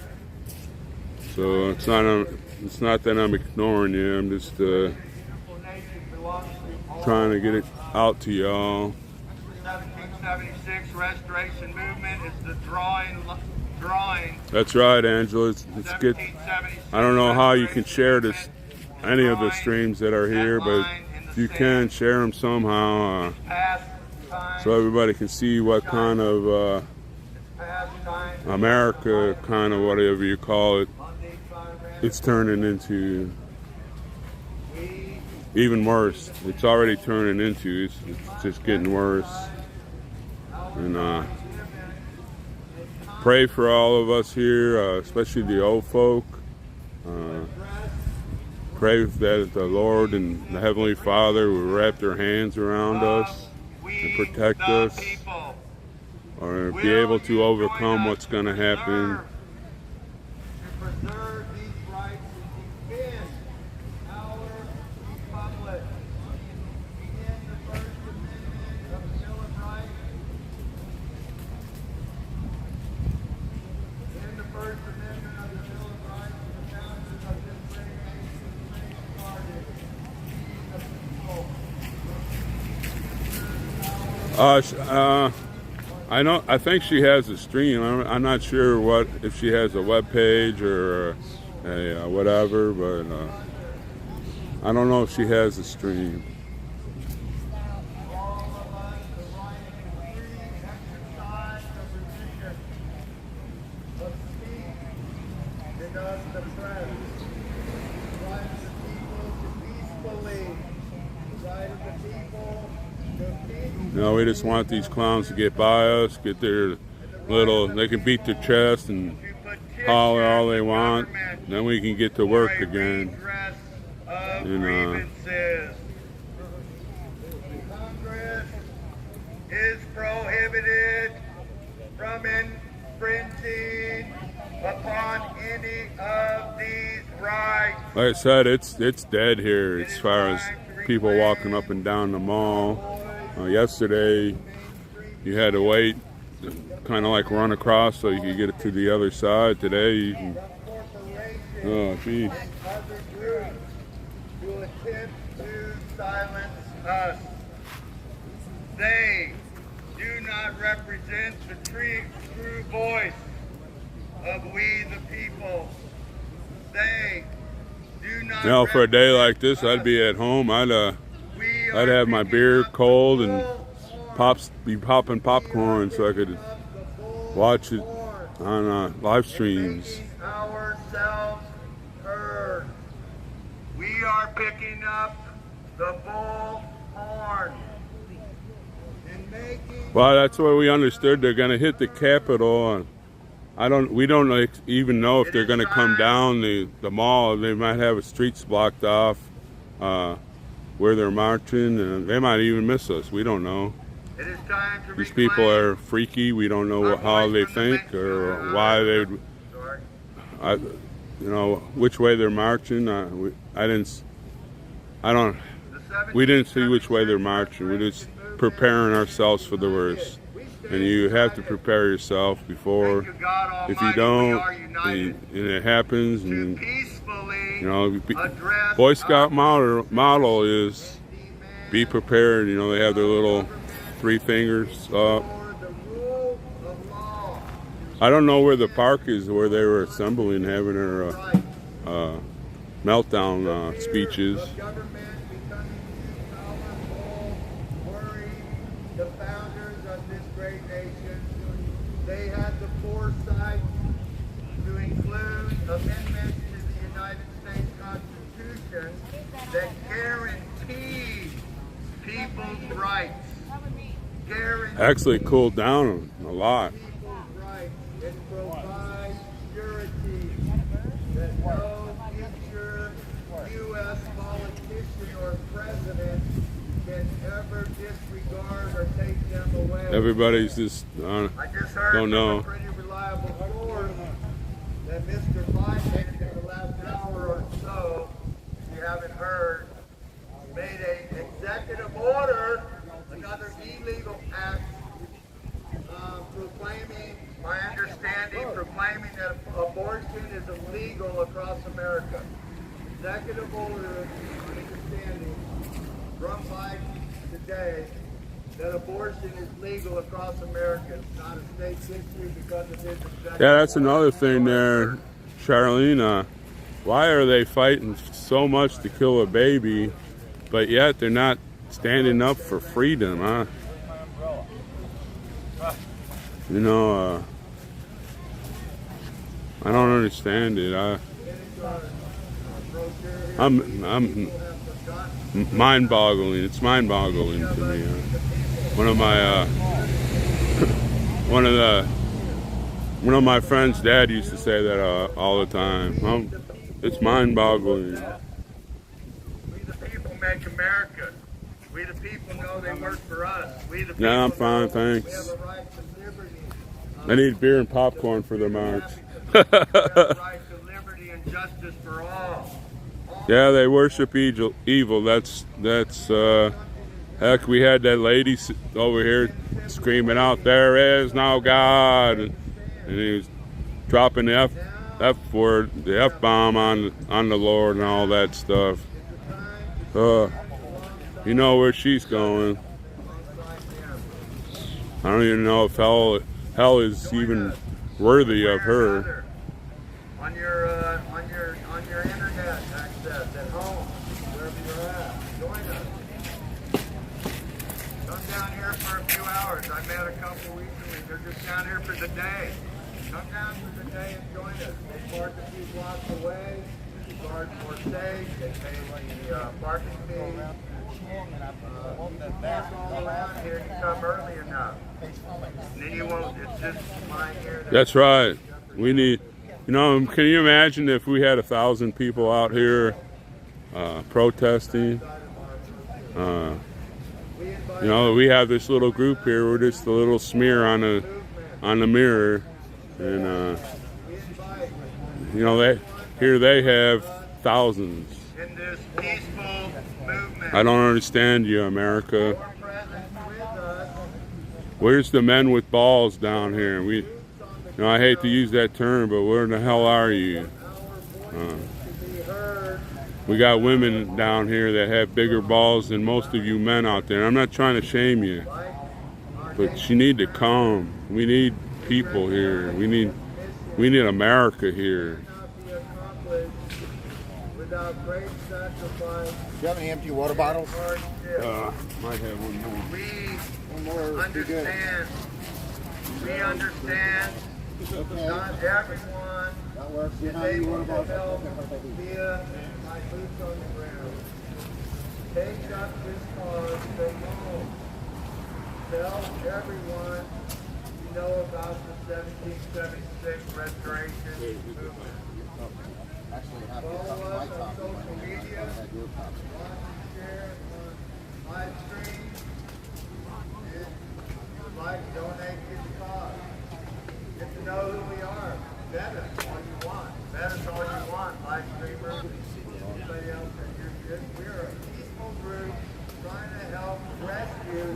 so it's not that I'm ignoring you. I'm just trying to get it out to y'all. 1776 Restoration Movement is the drawing. That's right, Angela. It's good. I don't know how you can share this, any of the streams that are here, but if you can share them somehow, so everybody can see what kind of America, kind of whatever you call it, it's turning into. Even worse. It's already turning into. It's just getting worse. And pray for all of us here, especially the old folk. Pray that the Lord and the Heavenly Father will wrap their hands around us and protect us, or be able to overcome what's going to happen. I think she has a stream. I'm not sure if she has a web page or a whatever, but I don't know if she has a stream. You know, we just want these clowns to get by us, get their little, they can beat their chest and holler all they want, then we can get to work again. And prohibited from infringing upon any of these rights. Like I said, it's dead here as far as people walking up and down the mall. Yesterday, you had to wait, kind of like run across so you could get it to the other side. Today, you can. Oh, geez. Other groups who attempt to silence us. They do not represent the true voice of we the people. They do not. You know, for a day like this, I'd be at home. I'd have my beer cold and be popping popcorn so I could watch it on live streams. Ourselves heard. We are picking up the bull horn. Well, that's what we understood. They're going to hit the Capitol. We don't even know if they're going to come down the mall. They might have streets blocked off where they're marching, and they might even miss us. We don't know. It is time to These people are freaky. We don't know how they think or why they would. Which way they're marching. We didn't see which way they're marching. We're just preparing ourselves for the worst. And you have to prepare yourself before. If you don't, and it happens, and Boy Scout model is be prepared. You know, they have their little 3 fingers up. I don't know where the park is, where they were assembling, having their meltdown speeches. The founders of this great nation, they had the foresight to include amendments to the United States Constitution that guaranteed people's rights. Actually cooled down a lot. People's rights and provide security that no future U.S. politician or president can ever disregard or take them away. Everybody's just don't know. A pretty reliable source that Mr. Biden in the last hour or so, if you haven't heard, made an executive order, another illegal act, proclaiming that abortion is illegal across America. Executive order, understanding from Biden today that abortion is legal across America. It's not a state issue because of this executive Yeah, that's another thing there, Charlene. Why are they fighting so much to kill a baby, but yet they're not standing up for freedom, huh? You know, I don't understand it. I'm mind-boggling. It's mind-boggling to me. One of my friends' dad used to say that all the time. It's mind-boggling. We the people make America. We the people know they work for us. We the people Yeah, I'm fine, we have thanks. a right to liberty. I need beer and popcorn for their march. We have a right to liberty and justice for all. Yeah, they worship evil. That's heck, we had that lady over here screaming out, "There is no God," and he was dropping the F word, the F-bomb on the Lord and all that stuff. You know where she's going. I don't even know if hell is even worthy of her. On your internet access at home, wherever you're at, join us. Come down here for a few hours. I met a couple recently. They're just down here for the day. Come down for the day and join us. They park a few blocks away. The guards more safe. They pay the parking fee. You can pass all around here if you come early enough. And then you won't. It's just mine here. That's right. We need. You know, can you imagine if we had 1,000 people out here protesting? You know, we have this little group here. We're just a little smear on the mirror, and you know, they have thousands. In this peaceful movement. I don't understand you, America. Where's the men with balls down here? You know, I hate to use that term, but where in the hell are you? We got women down here that have bigger balls than most of you men out there. I'm not trying to shame you, but you need to come. We need people here. We need America here. Do you have any empty water bottles? Might have one more. We understand not everyone is able to help via my boots on the ground. Take up this cause, stay home. Tell everyone you know about the 1776 Restoration Movement. Follow us on social media, share on live stream, like, donate to the cause. Get to know who we are. Bet us all you want. Bet us all you want, live streamers, anybody else that you're good. We're a peaceful group trying to help rescue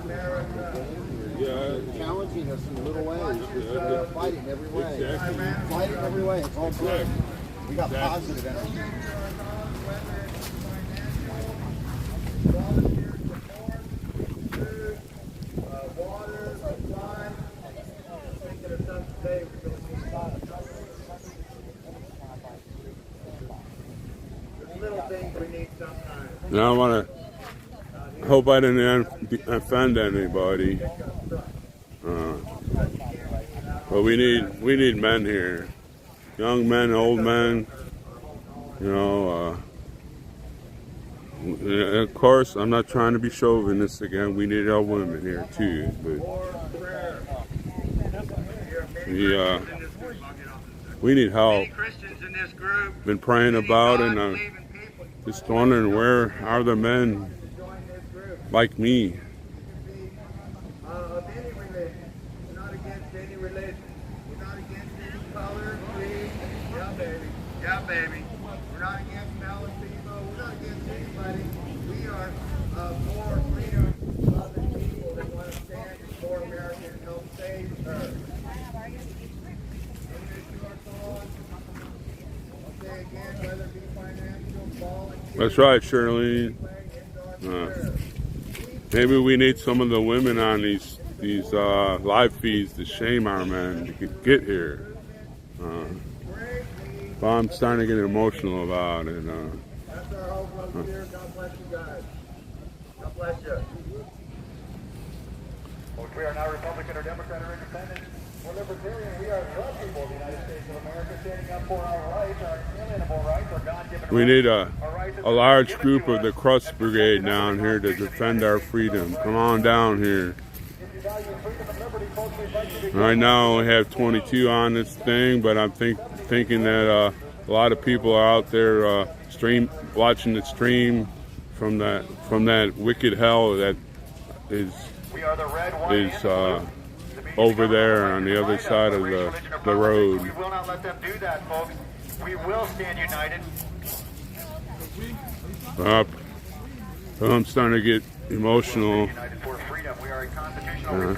America. Yeah, challenging us in little ways. Fighting every way. Fighting every way. It's all good. We got positive energy. Water, supply. Thinking of something today, we're going to need there's little things we need sometimes. Now I hope I didn't offend anybody. But we need men here. Young men, old men, you know, of course, I'm not trying to be chauvinist again. We need our women here too, but we need help. Been praying about it, and just wondering, where are the men like me? Of any religion. We're not against any religion. We're not against any color, creed. Yeah, baby. We're not against Palestino. We're not against anybody. We are for freedom of other people that want to stand for America and help save her. I'll say again, whether it be financial, volunteer. That's right, Shirley. Maybe we need some of the women on these live feeds to shame our men to get here. But I'm starting to get emotional about it. That's our hope up here. God bless you guys. God bless you. Well, we are not Republican or Democrat or Independent. We're Libertarian. We are the people of the United States of America standing up for our rights, our inalienable rights, our God-given rights. We need a large group of the Crust Brigade down here to defend our freedom. Come on down here. Right now we have 22 on this thing, but I'm thinking that a lot of people are out there watching the stream from that wicked hell that is over there on the other side of the road. We will not let them do that, folks. We will stand united. I'm starting to get emotional.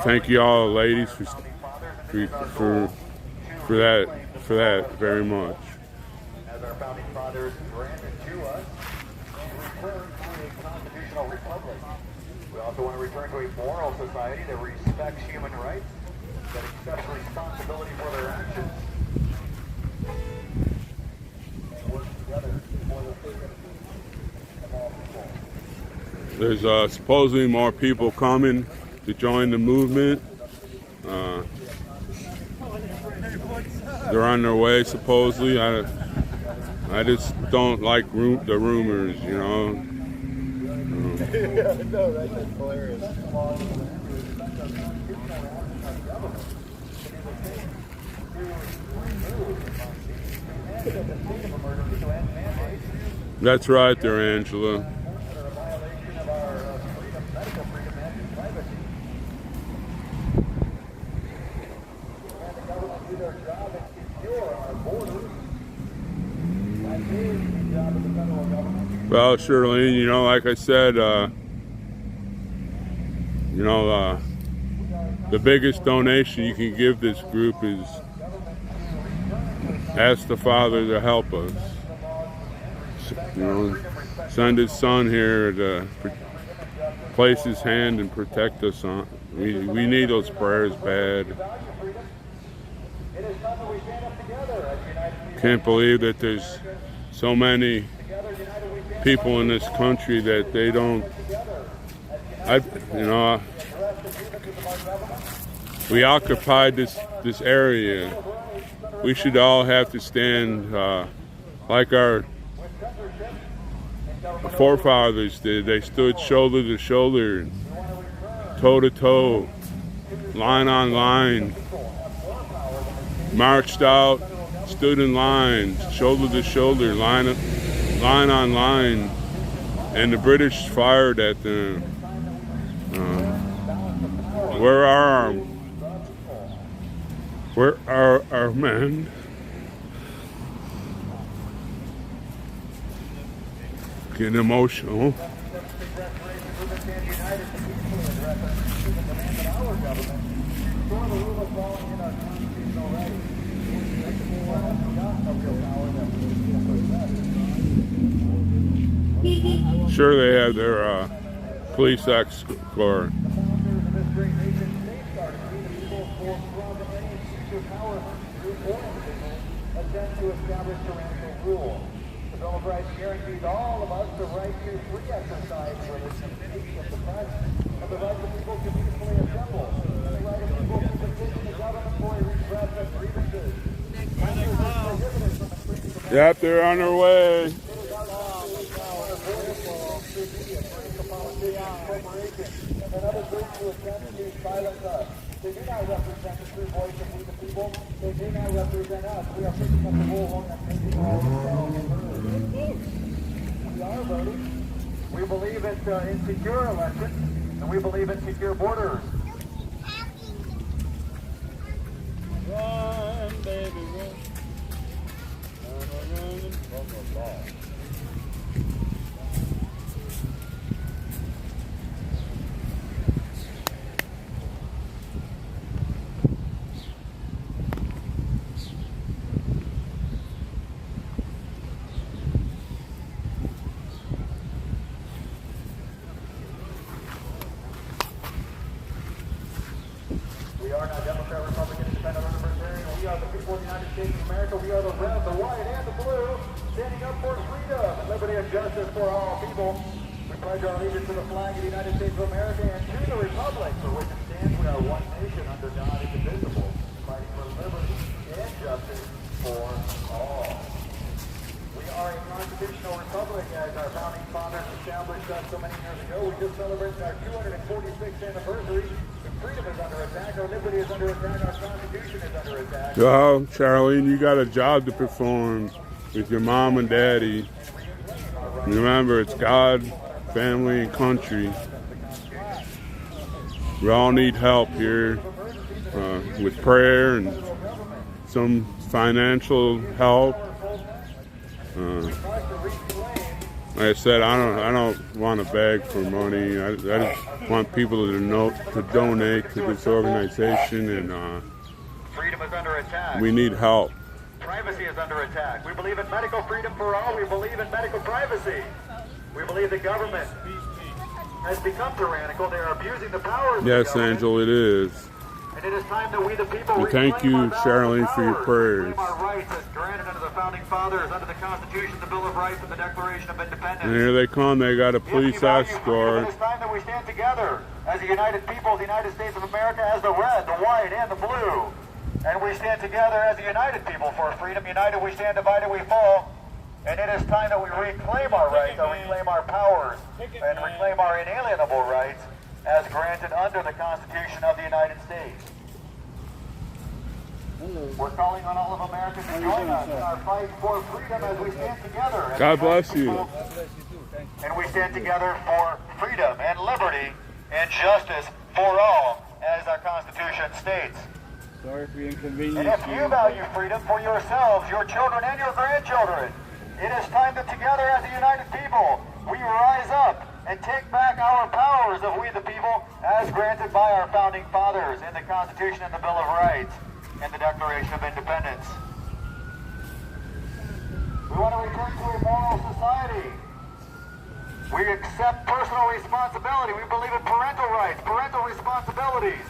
Thank you all, ladies, for that very much. As our founding fathers granted to us, we return to a constitutional republic. We also want to return to a moral society that respects human rights, that accepts responsibility for their actions, and works together for the sake of all people. There's supposedly more people coming to join the movement. They're on their way, supposedly. I just don't like the rumors, you know. No, that's hilarious. That's right there, Angela. Well, Shirlene, you know, like I said, the biggest donation you can give this group is ask the Father to help us. You know, send His Son here to place His hand and protect us. We need those prayers bad. Can't believe that there's so many people in this country that they don't. We occupied this area. We should all have to stand like our forefathers did. They stood shoulder to shoulder, toe to toe, line on line, marched out, stood in line, shoulder to shoulder, line on line, and the British fired at them. Where are our men? Getting emotional. Sure, they have their police escort. To establish tyrannical rule. The Bill of Rights guarantees all of us the right to free exercise, religion, speech, of the press, and the right of people to peacefully assemble, and the right of people to petition the government for a redress of grievances. Yep, they're on their way. And other groups who attempt to silence us. They do not represent the true voice of we the people. They do not represent us. We are picking up the bullhorn and making all ourselves heard. We are voting. We believe in secure elections, and we believe in secure borders. Run, baby, run. Running from the law. We are not Democrat, Republican, Independent, or Libertarian. We are the people of the United States of America. We are the red, the white, and the blue, standing up for freedom and liberty and justice for all people. We pledge our allegiance to the flag of the United States of America and to the republic for which it stands. We are one nation under God, indivisible, fighting for liberty and justice for all. We are a constitutional republic, as our founding fathers established us so many years ago. We just celebrated our 246th anniversary. Freedom is under attack, our liberty is under attack, our Constitution is under attack. Well, Charlene, you got a job to perform with your mom and daddy. Remember, it's God, family, and country. We all need help here with prayer and some financial help. Like I said, I don't want to beg for money. I just want people to donate to this organization, and freedom is under attack. We need help. Privacy is under attack. We believe in medical freedom for all. We believe in medical privacy. We believe the government has become tyrannical. They are abusing the powers of the Yes, government. Angel, it is. And it is time that we the people And thank you, reclaim our Charlene, for your powers, prayers. reclaim our rights as granted under the founding fathers, under the Constitution, the Bill of Rights, and the Declaration of Independence. And here they come. They got a police escort. It is time that we stand together as a united people of the United States of America, as the red, the white, and the blue. And we stand together as a united people for freedom. United we stand, divided we fall. And it is time that we reclaim our rights, and reclaim our powers, and reclaim our inalienable rights as granted under the Constitution of the United States. We're calling on all of America to join us in our fight for freedom as we stand together. God bless you. And we stand together for freedom and liberty and justice for all, as our Constitution states. Sorry for the inconvenience. And if you value freedom for yourselves, your children, and your grandchildren, It is time that together as a united people, we rise up and take back our powers of we the people as granted by our founding fathers in the Constitution and the Bill of Rights and the Declaration of Independence. We want to return to a moral society. We accept personal responsibility. We believe in parental rights, parental responsibilities.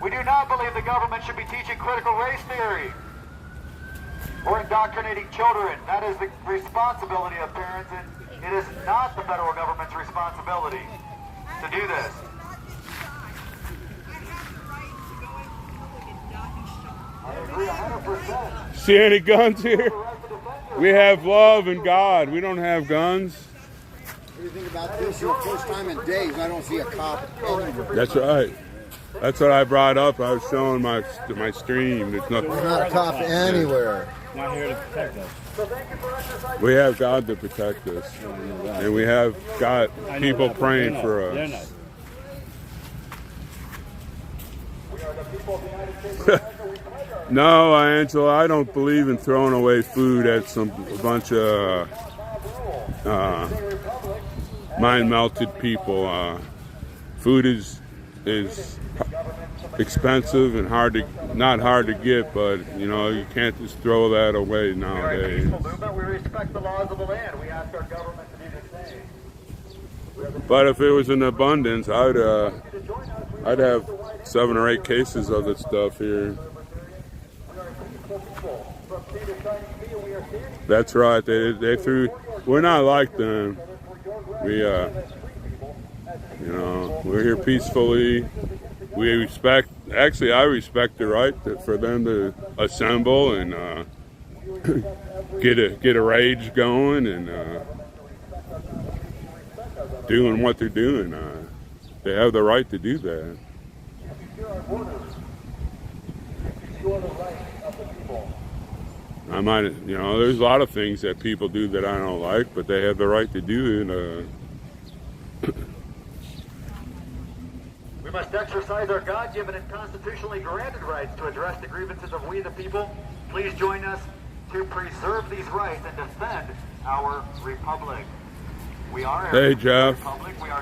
We do not believe the government should be teaching critical race theory or indoctrinating children. That is the responsibility of parents, and it is not the federal government's responsibility to do this. I agree 100%. See any guns here? We have love and God. We don't have guns. What do you think about this? Your first time in days, I don't see a cop anywhere. That's right. That's what I brought up. I was showing my stream. There's nothing. There's not a cop anywhere. Not here to protect us. We have God to protect us, and we have got people praying for They're us. No, Angela, I don't believe in throwing away food at a bunch of mind-melted people. Food is expensive and not hard to get, but you know you can't just throw that away nowadays. We respect the laws of the land. We ask our government to do the same. But if it was in abundance, I'd have 7 or 8 cases of this stuff here. That's right. They threw. We're not like them. We we're here peacefully. We respect. Actually, I respect the right for them to assemble and get a rage going and doing what they're doing. They have the right to do that. I might, there's a lot of things that people do that I don't like, but they have the right to do it. We must exercise our God-given and constitutionally granted rights to address the grievances of we the people. Please join us to preserve these rights and defend our republic. We are Hey, Jeff.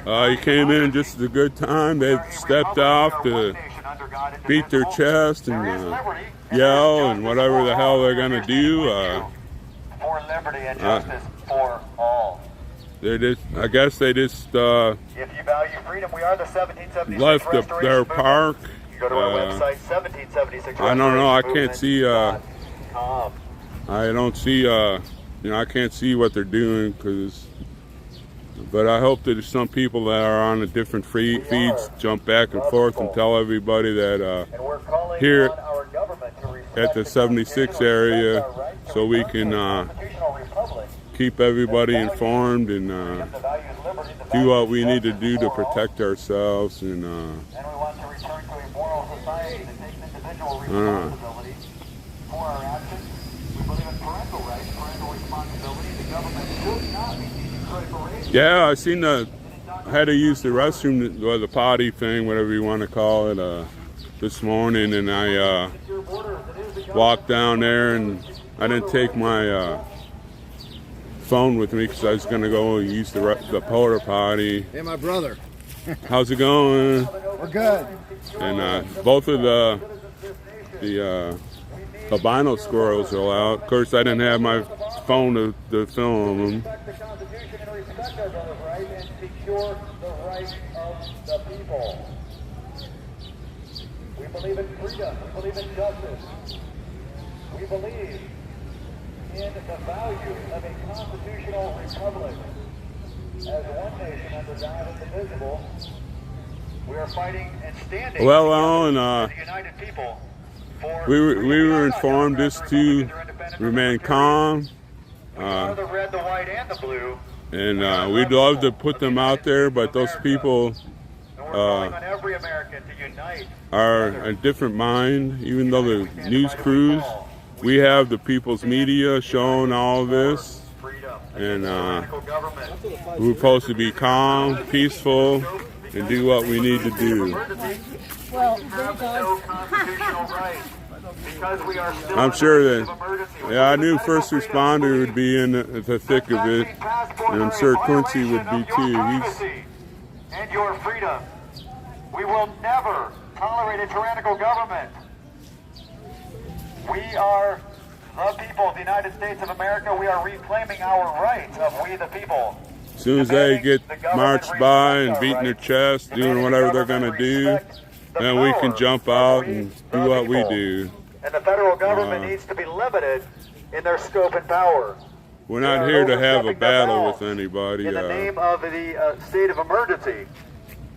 You came in just at a good time. They've stepped off to beat their chest and yell and whatever the hell they're going to do. For liberty and justice for all. I guess they just if you value freedom, we are the 1776 left their Restoration park. Movement. Go to our website, 1776. I don't know. I can't see. I don't see. I can't see what they're doing but I hope that some people that are on the different feeds jump back and forth and tell everybody that here at the 76 area, so we can keep everybody informed and do what we need to do to protect ourselves. And we want to return to a moral society that takes individual responsibility for our actions. We believe in parental rights, parental responsibility. The government should not be teaching critical race. Yeah, I had to use the restroom, or the potty thing, whatever you want to call it, this morning, and I walked down there, and I didn't take my phone with me because I was going to go use the porta potty. Hey, my brother. How's it going? We're good. And both of the albino squirrels are out. Of course, I didn't have my phone to film them. We believe in freedom. We believe in justice. We believe in the value of a constitutional republic. As one nation under God indivisible, we are fighting and standing Well, Alan, as a united people. we were informed just to remain calm. The red, the white, and the blue. And we'd love to put them out there, but those people are a different mind. Even though the news crews, we have the people's media showing all this, and we're supposed to be calm, peaceful, and do what we need to do. Well, because we are still I'm under sure a state of that, emergency. yeah, I knew first responder would be in the thick of it, and I'm sure Quincy would be too. And your freedom. We will never tolerate a tyrannical government. We are the people of the United States of America. We are reclaiming our rights of we the people. As soon as they get marched by and beating their chest, doing whatever they're going to do, then we can jump out and do what we do. And the federal government needs to be limited in their scope and power. We're not here to have a battle with anybody. In the name of the state of emergency,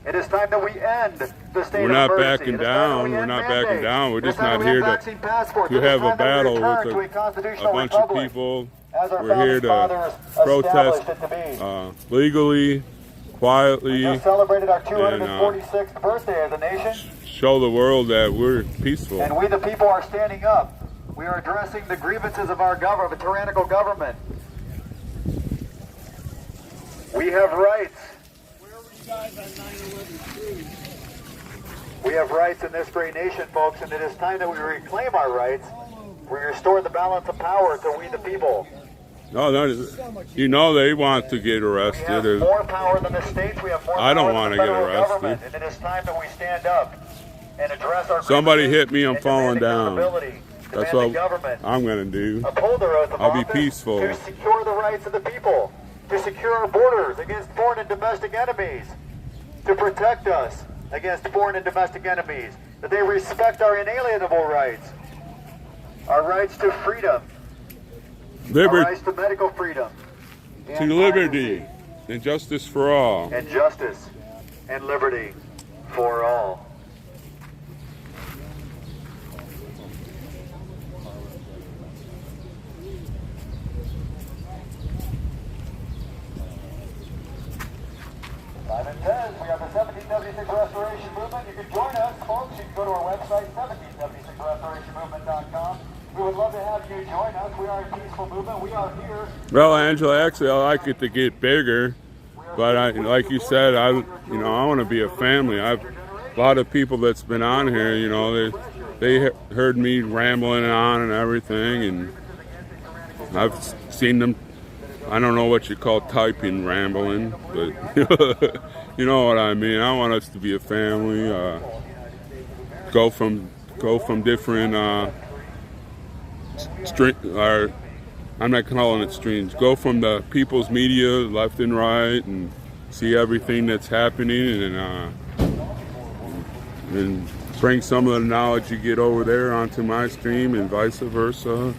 it is time that we end the state of emergency. We're not backing down. We're not backing down. We're just not here to have a battle with a bunch of people. We're here to protest legally, quietly, We just celebrated our and 246th birthday as a nation. show the world that we're peaceful. And we the people are standing up. We are addressing the grievances of our government, a tyrannical government. We have rights. We have rights in this great nation, folks, and it is time that we reclaim our rights. We restore the balance of power to we the people. No, you know they want to get We arrested. have more power than the states. We have more I don't power want than to the get federal arrested. government, and it is time that we stand up and address our Somebody grievances hit me, I'm and falling demand down. accountability. That's Demand what the government I'm going to do. uphold their oath of I'll be office peaceful. to secure the rights of the people, to secure our borders against foreign and domestic enemies, to protect us against foreign and domestic enemies, that they respect our inalienable rights, our rights to freedom, our Liberty, rights to medical freedom, to and liberty, privacy, and justice for all. and justice and liberty for all. Simon says we have the 1776 Restoration Movement. You can join us, folks. You can go to our website, 1776restorationmovement.com. We would love to have you join us. We are a peaceful movement. We are here. Well, Angela, actually, I like it to get bigger, but like you said, I want to be a family. A lot of people that's been on here, they heard me rambling on and everything, and I've seen them. I don't know what you call typing rambling, but you know what I mean. I want us to be a family. Go from different I'm not calling it streams. Go from the people's media, left and right, and see everything that's happening, and bring some of the knowledge you get over there onto my stream, and vice versa.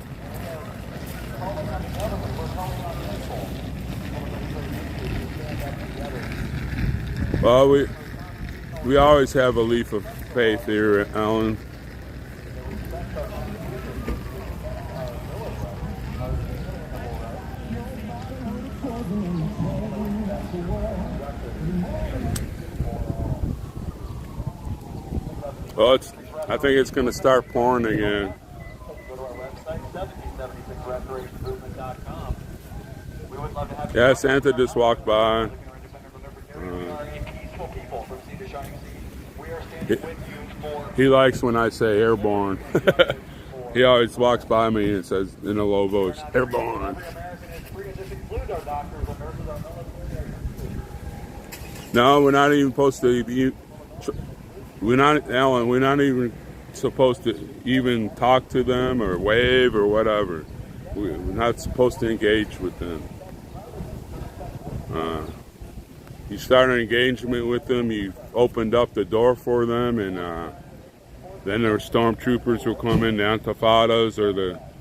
Well, we always have a leap of faith here, Alan. Well, I think it's going to start pouring again. Go to our website, 1776restorationmovement.com. We would love to have you. Yeah, Santa just walked by. We are a peaceful people from sea to shining sea. We are standing with you for He likes when I say airborne. He always walks by me and says in a low voice, airborne. American is free. This includes our doctors, our nurses, our military. No, we're not even supposed to be. We're not, Alan. We're not even supposed to even talk to them or wave or whatever. We're not supposed to engage with them. You start an engagement with them, you opened up the door for them, and then their stormtroopers will come in, the Antifadas or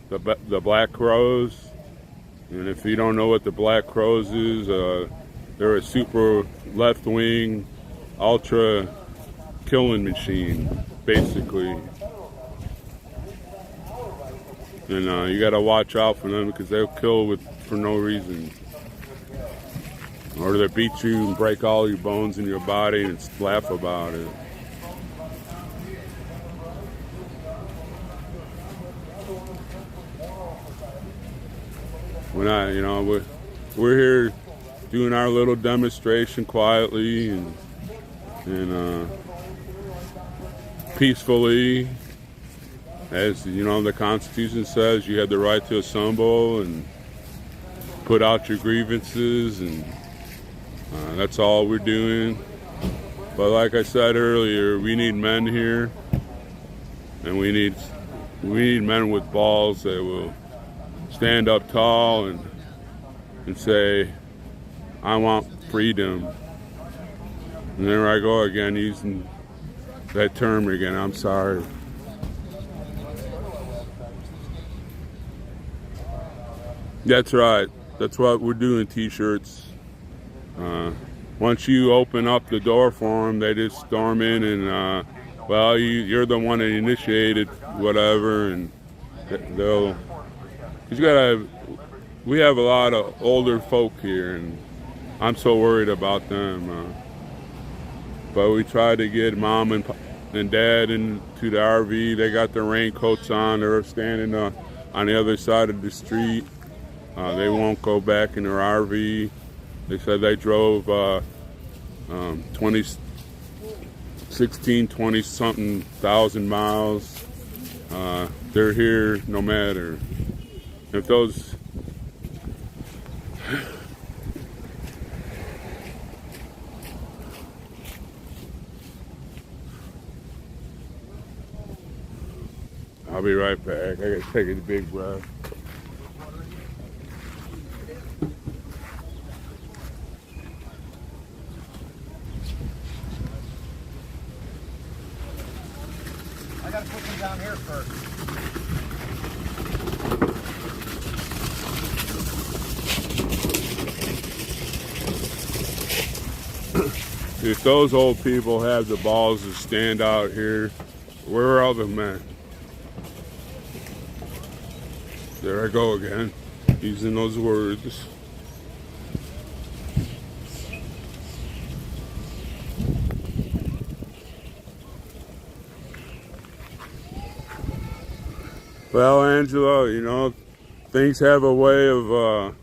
the Black Crows. And if you don't know what the Black Crows is, they're a super left-wing, ultra killing machine, basically. And you got to watch out for them because they'll kill for no reason. Or they'll beat you and break all your bones in your body and laugh about it. We're here doing our little demonstration quietly and peacefully, as you know, the Constitution says you have the right to assemble and put out your grievances, and that's all we're doing. But like I said earlier, we need men here, and we need men with balls that will stand up tall and say, I want freedom. And there I go again, using that term again. I'm sorry. That's right. That's what we're doing, t-shirts. Once you open up the door for them, they just storm in and, well, you're the one that initiated whatever, and they'll... we have a lot of older folk here, and I'm so worried about them. But we try to get mom and dad into the RV. They got their raincoats on. They're standing on the other side of the street. They won't go back in their RV. They said they drove 20-something thousand miles. They're here no matter. If those... I'll be right back. I gotta take a big breath. I gotta put them down here first. If those old people have the balls to stand out here, where are the men? There I go again, using those words. Well, Angela, you know, things have a way of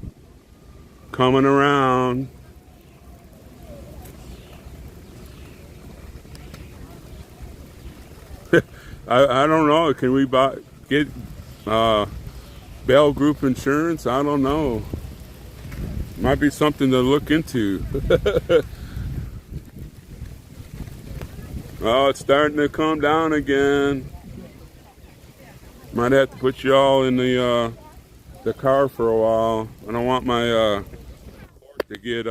coming around. I don't know. Can we get Bell Group insurance? I don't know. Might be something to look into. Oh, it's starting to come down again. Might have to put you all in the car for a while. I don't want my to get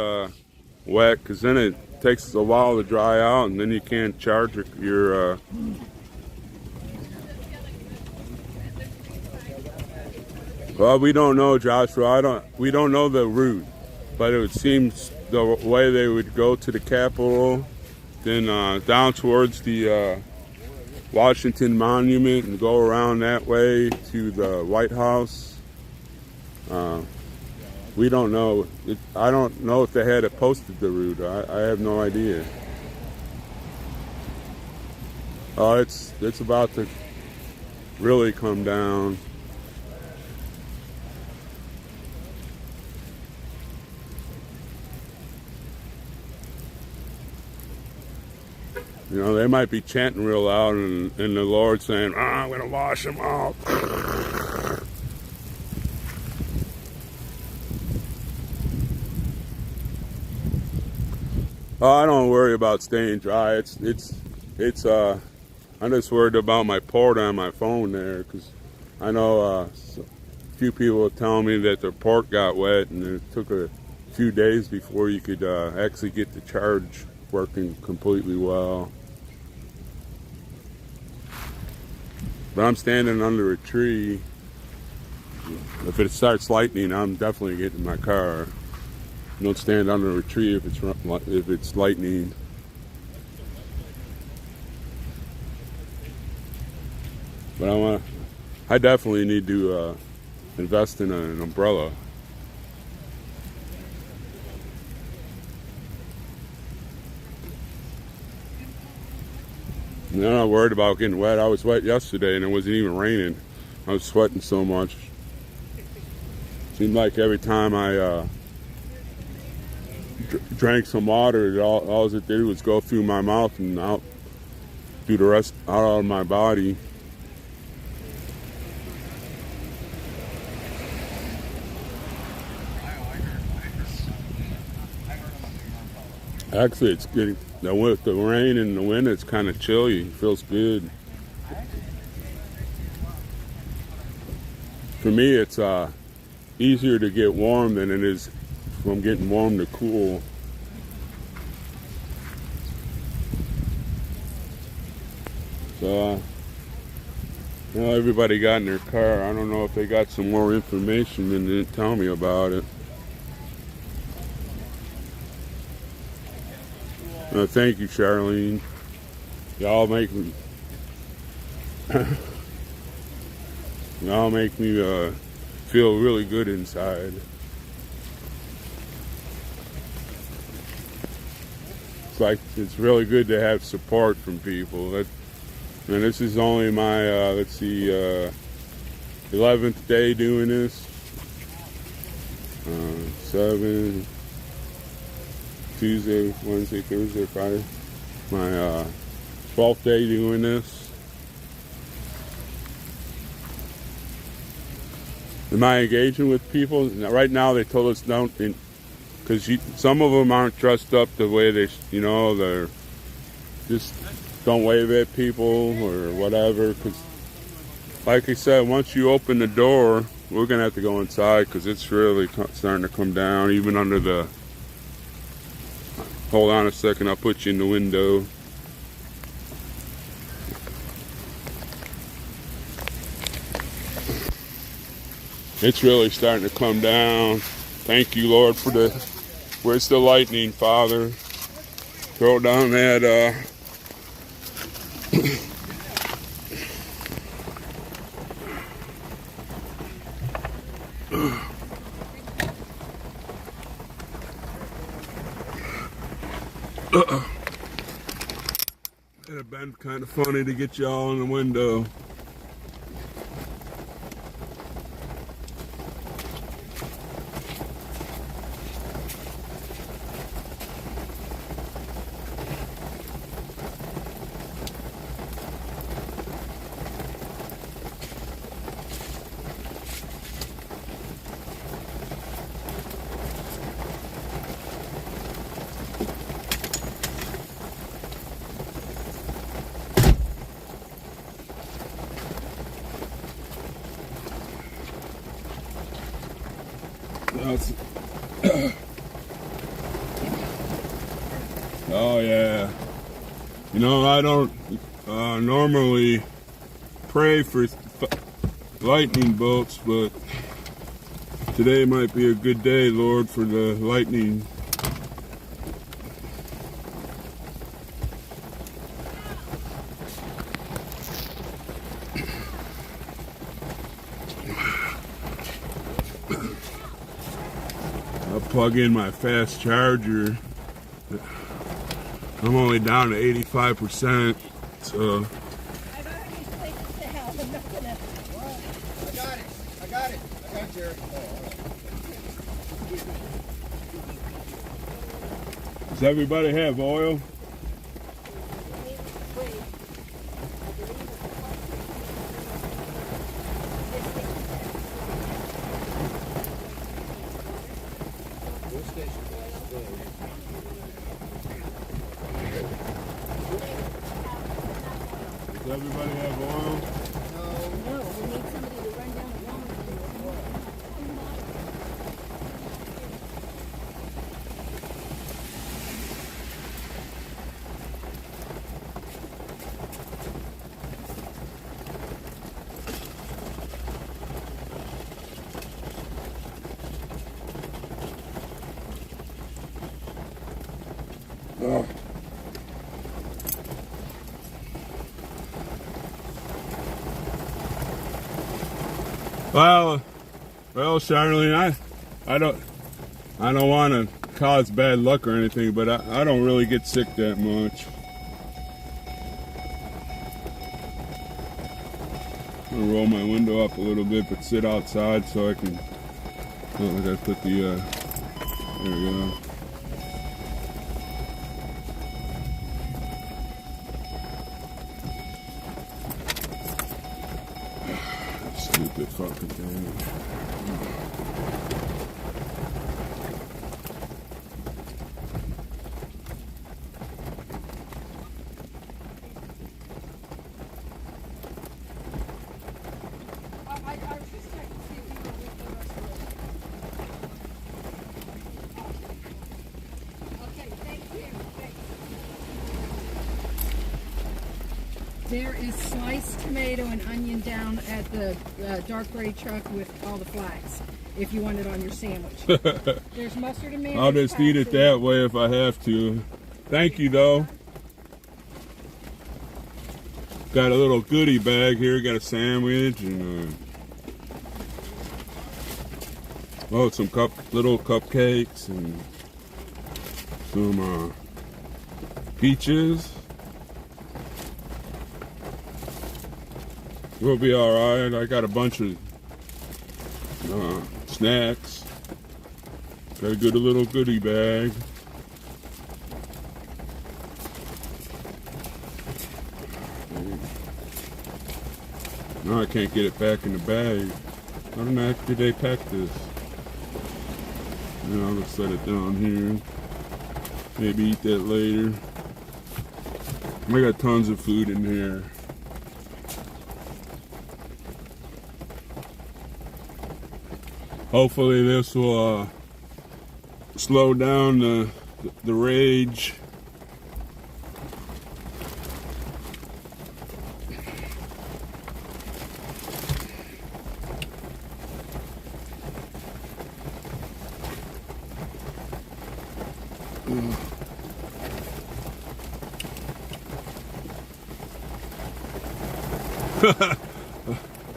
wet, because then it takes a while to dry out, and then you can't charge your well, we don't know, Joshua. We don't know the route, but it seems the way they would go to the Capitol, then down towards the Washington Monument and go around that way to the White House. We don't know. I don't know if they had it posted, the route. I have no idea. Oh, it's about to really come down. You know, they might be chanting real loud, and the Lord saying, I'm going to wash them out. Oh, I don't worry about staying dry. I'm just worried about my port on my phone there, because I know a few people are telling me that their port got wet, and it took a few days before you could actually get the charge working completely well. But I'm standing under a tree. If it starts lightning, I'm definitely getting in my car. Don't stand under a tree if it's lightning. But I definitely need to invest in an umbrella. I'm not worried about getting wet. I was wet yesterday and it wasn't even raining. I was sweating so much. Seemed like every time I drank some water, all it did was go through my mouth and out through the rest out of my body. Actually, it's getting, with the rain and the wind, it's kind of chilly. It feels good. For me, it's easier to get warm than it is from getting warm to cool. So, everybody got in their car. I don't know if they got some more information and didn't tell me about it. Thank you, Charlene. Y'all make me feel really good inside. It's like it's really good to have support from people. And this is only my 11th day doing this. 7 Tuesday, Wednesday, Thursday, Friday. My 12th day doing this. Am I engaging with people? Right now they told us don't, because some of them aren't dressed up the way they, they're just don't wave at people or whatever. Because, like I said, once you open the door, we're gonna have to go inside because it's really starting to come down, even under the. Hold on a second, I'll put you in the window. It's really starting to come down. Thank you, Lord, for where's the lightning, Father? Throw down that, It'd have been kind of funny to get y'all in the window. Oh yeah. I don't normally pray for lightning bolts, but today might be a good day, Lord, for the lightning. I'll plug in my fast charger. I'm only down to 85%, so. I got it, Jerry. Does everybody have oil? Does everybody have oil? No, we need somebody to run down the lawn. Oh. Well, Charlene, I don't want to cause bad luck or anything, but I don't really get sick that much. I'm gonna roll my window up a little bit, but sit outside so I can. Oh, I gotta put the. There we go. Stupid fucking thing. check and see if you will refill the rest of it. Okay, thank you. Thanks. There is sliced tomato and onion down at the dark gray truck with all the flags, if you want it on your sandwich. There's mustard and mayonnaise. I'll just eat it that way if I have to. Thank you, though. Got a little goodie bag here. Got a sandwich and some little cupcakes and some peaches. We'll be all right. I got a bunch of snacks. Got a good little goodie bag. No, I can't get it back in the bag. How the heck did they pack this? Yeah, I'll just set it down here. Maybe eat that later. I got tons of food in here. Hopefully this will slow down the rage.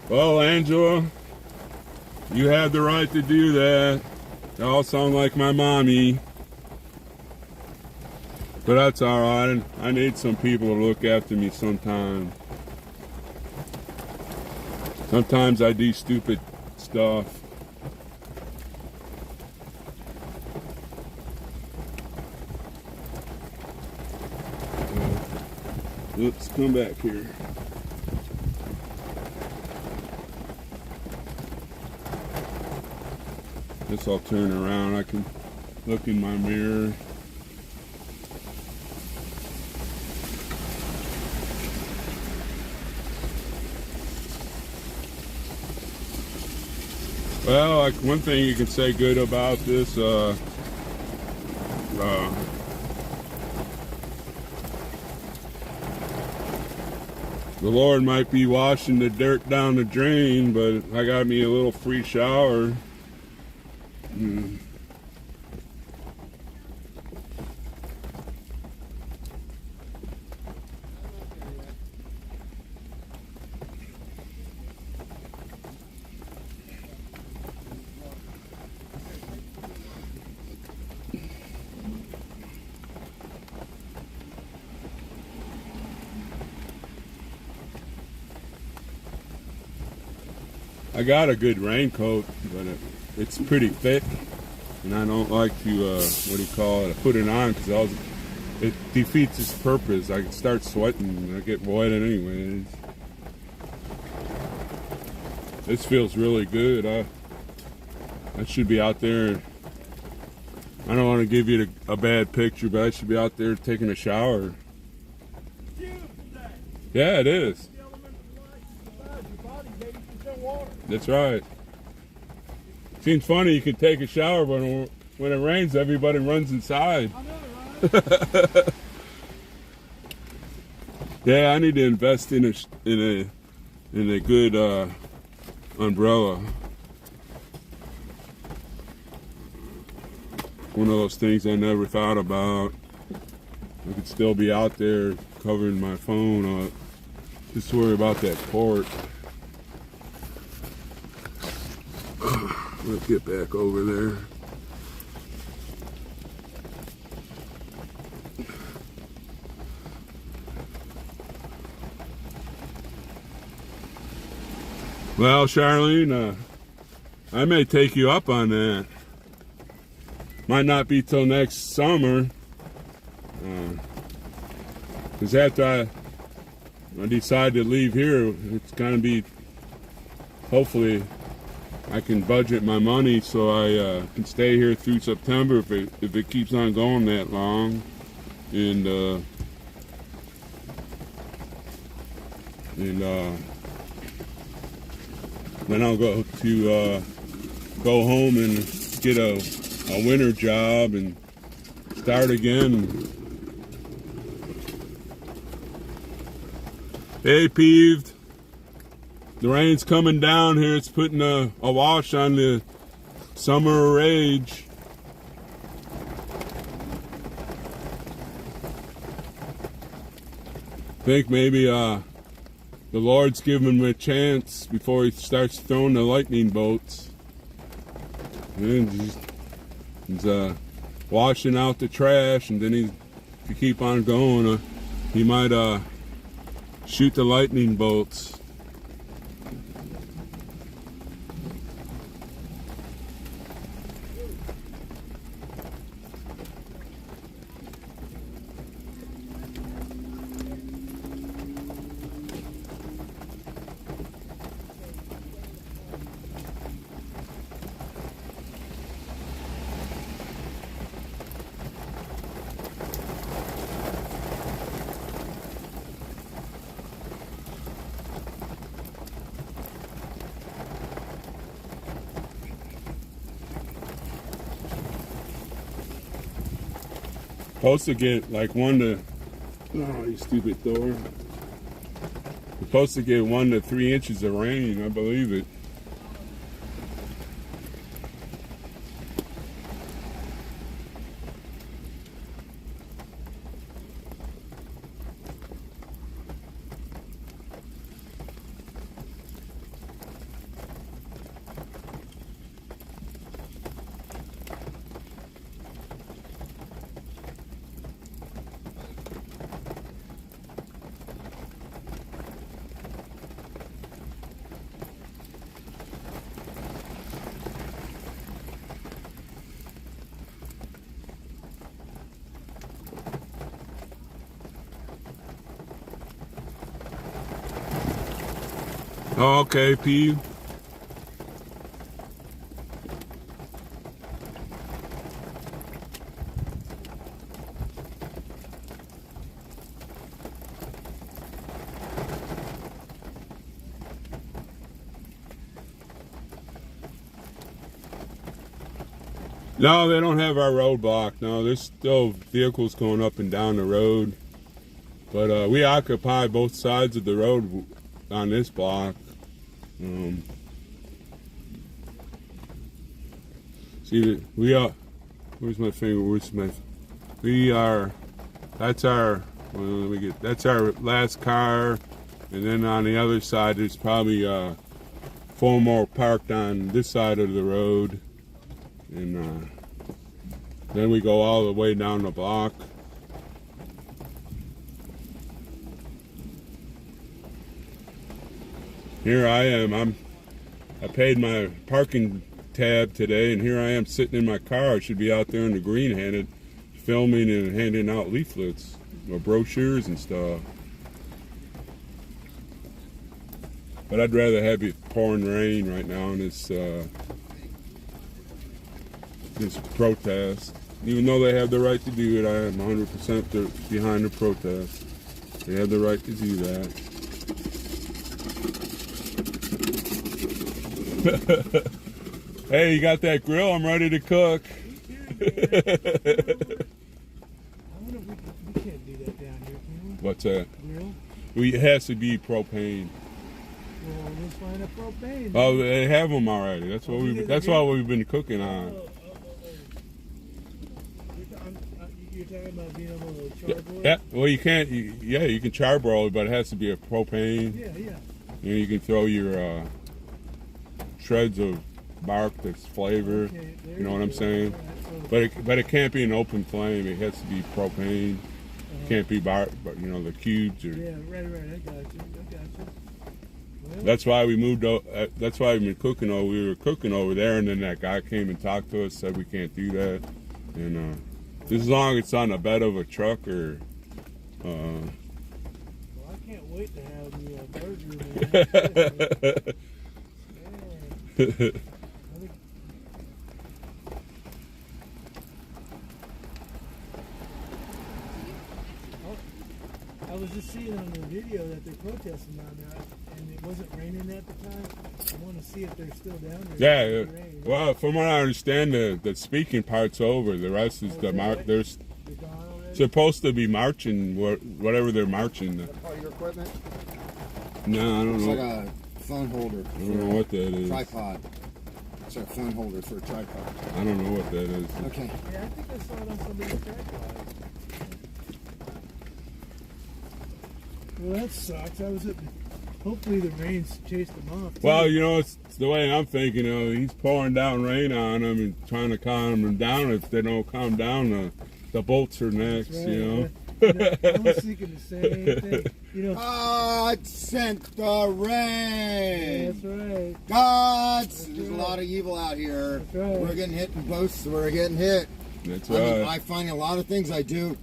Well, Angela, you have the right to do that. They all sound like my mommy. But that's all right. I need some people to look after me sometimes. Sometimes I do stupid stuff. Let's come back here. Guess I'll turn around. I can look in my mirror. Well, like one thing you can say good about this, the Lord might be washing the dirt down the drain, but I got me a little free shower. I got a good raincoat, but it's pretty thick, and I don't like to, I put it on because it defeats its purpose. I can start sweating and I get wet anyways. This feels really good. I should be out there. I don't want to give you a bad picture, but I should be out there taking a shower. Yeah, it is. That's right. Seems funny you can take a shower, but when it rains, everybody runs inside. I know, right? Yeah, I need to invest in a good umbrella. One of those things I never thought about. I could still be out there covering my phone up. Just worry about that port. Let's get back over there. Well, Charlene, I may take you up on that. Might not be till next summer. Because after I decide to leave here, it's going to be, hopefully, I can budget my money so I can stay here through September if it keeps on going that long, and Then I'll go home and get a winter job and start again. Hey, Peeved. The rain's coming down here. It's putting a wash on the summer rage. I think maybe the Lord's giving him a chance before he starts throwing the lightning bolts. And he's washing out the trash, and then if you keep on going, he might shoot the lightning bolts. Supposed to get like you stupid Thor. Supposed to get 1 to 3 inches of rain, I believe it. Oh, okay, P. No, they don't have our road blocked. No, there's still vehicles going up and down the road. But we occupy both sides of the road on this block. See, we are. Where's my finger? Where's my? We are. That's our. Well, let me get. That's our last car, and then on the other side, there's probably 4 more parked on this side of the road, and then we go all the way down the block. Here I am. I paid my parking tab today, and here I am sitting in my car. I should be out there in the green, filming and handing out leaflets or brochures and stuff. But I'd rather have it pouring rain right now in this protest. Even though they have the right to do it, I am 100% behind the protest. They have the right to do that. Hey, you got that grill? I'm ready to cook. We can't do that down here, can we? What's that? Grill? It has to be propane. Well, let's find a propane. Oh, they have them already. That's what why we've been cooking on. You're talking about being able to charbroil? Yeah. Well, you can't. You can charbroil, but it has to be a propane. Yeah. And you can throw your shreds of bark that's flavor. Okay, you know what I'm saying? Right, so but it can't be an open flame. It has to be propane. It can't be bark, but the cubes or. Yeah, right. I got you. Well, that's why we moved. That's why we've been cooking. We were cooking over there, and then that guy came and talked to us, said we can't do that. And just as long as it's on the bed of a truck or. Well, I can't wait to have the burger. I was just seeing on the video that they're protesting down there. and it wasn't raining at the time. I want to see if they're still down there. Yeah. Well, from what I understand, the speaking part's over. The rest is there's supposed to be marching, whatever they're marching. Is that part of your equipment? No, I don't It's know. like a phone holder. I don't know what that is. Tripod. It's like a phone holder for a tripod. I don't know what that is. Okay. Yeah, I think I saw it on somebody's tripod. Well, that sucks. Hopefully the rain's chased them off. Well, you know, it's the way I'm thinking. He's pouring down rain on them and trying to calm them down. If they don't calm down, the bolts are next. Right, You know. I was thinking the same thing. You know. God sent the rain. That's right. There's a lot of evil out here. That's right. We're getting hit in both. We're getting hit. That's I mean, right. I find a lot of things I do,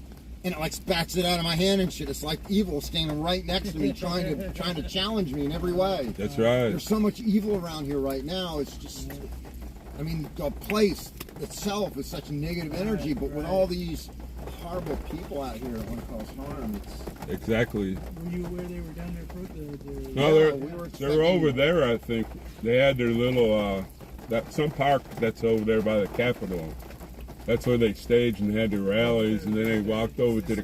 and it like spats it out of my hand and shit. It's like evil standing right next to me, trying to challenge me in every way. That's right. There's so much evil around here right now. It's just, I mean, the place itself is such negative energy, but with all these horrible people out here that want to cause harm, it's Exactly. Were you aware they were down there? No, Yeah, they're over there. I think they had their little some park that's over there by the Capitol. That's where they staged and had their rallies, and then they walked over to the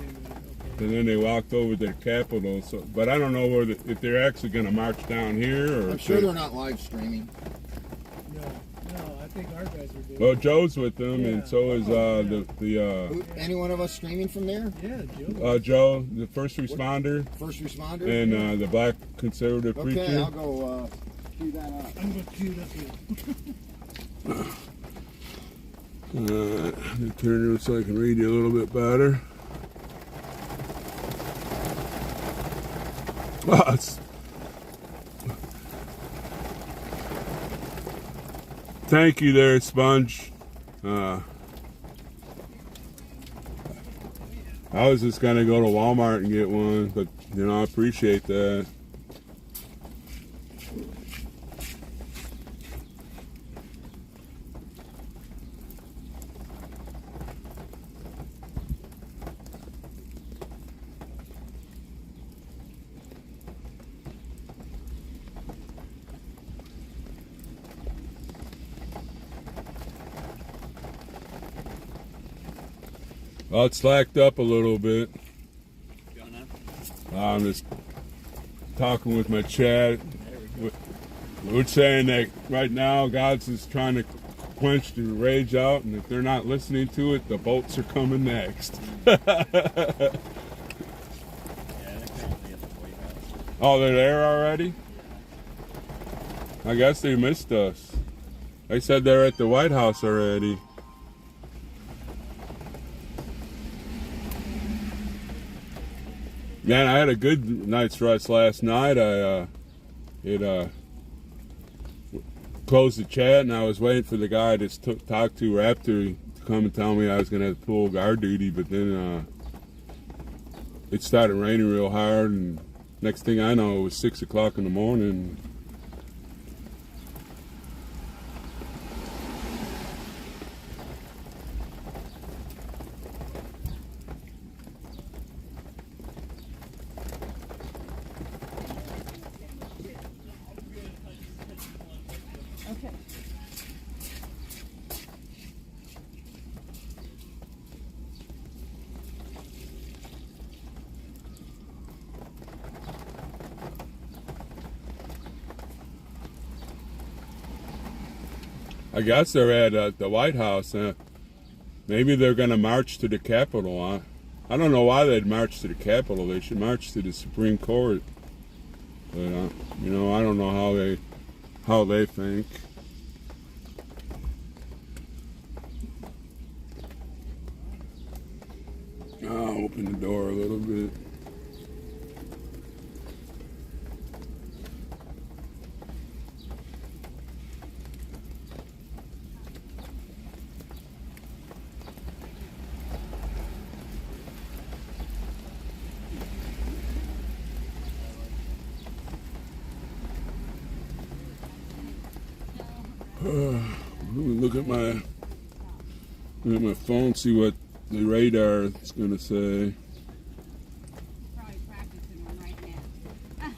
Capitol. So, but I don't know if they're actually going to march down here or. I'm sure they're not live streaming. No, I think our guys are doing. Well, Joe's with them, and so is Any one of us streaming from there? Yeah, Joe. Joe, the first responder. First responder. And the black conservative preacher. Okay, I'll go cue that up. I'm going to cue it up here. Let me turn it so I can read you a little bit better. Thank you there, Sponge. I was just gonna go to Walmart and get one, but I appreciate that. Well, it's slacked up a little bit. I'm just talking with my chat. We're saying that right now God's is trying to quench the rage out, and if they're not listening to it, the bolts are coming next. Oh, they're there already? I guess they missed us. They said they're at the White House already. Man, I had a good night's rest last night. Closed the chat, and I was waiting for the guy to talk to Raptor to come and tell me I was going to have to pull guard duty, but then it started raining real hard, and next thing I know, it was 6 o'clock in the morning. Okay. I guess they're at the White House. Maybe they're going to march to the Capitol. I don't know why they'd march to the Capitol. They should march to the Supreme Court. But I don't know how they think. I'll open the door a little bit. Let me look at my phone, see what the radar is going to say. Probably practicing one right now.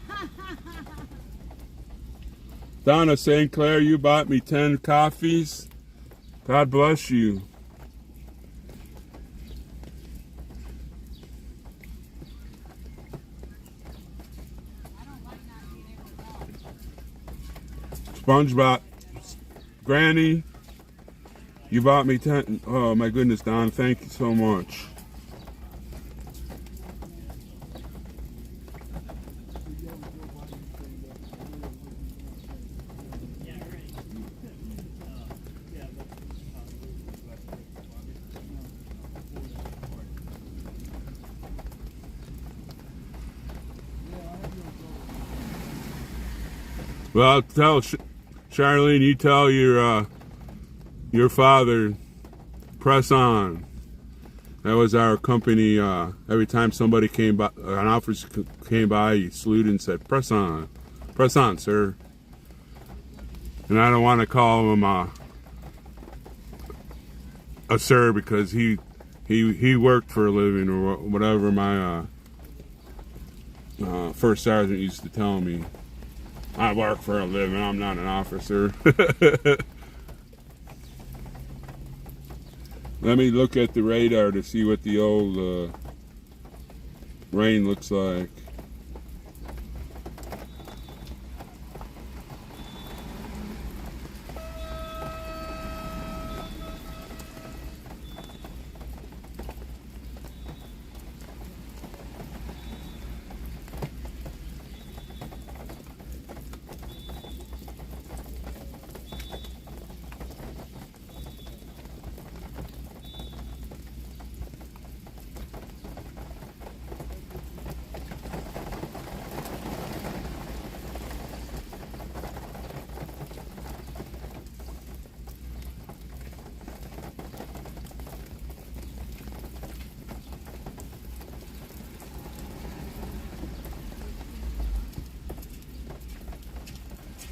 Donna St. Clair, you bought me 10 coffees. God bless you. SpongeBob, Granny, you bought me 10. Oh my goodness, Don, thank you so much. Well, tell Charlene, you tell your father, press on. That was our company. Every time somebody came by, an officer came by, he saluted and said, "Press on, sir." And I don't want to call him a sir because he worked for a living or whatever. My first sergeant used to tell me. I work for a living, I'm not an officer. Let me look at the radar to see what the old rain looks like.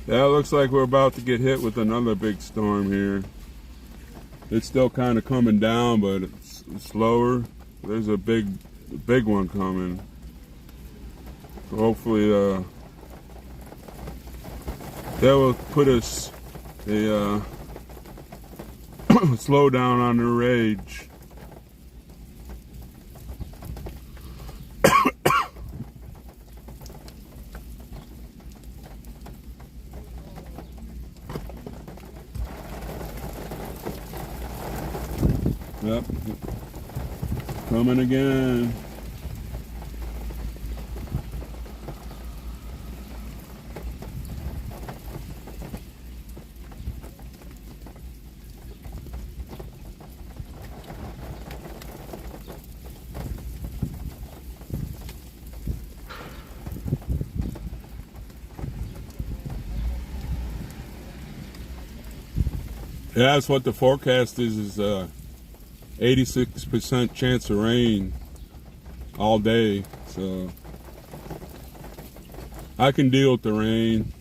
Yeah, it looks like we're about to get hit with another big storm here. It's still kind of coming down, but it's slower. There's a big one coming. So hopefully that will put us a slow down on the rage. Yep, coming again. Yeah, that's what the forecast is 86% chance of rain all day, so I can deal with the rain.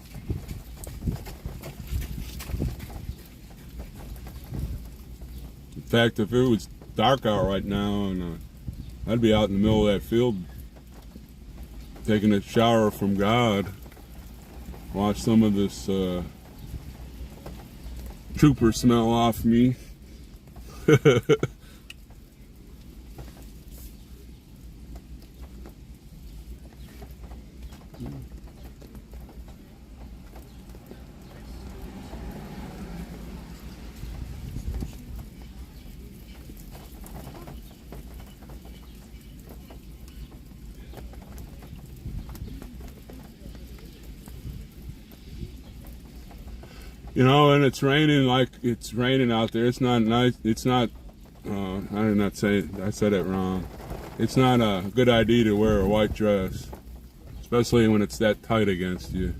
In fact, if it was dark out right now, and I'd be out in the middle of that field taking a shower from God, watch some of this trooper smell off me. You know, and it's raining like it's raining out there. It's not nice. It's not, I did not say, I said it wrong. It's not a good idea to wear a white dress, especially when it's that tight against you.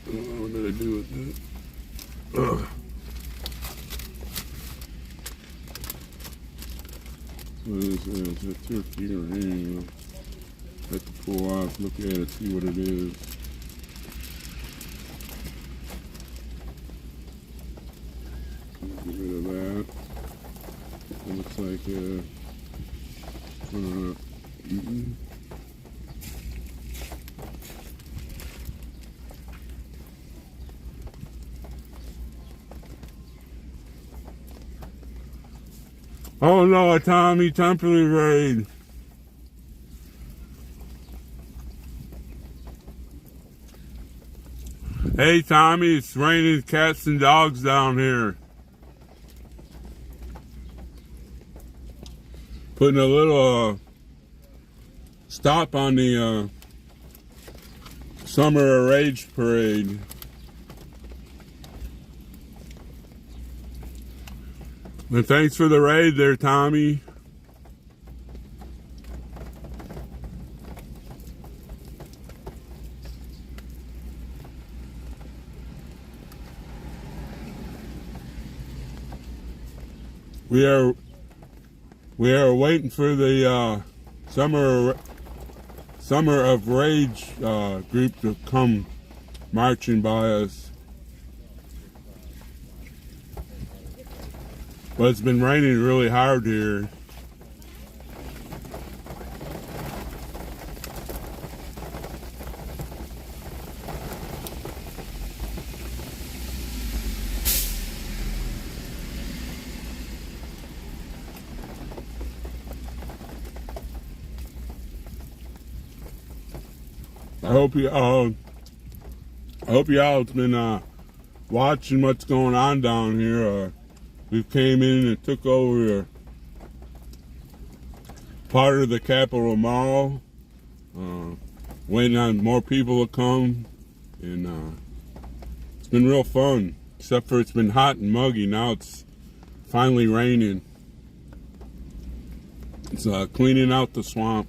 What did I do with that? Ugh. What is that? Is that turkey or ham? Have to pull off, look at it, see what it is. Get rid of that. It looks like Oh no, a Tommy temporary raid. Hey Tommy, it's raining cats and dogs down here. Putting a little stop on the Summer of Rage parade. And thanks for the raid there, Tommy. We are waiting for the Summer of Rage group to come marching by us. But it's been raining really hard here. I hope y'all's been watching what's going on down here. We came in and took over part of the Capitol Mall. Waiting on more people to come, and it's been real fun. Except for it's been hot and muggy. Now it's finally raining. It's cleaning out the swamp.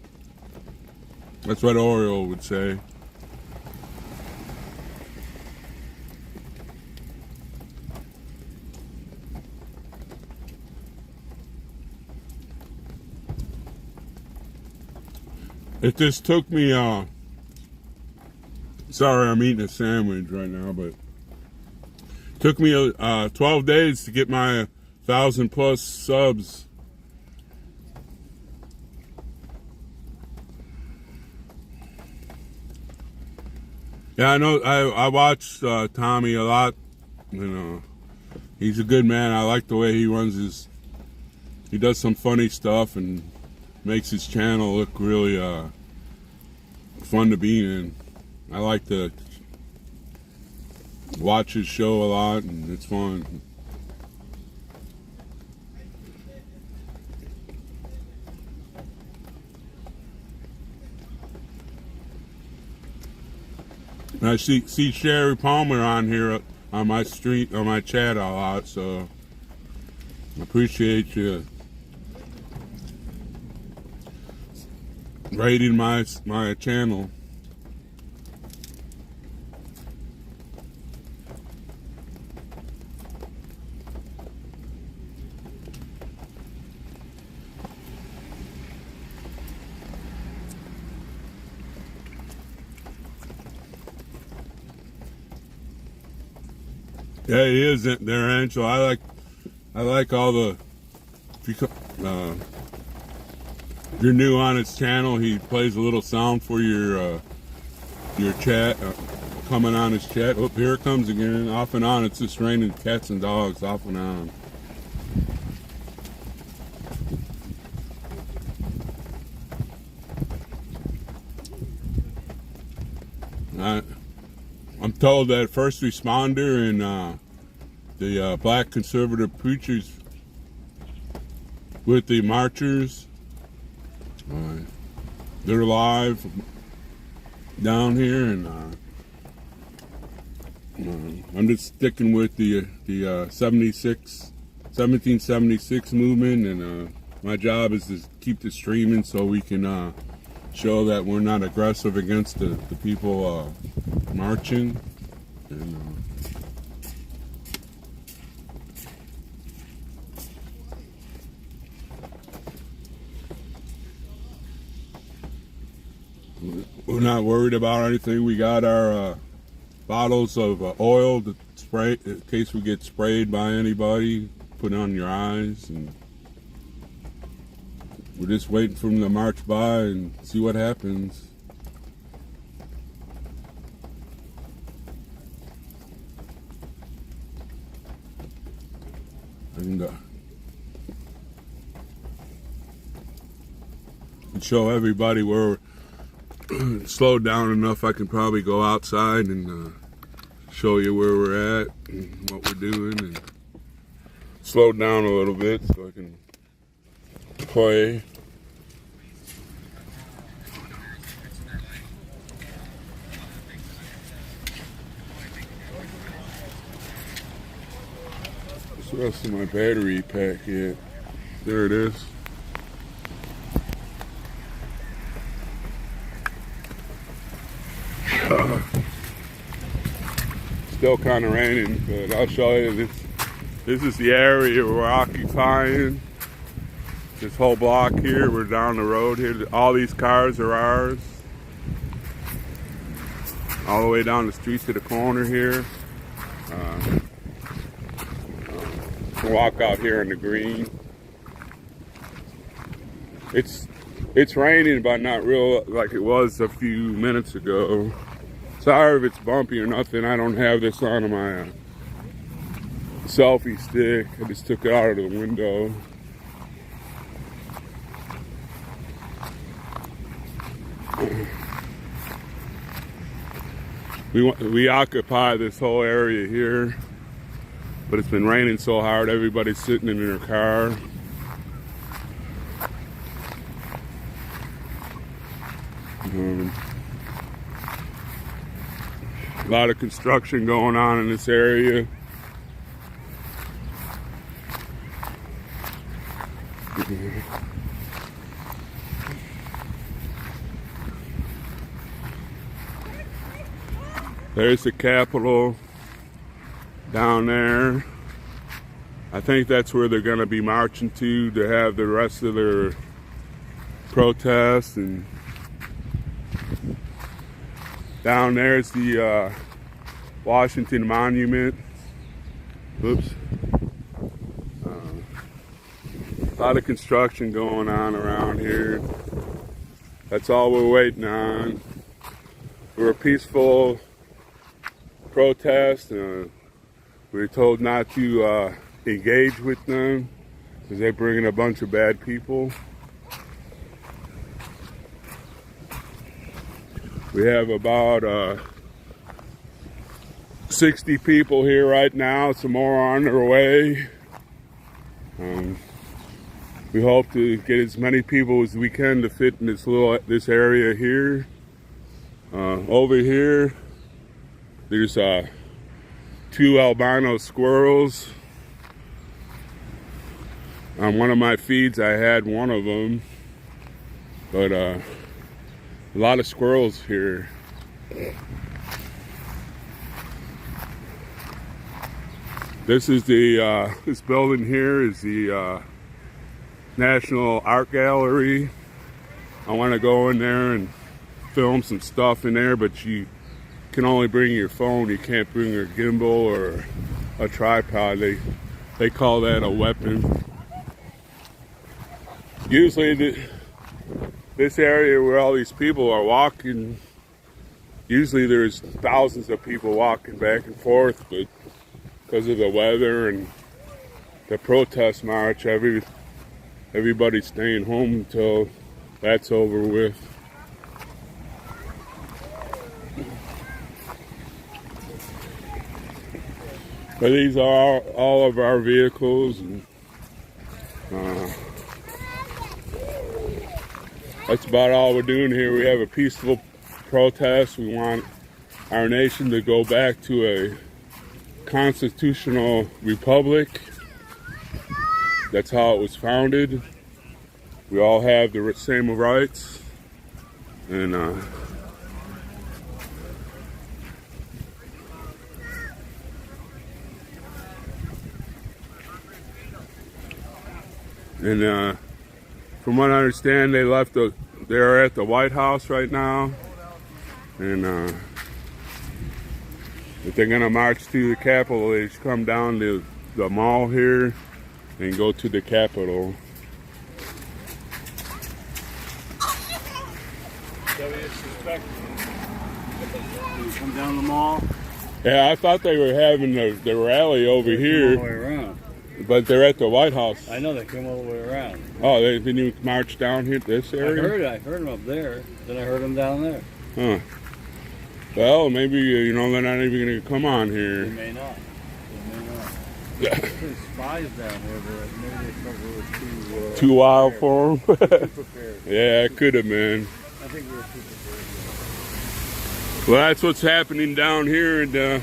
That's what Oriole would say. It just took me, sorry I'm eating a sandwich right now, but it took me 12 days to get my 1,000+ subs. Yeah, I know, I watched Tommy a lot, and he's a good man. I like the way he runs he does some funny stuff and makes his channel look really fun to be in. I like to watch his show a lot, and it's fun. And I see Sherry Palmer on here on my chat a lot, so I appreciate you rating my channel. Yeah, he is there, Angel. I like all the. If you're new on his channel, he plays a little sound for your chat, coming on his chat. Oh, here it comes again. Off and on. It's just raining cats and dogs. Off and on. I'm told that first responder and the black conservative preachers with the marchers, they're live down here, and I'm just sticking with the 1776 movement, and my job is to keep the streaming so we can show that we're not aggressive against the people marching. And We're not worried about anything. We got our bottles of oil to spray in case we get sprayed by anybody. Put it on your eyes, and we're just waiting for them to march by and see what happens. And show everybody where we're slowed down enough. I can probably go outside and show you where we're at and what we're doing, and slow down a little bit so I can play. What's the rest of my battery pack yet? There it is. Still kind of raining, but I'll show you this. This is the area we're occupying. This whole block here, we're down the road here. All these cars are ours. All the way down the street to the corner here. Walk out here in the green. It's raining, but not real like it was a few minutes ago. Sorry if it's bumpy or nothing. I don't have this on my selfie stick. I just took it out of the window. We occupy this whole area here, but it's been raining so hard, everybody's sitting in their car. A lot of construction going on in this area. There's the Capitol down there. I think that's where they're going to be marching to have the rest of their protests. And down there's the Washington Monument. Oops. A lot of construction going on around here. That's all we're waiting on. We're a peaceful protest. We were told not to engage with them because they bring in a bunch of bad people. We have about 60 people here right now. Some more are on their way. We hope to get as many people as we can to fit in this area here. Over here, there's 2 albino squirrels. On one of my feeds, I had one of them, but a lot of squirrels here. This is the this building here is the National Art Gallery. I want to go in there and film some stuff in there, but you can only bring your phone. You can't bring your gimbal or a tripod. They call that a weapon. Usually this area where all these people are walking, usually there's thousands of people walking back and forth, but because of the weather and the protest march, everybody's staying home until that's over with. But these are all of our vehicles, and that's about all we're doing here. We have a peaceful protest. We want our nation to go back to a constitutional republic. That's how it was founded. We all have the same rights, and from what I understand, they left they're at the White House right now, and if they're gonna march to the Capitol, they just come down to the mall here and go to the Capitol. So we suspect you come down the mall. Yeah, I thought they were having the rally over here, All the way around. but they're at the White House. I know they came all the way around. Oh, they didn't even march down here, this area? I heard them up there. Then I heard them down there. Huh. Well, maybe, you know, they're not even going to come on They here. may not. They may not. There's spies down here, but maybe they thought we were Too wild for them? too prepared. Yeah, it could have been. I think we were too prepared. Well, that's what's happening down here. And, They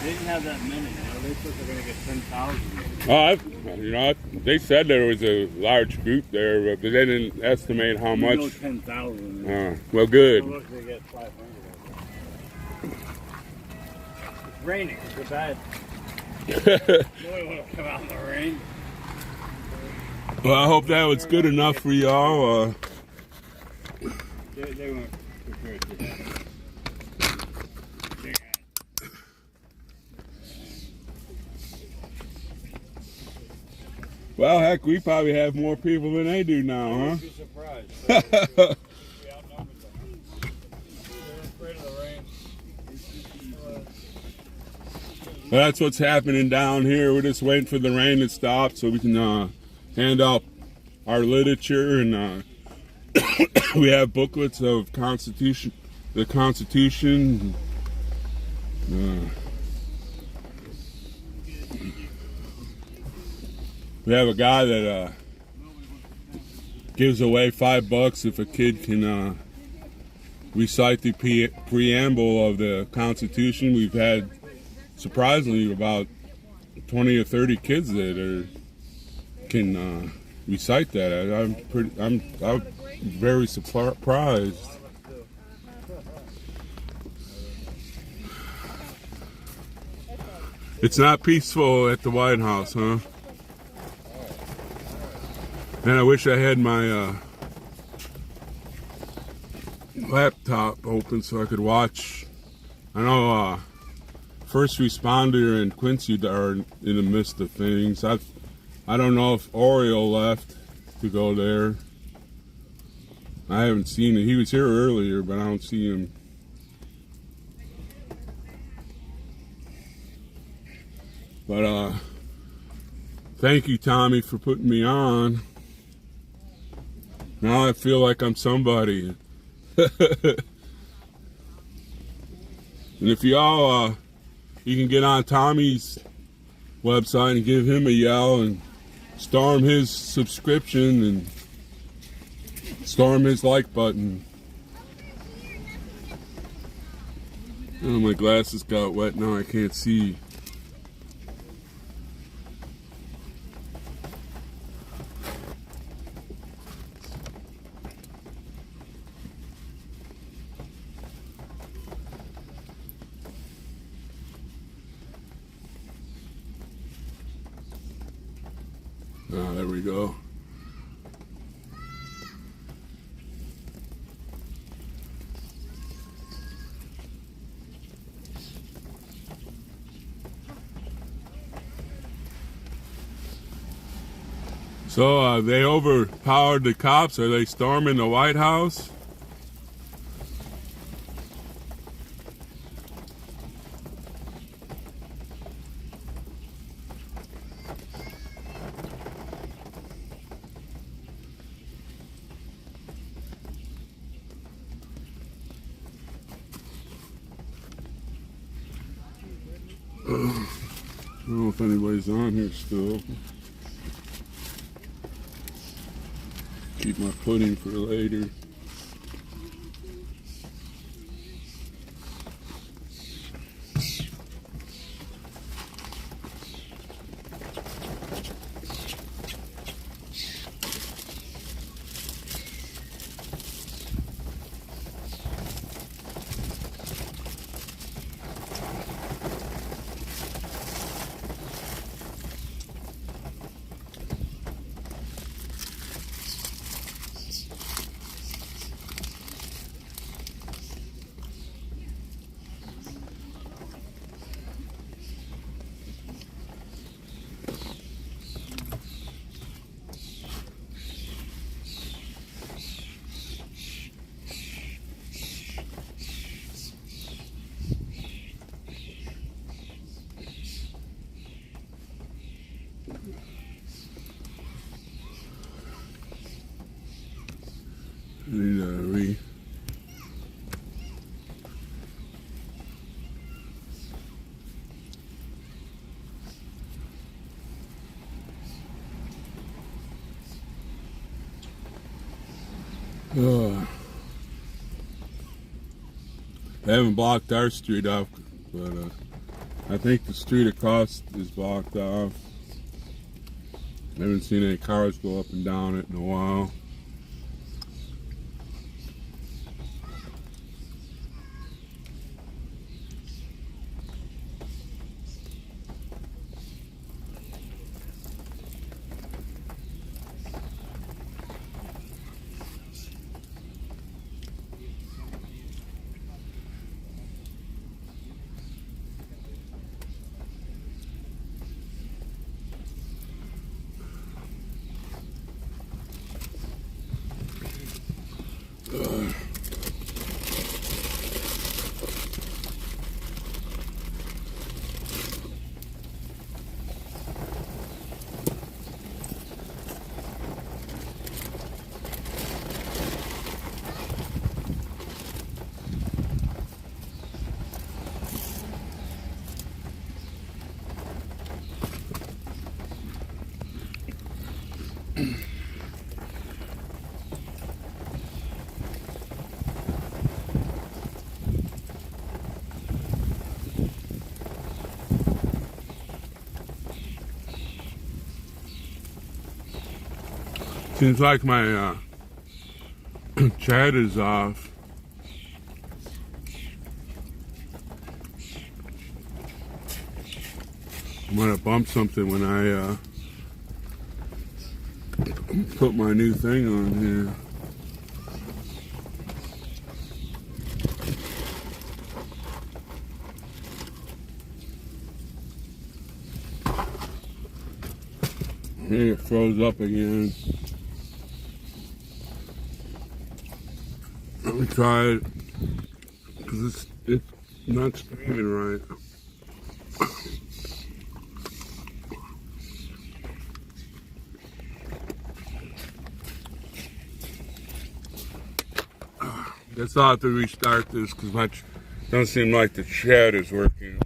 didn't have that many. You know, they thought they were going to get 10,000. they said there was a large group there, but they didn't estimate how much. 10,000. Well, good. Look, they get 500. It's raining. It's bad. Nobody want to come out in the rain. Well, I hope that was good enough for y'all. They weren't prepared to that. Well, heck, we probably have more people than they do now, huh? You'd be surprised. We outnumbered them. They're afraid of the rain. Well, that's what's happening down here. We're just waiting for the rain to stop so we can hand out our literature, and we have booklets of the Constitution. We have a guy that gives away $5 if a kid can recite the preamble of the Constitution. We've had surprisingly about 20 or 30 kids that can recite that. I'm very surprised. It's not peaceful at the White House, huh? And I wish I had my laptop open so I could watch. I know First Responder and Quincy are in the midst of things. I don't know if Oriole left to go there. I haven't seen him. He was here earlier, but I don't see him. But thank you, Tommy, for putting me on. Now I feel like I'm somebody. And if y'all, you can get on Tommy's website and give him a yell and storm his subscription and storm his like button. Oh, my glasses got wet now. I can't see. Ah, there we go. So they overpowered the cops. Are they storming the White House? I don't know if anybody's on here still. Keep my pudding for later. Need to They haven't blocked our street off, but I think the street across is blocked off. I haven't seen any cars go up and down it in a while. Seems like my chat is off. I'm gonna bump something when I put my new thing on here. Here it froze up again. Let me try it, because it's not streaming right. Guess I'll have to restart this because doesn't seem like the chat is working